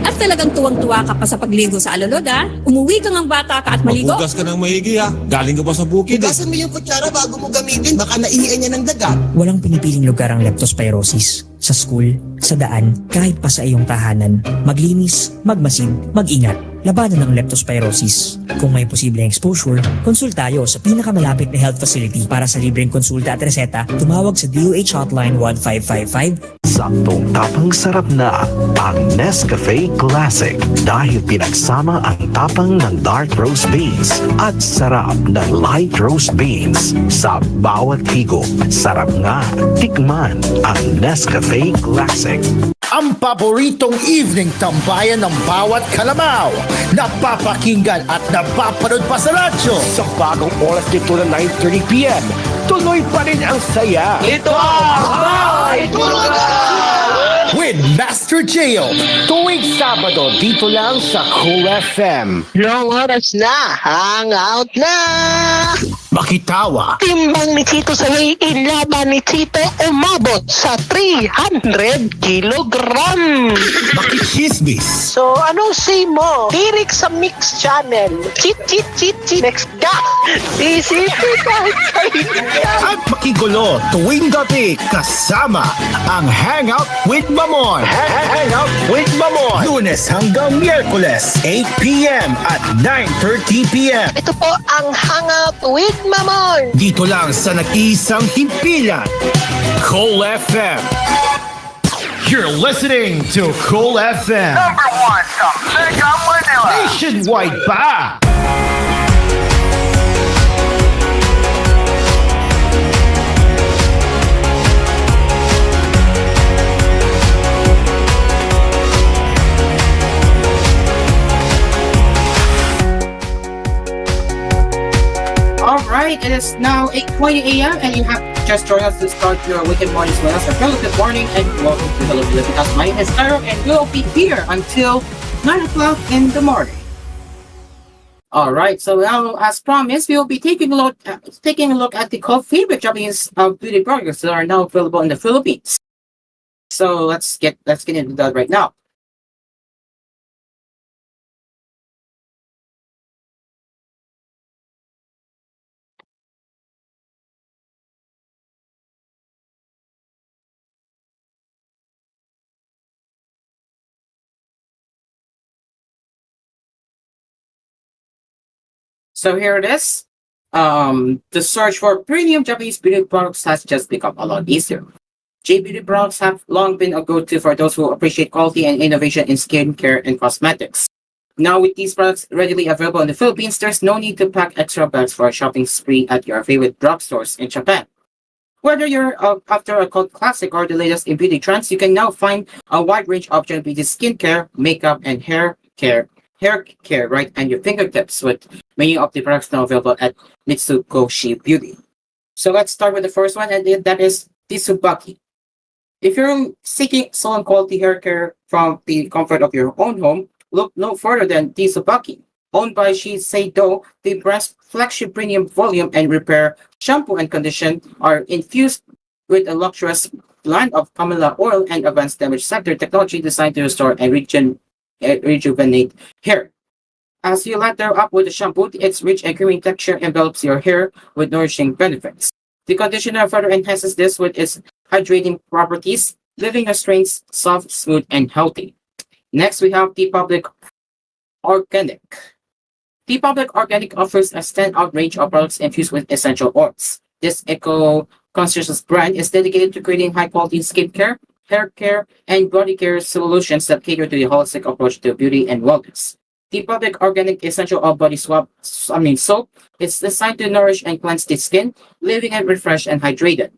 Speaker 17: At talagang tuwang-tuwa ka pa sa pagligo sa alulod, ha? Umuwi ka ng bata ka at maligo.
Speaker 27: Maghugas ka ng maigi, ha? Galing ka pa sa bukid, eh.
Speaker 28: Hugasan mo yung kutsara bago mo gamitin. Baka naihian niya ng dagat.
Speaker 29: Walang pinipiling lugar ang leptospirosis. Sa school, sa daan, kahit pa sa iyong tahanan. Maglinis, magmasid, mag-ingat. labanan ng leptospirosis. Kung may posibleng exposure, konsul tayo sa pinakamalapit na health facility. Para sa libreng konsulta at reseta, tumawag sa DOH Hotline 1555.
Speaker 9: Saktong tapang sarap na ang Nescafe Classic dahil pinagsama ang tapang ng dark roast beans at sarap ng light roast beans sa bawat higop. Sarap nga, tikman ang Nescafe Classic.
Speaker 5: Ang paboritong evening tambayan ng bawat kalamaw. Napapakinggan at napapanood pa sa radyo.
Speaker 10: Sa bagong oras nito na 9:30 p.m. Tuloy pa rin ang saya.
Speaker 5: Ito ang May Tulugan! With Master Gio.
Speaker 10: Tuwing Sabado, dito lang sa koolFM.
Speaker 11: Yung oras na, hangout na!
Speaker 5: Makitawa.
Speaker 11: Timbang ni Chito sa hayin, laban ni Chito umabot sa 300 kilogram.
Speaker 5: Makichismis.
Speaker 11: So, ano say mo? Tirik sa Mix Channel. Cheat, cheat, cheat, cheat. Next ga! Isipin kahit
Speaker 5: At makigulo tuwing gabi kasama ang Hangout with Mamon. Hangout with Mamon. Lunes hanggang Miyerkules, 8 p.m. at 9:30 p.m.
Speaker 11: Ito po ang Hangout with Mamon.
Speaker 5: Dito lang sa nag-iisang himpilan, koolFM.
Speaker 4: You're listening to koolFM.
Speaker 26: Number one sa Mega Manila.
Speaker 4: Nationwide pa!
Speaker 1: Alright, it is now 8:20 a.m. and you have just joined us to start your weekend mornings with us. Hello, good morning and welcome to Hello Pilipinas. My name is Cairo and we'll be here until 9 o'clock in the morning. Alright, so now as promised, we will be taking a look at the favorite Japanese beauty products that are now available in the Philippines. So let's get into that right now. So here it is. The search for premium Japanese beauty products has just become a lot easier. J-beauty products have long been a go-to for those who appreciate quality and innovation in skincare and cosmetics. Now with these products readily available in the Philippines, there's no need to pack extra bags for a shopping spree at your favorite drugstores in Japan. Whether you're after a cult classic or the latest in beauty trends, you can now find a wide range of beauty skincare, makeup, and hair care right at your fingertips with many of the products now available at Mitsukoshi Beauty. So let's start with the first one, and that is Tsubaki. If you're seeking salon quality hair care from the comfort of your own home, look no further than Tsubaki. Owned by Shiseido, the brand's flagship premium volume and repair shampoo and condition are infused with a luxurious blend of camellia oil and advanced damage sector technology designed to restore and rejuvenate hair. As you lather up with the shampoo, its rich and creamy texture envelops your hair with nourishing benefits. The conditioner further enhances this with its hydrating properties, leaving your strands soft, smooth, and healthy. Next, we have the Public Organic. The Public Organic offers a standout range of products infused with essential oils. This eco-conscious brand is dedicated to creating high-quality skincare, hair care, and body care solutions that cater to the holistic approach to beauty and wellness. The Public Organic Essential Oil Body Soap is designed to nourish and cleanse the skin, leaving it refreshed and hydrated.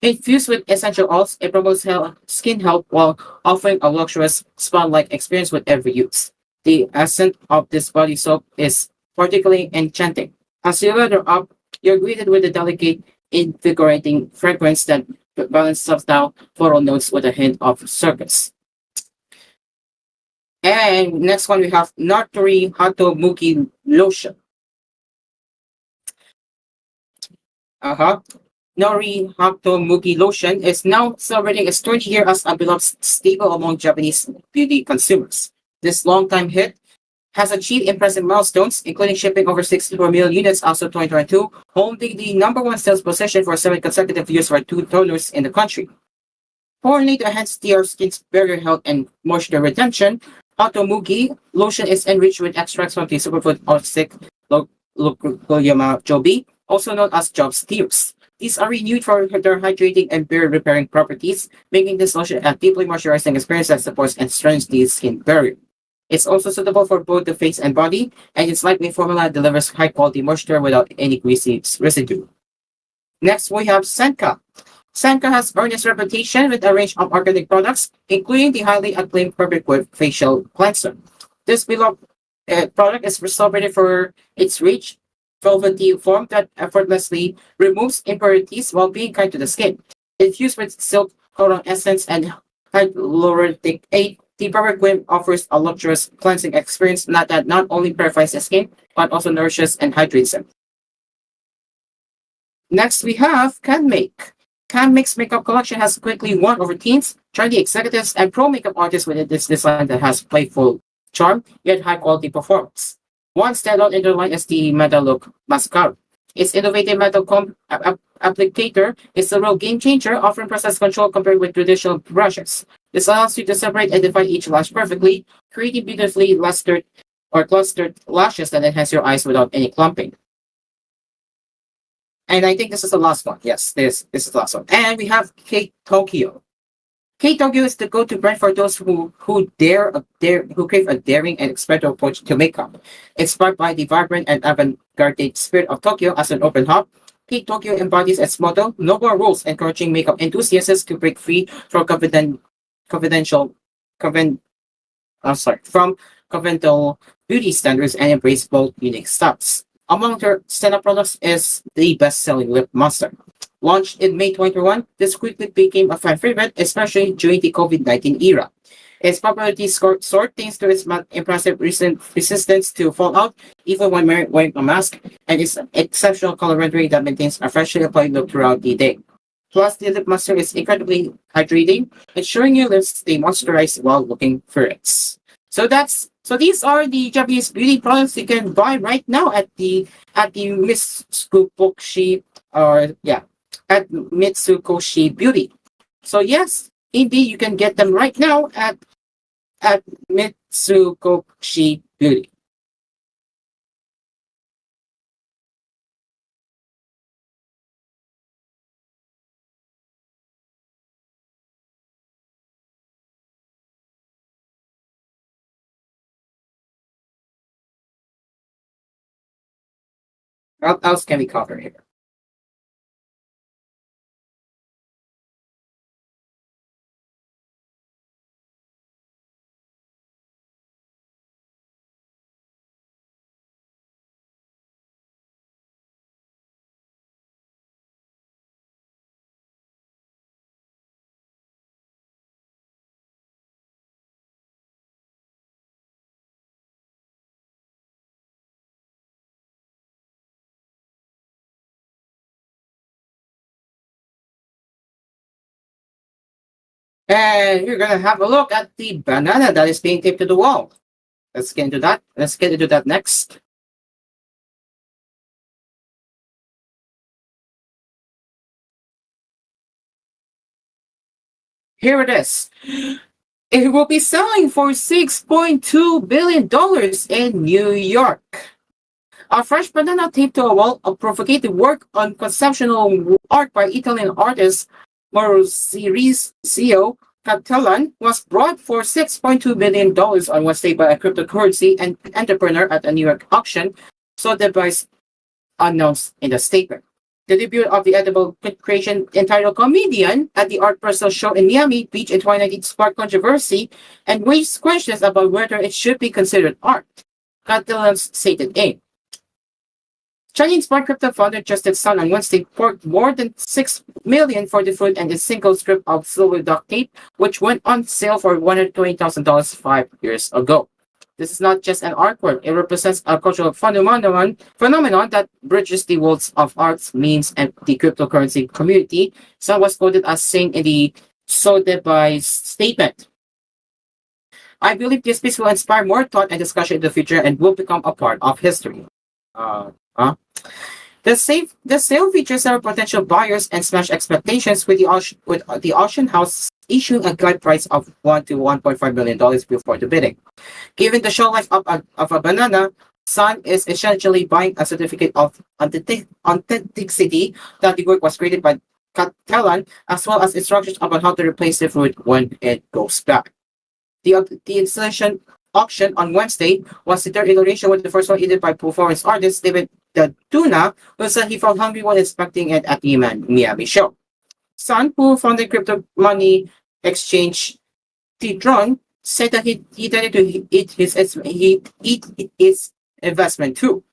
Speaker 1: Infused with essential oils, it promotes skin health while offering a luxurious spa-like experience with every use. The scent of this body soap is particularly enchanting. As you lather up, you're greeted with a delicate, invigorating fragrance that balances subtle floral notes with a hint of circus. And next one we have Natori Hato Muki Lotion. Nori Hato Muki Lotion is now celebrating its 20th year as a beloved staple among Japanese beauty consumers. This longtime hit has achieved impressive milestones, including shipping over 64 million units as of 2022, holding the number one sales position for 7 consecutive years for two toners in the country. Formulated to enhance your skin's barrier health and moisture retention, Otomugi lotion is enriched with extracts from the superfood Orsic Leucoyama jobi, also known as job steers. These are renewed for their hydrating and beard repairing properties, making this lotion a deeply moisturizing experience that supports and strengthens the skin barrier. It's also suitable for both the face and body, and its lightweight formula delivers high quality moisture without any greasy residue. Next, we have Senka. Senka has earned its reputation with a range of organic products, including the highly acclaimed Perfect Whip facial cleanser. This beloved product is celebrated for its rich, velvety form that effortlessly removes impurities while being kind to the skin. Infused with silk cotton essence and hyaluronic acid, the Perfect Whip offers a luxurious cleansing experience that not only purifies the skin, but also nourishes and hydrates it. Next, we have CanMake. CanMake's makeup collection has quickly won over teens, trendy executives, and pro makeup artists with this design that has playful charm, yet high-quality performance. One standout in the line is the Metal Look Mascara. Its innovative metal comb applicator is a real game changer, offering process control compared with traditional brushes. This allows you to separate and define each lash perfectly, creating beautifully lustered or clustered lashes that enhance your eyes without any clumping. And I think this is the last one. Yes, this is the last one. And we have Kate Tokyo. Kate Tokyo is the go-to brand for those who crave a daring and experimental approach to makeup. Inspired by the vibrant and avant-garde spirit of Tokyo as an open hub, Kate Tokyo embodies its motto, "No more rules," encouraging makeup enthusiasts to break free from conventional beauty standards and embrace bold, unique styles. Among their stand-up products is the best-selling Lip Monster. Launched in May 2021, this quickly became a fan favorite, especially during the COVID-19 era. Its popularity soared thanks to its impressive resistance to fallout, even when wearing a mask, and its exceptional color rendering that maintains a freshly applied look throughout the day. Plus, the Lip Monster is incredibly hydrating, ensuring your lips stay moisturized while looking fierce. So these are the Japanese beauty products you can buy right now at the Mitsukoshi at Mitsukoshi Beauty. So yes, indeed you can get them right now at Mitsukoshi Beauty. What else can we cover here? And we're gonna have a look at the banana that is being taped to the wall. Let's get into that. Let's get into that next. Here it is. It will be selling for $6.2 billion in New York. A fresh banana taped to a wall, a provocative work on conceptual art by Italian artist Maurizio Cattelan, was brought for $6.2 billion on Wednesday by a cryptocurrency and entrepreneur at a New York auction, so the price announced in the statement. The debut of the edible creation entitled Comedian at the Art Personal Show in Miami Beach in 2019 sparked controversy and raised questions about whether it should be considered art. Cattelan's stated aim. Chinese smart crypto founder Justin Sun on Wednesday poured more than $6 million for the fruit and a single strip of silver duct tape, which went on sale for $120,000 5 years ago. This is not just an artwork; it represents a cultural phenomenon that bridges the worlds of arts, memes, and the cryptocurrency community. Sun was quoted as saying in the Sotheby's statement, "I believe this piece will inspire more thought and discussion in the future and will become a part of history." The sale features several potential buyers and smashed expectations, with the auction house issuing a guide price of $1 to $1.5 million before the bidding. Given the shelf life of a banana, Sun is essentially buying a certificate of authenticity that the work was created by Catalan, as well as instructions about how to replace the fruit when it goes bad. The installation auction on Wednesday was the third iteration, with the first one edited by performance artist David the Tuna, who said he felt hungry while inspecting it at the Miami show. Sun, who founded crypto money exchange TGON, said that he tended to eat his investment too.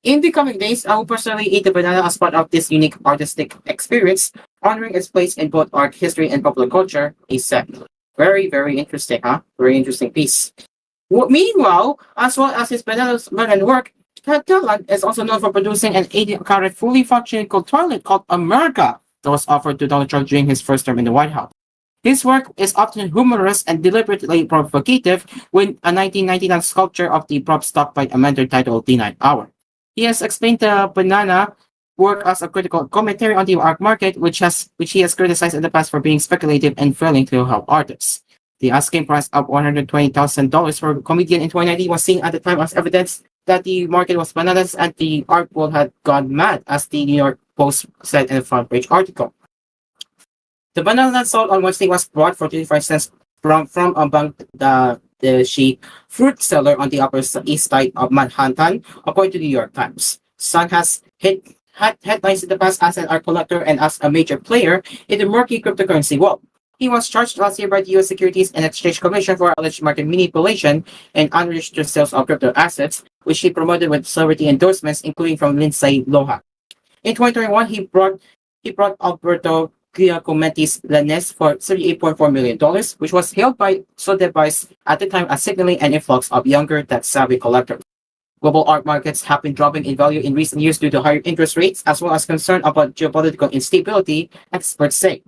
Speaker 1: In the coming days, I will personally eat the banana as part of this unique artistic experience, honoring its place in both art history and popular culture, he said. Very, very interesting, huh? Very interesting piece. Meanwhile, as well as his banana work, Catalan is also known for producing an 80-carat fully functioning gold toilet called America that was offered to Donald Trump during his first term in the White House. His work is often humorous and deliberately provocative, with a 1999 sculpture of the prop stock by a mentor titled The Night Hour. He has explained the banana work as a critical commentary on the art market, which he has criticized in the past for being speculative and failing to help artists. The asking price of $120,000 for a comedian in 2019 was seen at the time as evidence that the market was bananas and the art world had gone mad, as the New York Post said in a front page article. The banana sold on Wednesday was bought for 25 cents from among the she fruit seller on the Upper East Side of Manhattan, according to the New York Times. Sun has had headlines in the past as an art collector and as a major player in the murky cryptocurrency world. He was charged last year by the U.S. Securities and Exchange Commission for alleged market manipulation and unregistered sales of crypto assets, which he promoted with celebrity endorsements, including from Lindsay Lohan. In 2021, he brought Alberto Giacometti's Lanes for $38.4 million, which was hailed by Sotheby's at the time as signaling an influx of younger, tech-savvy collectors. Global art markets have been dropping in value in recent years due to higher interest rates, as well as concern about geopolitical instability, experts say.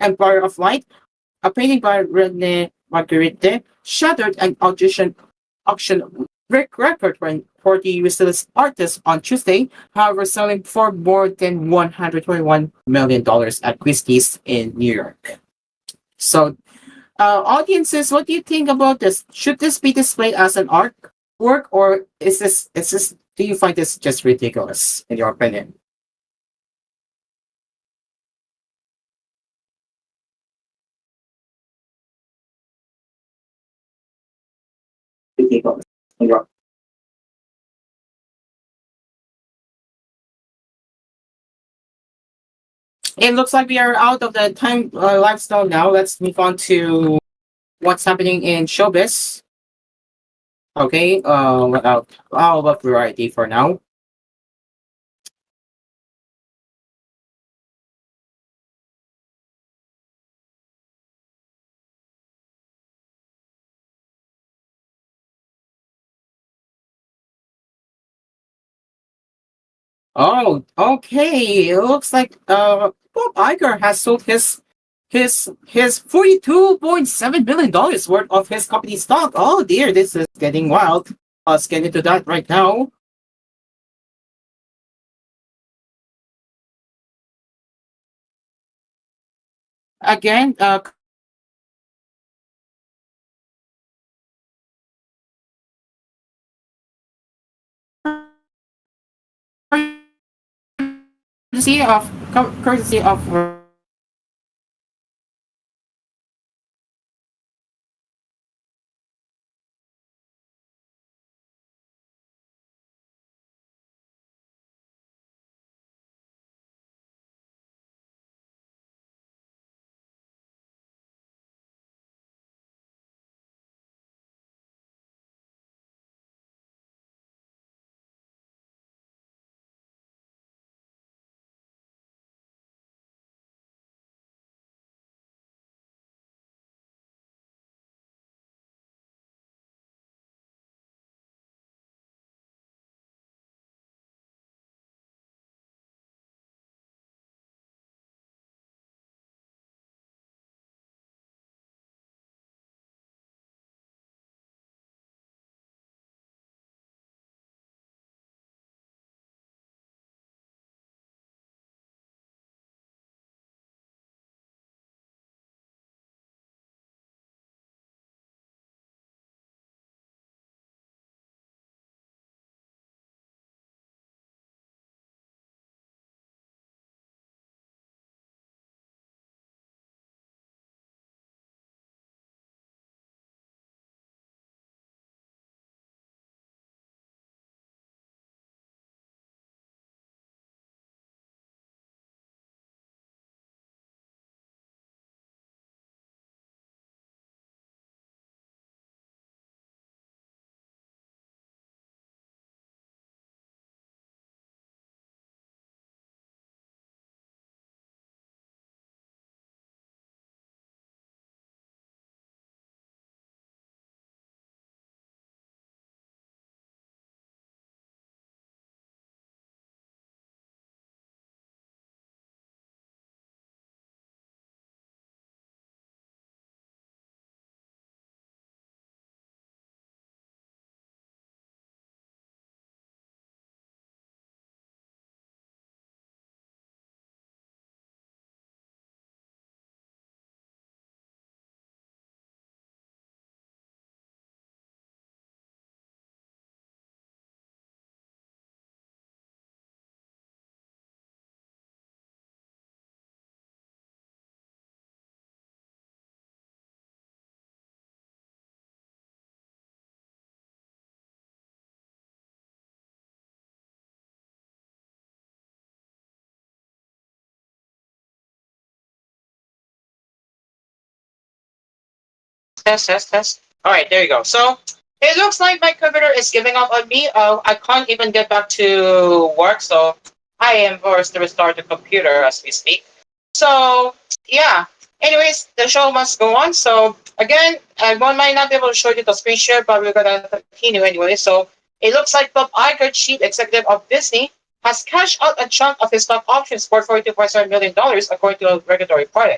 Speaker 1: Empire of Light, a painting by René Magritte, shattered an auction record for the resilience artist on Tuesday, however, selling for more than $121 million at Christie's in New York. So, audiences, what do you think about this? Should this be displayed as an art work, or is this? Do you find this just ridiculous, in your opinion? Ridiculous. In your It looks like we are out of the time lifestyle now. Let's move on to what's happening in showbiz. Okay, how about variety for now? Oh, okay. It looks like Bob Iger has sold his $42.7 billion worth of his company stock. Oh dear, this is getting wild. Let's get into that right now. Again, courtesy of
Speaker 14: test, test, test. All right, there you go. So it looks like my computer is giving up on me. I can't even get back to work, so I am forced to restart the computer as we speak. So yeah. Anyways, the show must go on. So again, one might not be able to show you the screen share, but we're gonna continue anyway. So it looks like Bob Iger, chief executive of Disney, has cashed out a chunk of his stock options for $42.7 million, according to a regulatory party.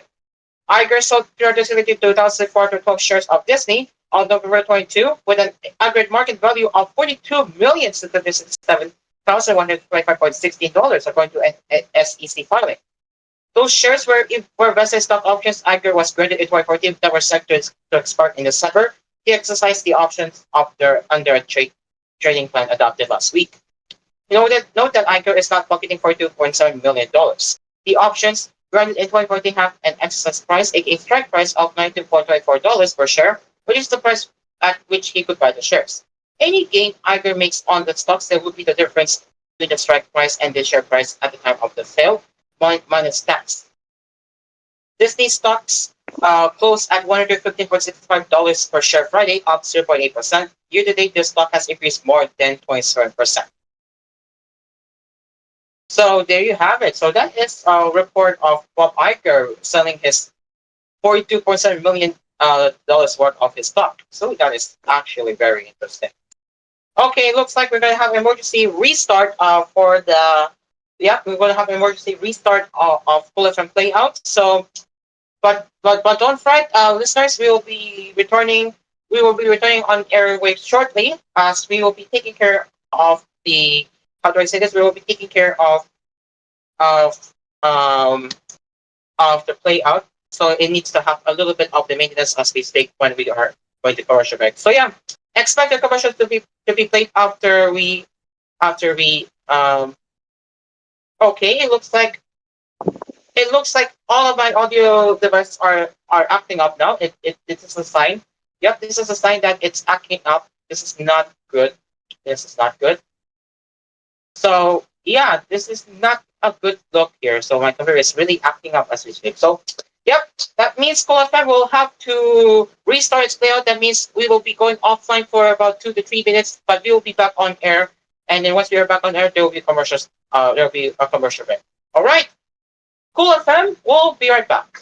Speaker 14: Iger sold 372,412 shares of Disney on November 22 with an aggregate market value of $42,657,125.16, according to an SEC filing. Those shares were vested stock options Iger was granted in 2014 that were set to expire in December. He exercised the options under a trading plan adopted last week. Note that Iger is not pocketing $42.7 million. The options granted in 2014 have an exercise price, aka strike price, of $19.24 per share, which is the price at which he could buy the shares. Any gain Iger makes on the stocks, there would be the difference between the strike price and the share price at the time of the sale, minus tax. Disney stocks closed at $115.65 per share Friday, up 0.8%. Year to date, the stock has increased more than 27%. So there you have it. So that is a report of Bob Iger selling his $42.7 million worth of his stock. So that is actually very interesting. Okay, looks like we're gonna have emergency restart for the we're gonna have emergency restart of koolFM Playout. So but don't fret, listeners. We will be returning. We will be returning on airwaves shortly, as we will be taking care of the. How do I say this? We will be taking care of um of the play out. So it needs to have a little bit of the maintenance as we speak when we are going to commercial break. So yeah, expect the commercial to be played after we. Okay, it looks like all of my audio devices are acting up now. This is a sign. Yep, this is a sign that it's acting up. This is not good. This is not good. So yeah, this is not a good look here. So my computer is really acting up as we speak. So yep, that means koolFM will have to restart its layout. That means we will be going offline for about 2 to 3 minutes, but we will be back on air. And then once we are back on air, there will be commercials. There will be a commercial break. All right, koolFM. We'll be right back.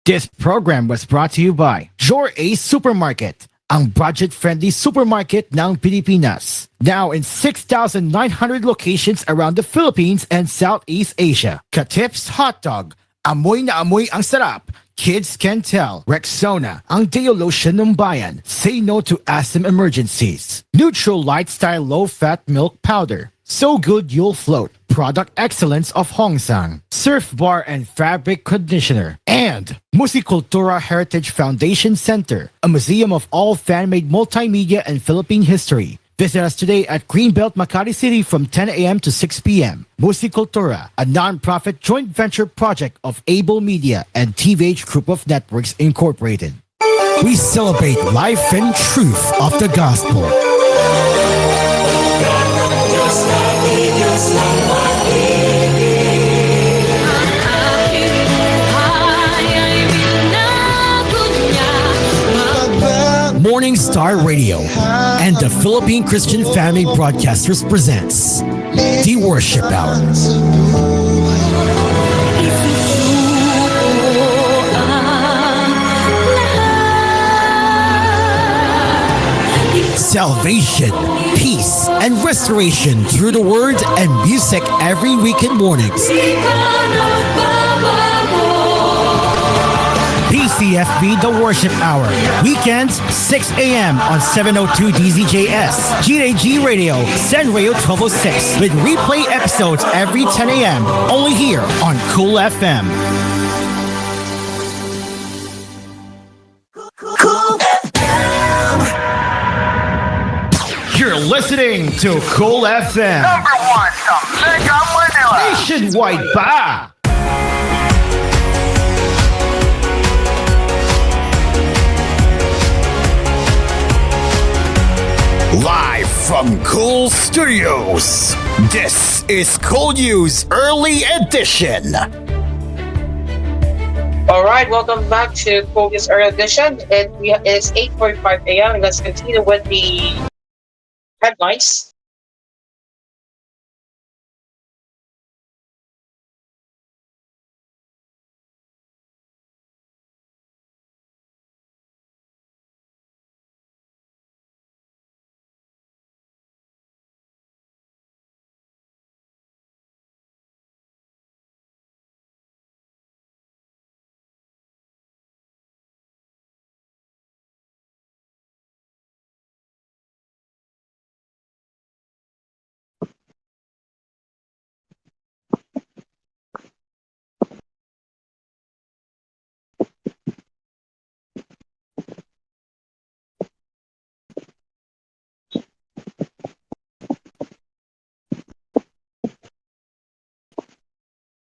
Speaker 4: This program was brought to you by Your Ace Supermarket, ang budget-friendly supermarket ng Pilipinas. Now in 6,900 locations around the Philippines and Southeast Asia. Katip's Hot Dog, amoy na amoy ang sarap. Kids can tell. Rexona, ang deo lotion ng bayan. Say no to asthma emergencies. Neutral Light Style Low-Fat Milk Powder. So good you'll float. Product excellence of Hongsang. Surf Bar and Fabric Conditioner. And Musicultura Heritage Foundation Center, a museum of all fan-made multimedia and Philippine history. Visit us today at Greenbelt, Makati City from 10 a.m. to 6 p.m. Musicultura, a non-profit joint venture project of Able Media and TVH Group of Networks Incorporated. We celebrate life and truth of the gospel. Morning Star Radio and the Philippine Christian Family Broadcasters presents The Worship Hour. Salvation, peace, and restoration through the word and music every weekend mornings. PCFB The Worship Hour. Weekends, 6 a.m. on 702 DZJS. GAG Radio, Sen Radio 1206. With replay episodes every 10 a.m. Only here on koolFM. You're listening to koolFM.
Speaker 26: Number one sa Mega Manila.
Speaker 4: Nationwide ba? Live from Kool Studios, this is koolNews Early Edition.
Speaker 14: Alright, welcome back to koolNews Early Edition. It is 8:45 a.m. Let's continue with the headlines.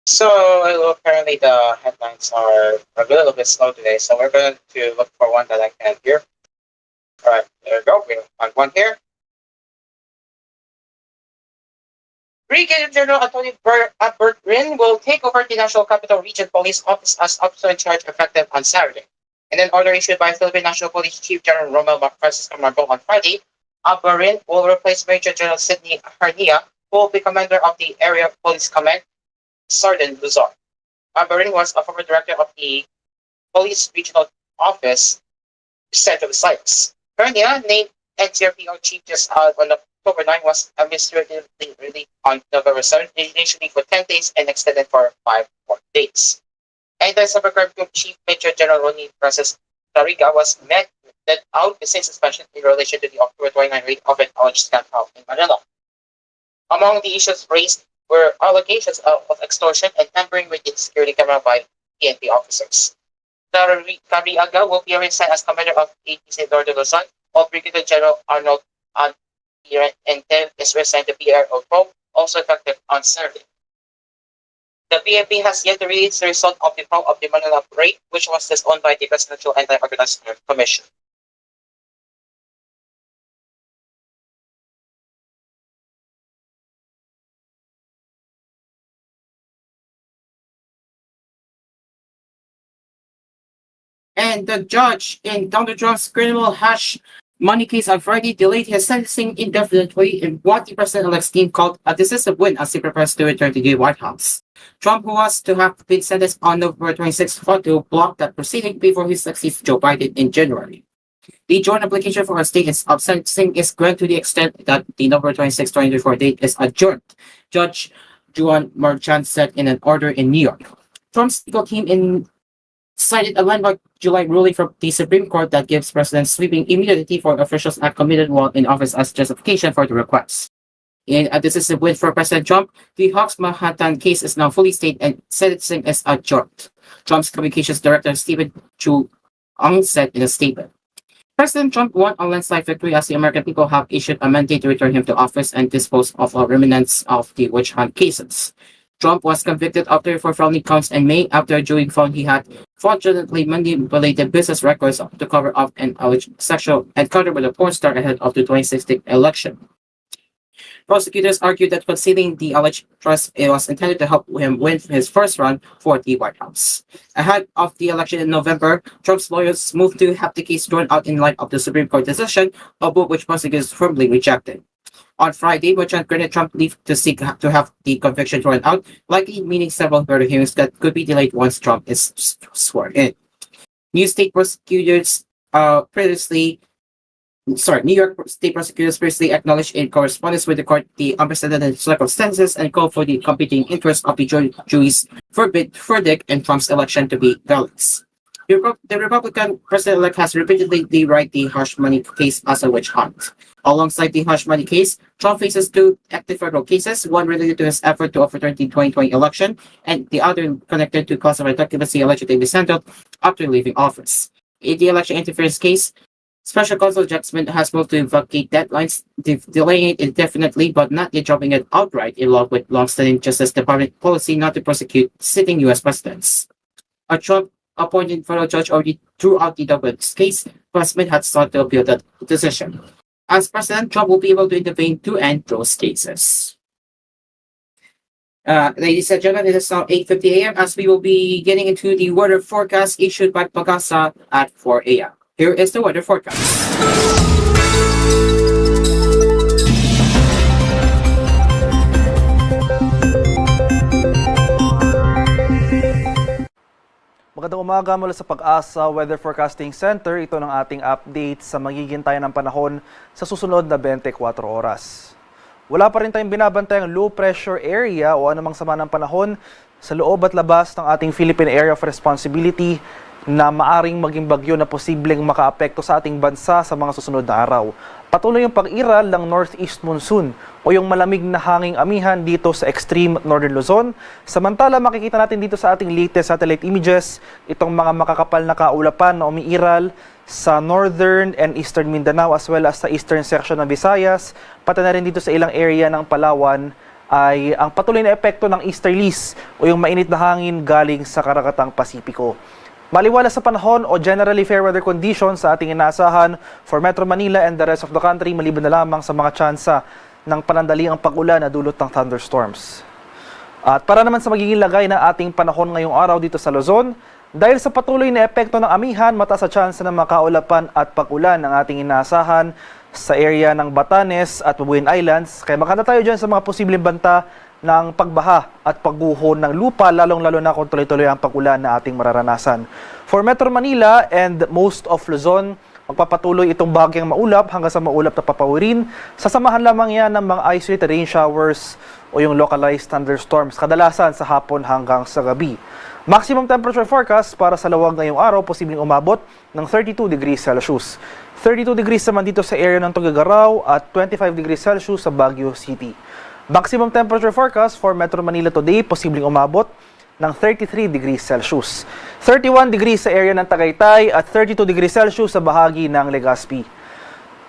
Speaker 14: So apparently the headlines are a little bit slow today, so we're going to look for one that I can hear. Alright, there we go. We found one here. Brigadier General Anthony Bertrin will take over the National Capital Region Police Office as officer in charge effective on Saturday. In an order issued by Philippine National Police Chief General Romel Francisco Margot on Friday, Bertrin will replace Major General Sidney Hernia, who will be commander of the Area Police Command, Sergeant Luzon. Bertrin was a former director of the Police Regional Office, Central Visayas. Hernia, named NCRPO Chief just on October 9, was administratively released on November 7, initially for 10 days and extended for 5 more days. Anti-Cyber Crime Group Chief Major General Ronnie Francis Tariga was met out since suspension in relation to the October 29 raid of an alleged camp out in Manila. Among the issues raised were allegations of extortion and tampering with the security camera by PNP officers. Tariga will be reassigned as commander of ATC Northern Luzon, while Brigadier General Arnold Ente is reassigned to PRO Pro, also effective on Saturday. The PNP has yet to release the result of the probe of the Manila raid, which was disowned by the Presidential Anti-Organized Crime Commission.
Speaker 1: And the judge in counter-drugs criminal hash Money case on Friday delayed his sentencing indefinitely in what the president-elect's team called a decisive win as he prepares to return to the White House. Trump, who was to have been sentenced on November 26, fought to block that proceeding before he succeeds Joe Biden in January. The joint application for a state of sentencing is granted to the extent that the November 26, 2024 date is adjourned, Judge Juan Marchand said in an order in New York. Trump's legal team cited a landmark July ruling from the Supreme Court that gives presidents sweeping immunity for officials act committed while in office as justification for the request. In a decisive win for President Trump, the Hawks Manhattan case is now fully stayed and sentencing is adjourned. Trump's communications director Stephen Chu said in a statement. President Trump won a landslide victory as the American people have issued a mandate to return him to office and dispose of all remnants of the witch hunt cases. Trump was convicted of 34 felony counts in May after a jury found he had fraudulently manipulated business records to cover up an alleged sexual encounter with a porn star ahead of the 2016 election. Prosecutors argued that concealing the alleged trust was intended to help him win his first run for the White House. Ahead of the election in November, Trump's lawyers moved to have the case thrown out in light of the Supreme Court decision, a vote which prosecutors firmly rejected. On Friday, Marchand granted Trump leave to seek to have the conviction thrown out, likely meaning several further hearings that could be delayed once Trump is sworn in. New York state prosecutors previously acknowledged in correspondence with the court the unprecedented circumstances and called for the competing interests of the jury's verdict in Trump's election to be balanced. The Republican president-elect has repeatedly derided the hush money case as a witch hunt. Alongside the hush money case, Trump faces two active federal cases, one related to his effort to overturn the 2020 election, and the other connected to classified documents he allegedly mishandled after leaving office. In the election interference case, Special Counsel Jack Smith has moved to vacate deadlines, delaying it indefinitely but not yet dropping it outright in line with long-standing Justice Department policy not to prosecute sitting U.S. presidents. A Trump-appointed federal judge already threw out the Douglas case, but Smith had sought to appeal that decision. As president, Trump will be able to intervene to end those cases. Ladies and gentlemen, it is now 8:50 a.m. as we will be getting into the weather forecast issued by Pagasa at 4 a.m. Here is the weather forecast.
Speaker 2: Magandang umaga mula sa Pag-asa Weather Forecasting Center. Ito ng ating update sa magiging tayo ng panahon sa susunod na 24 oras. Wala pa rin tayong binabantayang low pressure area o anumang sama ng panahon sa loob at labas ng ating Philippine Area of Responsibility na maaring maging bagyo na posibleng makaapekto sa ating bansa sa mga susunod na araw. Patuloy yung pag-iral ng northeast monsoon o yung malamig na hanging amihan dito sa extreme northern Luzon. Samantala, makikita natin dito sa ating latest satellite images itong mga makakapal na kaulapan na umiiral sa northern and eastern Mindanao as well as sa eastern section ng Visayas, pati na rin dito sa ilang area ng Palawan ay ang patuloy na epekto ng easterlies o yung mainit na hangin galing sa Karakatang Pasipiko. Maliwalas sa panahon o generally fair weather conditions sa ating inaasahan for Metro Manila and the rest of the country maliban na lamang sa mga tsansa ng panandaliang pag-ulan na dulot ng thunderstorms. At para naman sa magiging lagay na ating panahon ngayong araw dito sa Luzon, dahil sa patuloy na epekto ng amihan, mataas sa tsansa ng makaulapan at pag-ulan ang ating inaasahan sa area ng Batanes at Babuyan Islands. Kaya makanta tayo dyan sa mga posibleng banta ng pagbaha at pagguho ng lupa, lalong-lalo na kung tuloy-tuloy ang pag-ulan na ating mararanasan. For Metro Manila and most of Luzon, magpapatuloy itong bahagyang maulap hanggang sa maulap na papawirin. Sasamahan lamang yan ng mga isolated rain showers o yung localized thunderstorms, kadalasan sa hapon hanggang sa gabi. Maximum temperature forecast para sa Lawag ngayong araw, posibleng umabot ng 32 degrees Celsius. 32 degrees naman dito sa area ng Tuguegarao at 25 degrees Celsius sa Baguio City. Maximum temperature forecast for Metro Manila today, posibleng umabot ng 33 degrees Celsius. 31 degrees sa area ng Tagaytay at 32 degrees Celsius sa bahagi ng Legazpi.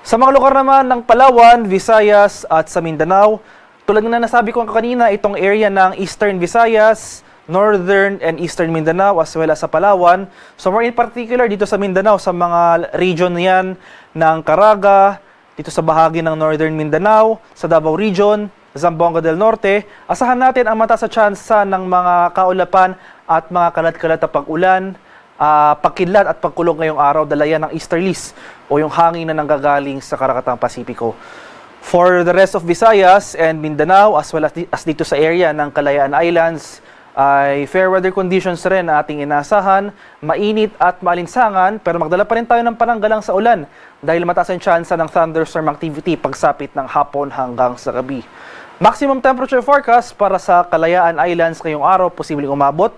Speaker 2: Sa mga lugar naman ng Palawan, Visayas at sa Mindanao, tulad na nasabi ko kanina, itong area ng Eastern Visayas, Northern and Eastern Mindanao as well as sa Palawan. So more in particular dito sa Mindanao, sa mga region yan ng Caraga, dito sa bahagi ng Northern Mindanao, sa Davao Region, Zamboanga del Norte, asahan natin ang mataas sa tsansa ng mga kaulapan at mga kalat-kalat na pag-ulan pagkidlat at pagkulog ngayong araw, dala yan ng easterlies o yung hangin na nanggagaling sa Karakatang Pasipiko. For the rest of Visayas and Mindanao, as well as dito sa area ng Kalayaan Islands, ay fair weather conditions rin na ating inaasahan, mainit at maalinsangan, pero magdala pa rin tayo ng pananggalang sa ulan dahil mataas ang tsansa ng thunderstorm activity pagsapit ng hapon hanggang sa gabi. Maximum temperature forecast para sa Kalayaan Islands ngayong araw, posibleng umabot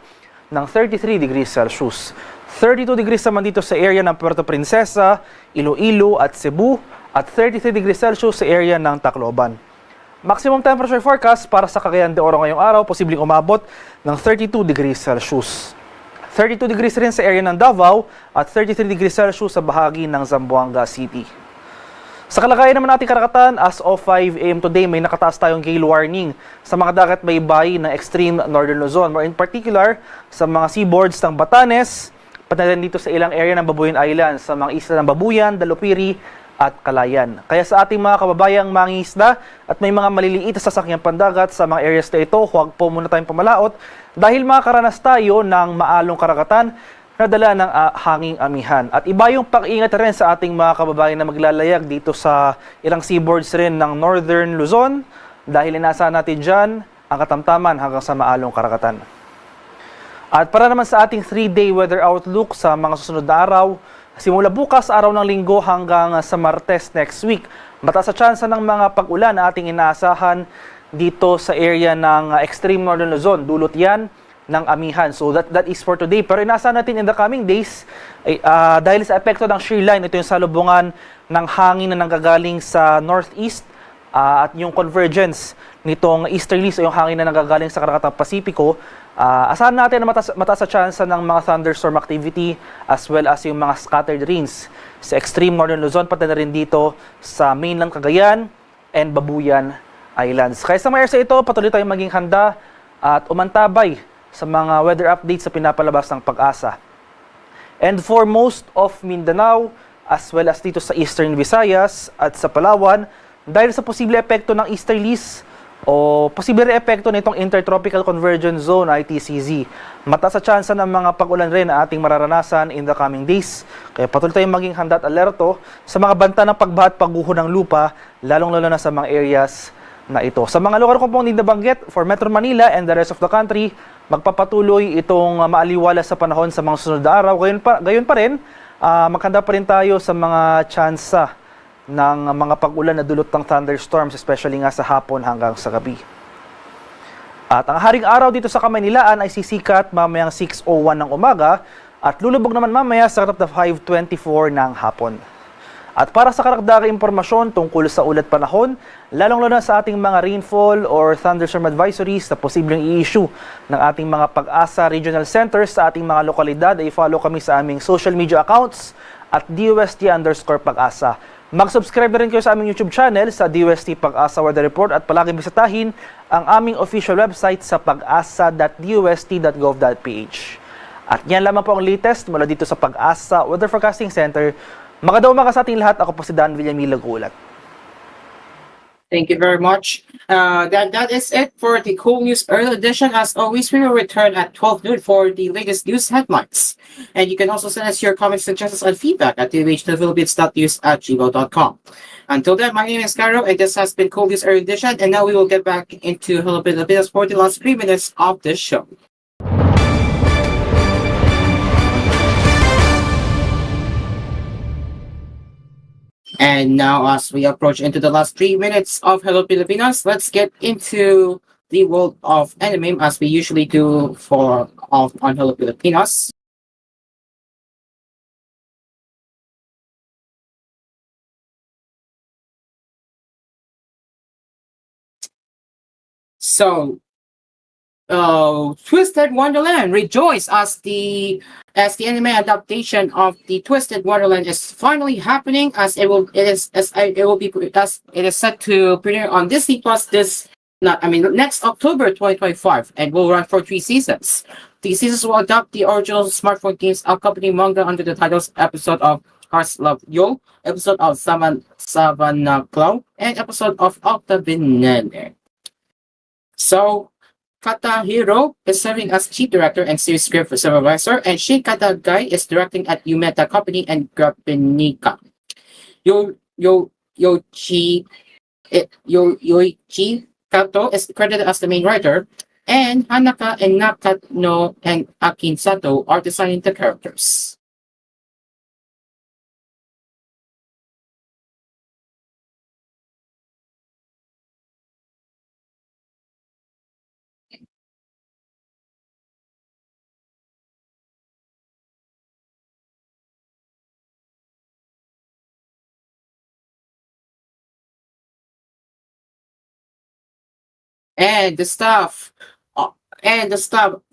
Speaker 2: ng 33 degrees Celsius. 32 degrees naman dito sa area ng Puerto Princesa, Iloilo at Cebu, at 33 degrees Celsius sa area ng Tacloban. Maximum temperature forecast para sa Cagayan de Oro ngayong araw, posibleng umabot ng 32 degrees Celsius. 32 degrees rin sa area ng Davao at 33 degrees Celsius sa bahagi ng Zamboanga City. Sa kalagayan naman natin Karakatan, as of 5 AM today, may nakataas tayong gale warning sa mga dagat baybayin ng extreme northern Luzon, more in particular sa mga seaboards ng Batanes, pati rin dito sa ilang area ng Babuyan Islands, sa mga isla ng Babuyan, Dalupiri, at Kalayan. Kaya sa ating mga kababayang mangingisda at may mga maliliit na sasakyang pandagat sa mga areas na ito, huwag po muna tayong pamalaot dahil makakaranas tayo ng maalong karagatan na dala ng hanging amihan. At iba yung pag-ingat rin sa ating mga kababayan na maglalayag dito sa ilang seaboards rin ng Northern Luzon dahil inaasahan natin dyan ang katamtaman hanggang sa maalong karagatan. At para naman sa ating 3-day weather outlook sa mga susunod na araw, simula bukas, araw ng linggo hanggang sa Martes next week, mataas sa tsansa ng mga pag-ulan na ating inaasahan dito sa area ng extreme northern Luzon. Dulot yan ng amihan. So that is for today. Pero inaasahan natin in the coming days, dahil sa epekto ng shear line, ito yung salubungan ng hangin na nanggagaling sa northeast at yung convergence nitong easterlies o yung hangin na nanggagaling sa Karakatang Pasipiko, asahan natin na mataas sa tsansa ng mga thunderstorm activity as well as yung mga scattered rains sa extreme northern Luzon, pati na rin dito sa mainland Cagayan and Babuyan Islands. Kaya sa mga areas ito, patuloy tayong maging handa at umantabay sa mga weather updates sa pinapalabas ng Pag-asa. And for most of Mindanao, as well as dito sa Eastern Visayas at sa Palawan, dahil sa posible epekto ng easterlies o posible epekto nitong Intertropical Convergence Zone, ITCZ, mataas sa tsansa ng mga pag-ulan rin na ating mararanasan in the coming days. Kaya patuloy tayong maging handa at alerto sa mga banta ng pagbaha at pagguho ng lupa, lalong-lalo na sa mga areas na ito. Sa mga lugar kong pong nabanggit, for Metro Manila and the rest of the country, magpapatuloy itong maaliwala sa panahon sa mga sunod na araw. Gayon pa rin, maghanda pa rin tayo sa mga tsansa ng mga pag-ulan na dulot ng thunderstorms, especially nga sa hapon hanggang sa gabi. At ang haring araw dito sa Kamaynilaan ay sisikat mamayang 6:01 ng umaga at lulubog naman mamaya sa 5:24 ng hapon. At para sa karagdagang impormasyon tungkol sa ulat panahon, lalong-lalo na sa ating mga rainfall or thunderstorm advisories na posibleng i-issue ng ating mga Pag-asa Regional Centers sa ating mga lokalidad, ay follow kami sa aming social media accounts at DOST_Pag-asa. Mag-subscribe na rin kayo sa aming YouTube channel sa DOST Pag-asa Weather Report at palaging bisitahin ang aming official website sa pag-asa.dost.gov.ph. At yan lamang po ang latest mula dito sa Pag-asa Weather Forecasting Center. Magandang umaga sa ating lahat. Ako po si Dan Villamil Lagulat.
Speaker 1: Thank you very much. That is it for the koolNews Early Edition. As always, we will return at 12 noon for the latest news headlines. And you can also send us your comments, suggestions, and feedback at tvhphilippines.news@gmail.com. Until then, my name is Cairo, and this has been koolNews Early Edition. And now we will get back into Hello Pilipinas for the last 3 minutes of this show. And now, as we approach into the last 3 minutes of Hello Pilipinas, let's get into the world of anime as we usually do on Hello Pilipinas. So, Twisted Wonderland rejoice as the anime adaptation of the Twisted Wonderland is finally happening, as it is set to premiere on Disney Plus next October 2025 and will run for 3 seasons. The seasons will adapt the original smartphone game's accompanying manga under the titles episode of Hearts Love Yo, episode of Savannah Cloud, and episode of Octa Venene. So Katahiro is serving as chief director and series script supervisor, and Shin Katagai is directing at Yumeta Company and Grapenica. Yoichi Kato is credited as the main writer, and Hanaka and Nakano and Akin Sato are designing the characters. And the staff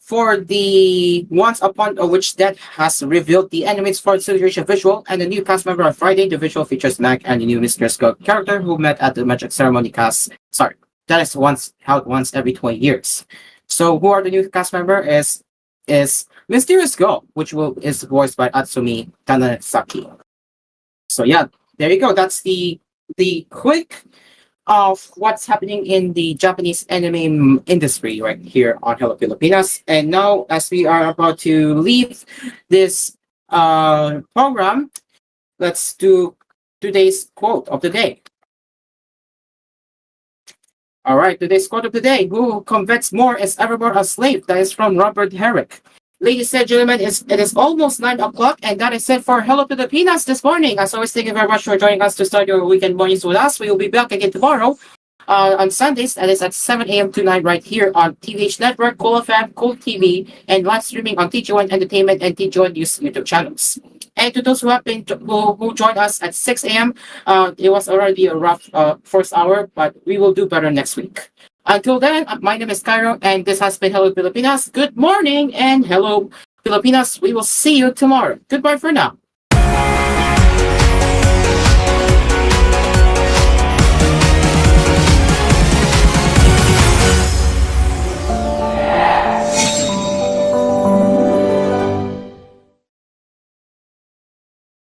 Speaker 1: for the Once Upon a Witch Dead has revealed the animates for celebration visual and the new cast member on Friday. The visual features Mac and the new Mr. Scott character who met at the magic ceremony cast. Sorry, that is held once every 20 years. So who are the new cast member is Mysterious Girl, which is voiced by Atsumi Tanasaki. So yeah, there you go. That's the quick of what's happening in the Japanese anime industry right here on Hello Pilipinas. And now, as we are about to leave this program, let's do today's quote of the day. All right, today's quote of the day: "Who convex more is evermore a slave." That is from Robert Herrick. Ladies and gentlemen, it is almost 9 o'clock, and that is it for Hello Pilipinas this morning. As always, thank you very much for joining us to start your weekend mornings with us. We will be back again tomorrow on Sundays, that is at 7 a.m. to 9 right here on TVH Network, koolFM, KoolTV, and live streaming on TGON Entertainment and TGON News YouTube channels. And to those who have been who joined us at 6 a.m., it was already a rough first hour, but we will do better next week. Until then, my name is Cairo, and this has been Hello Pilipinas. Good morning, and Hello Pilipinas. We will see you tomorrow. Goodbye for now.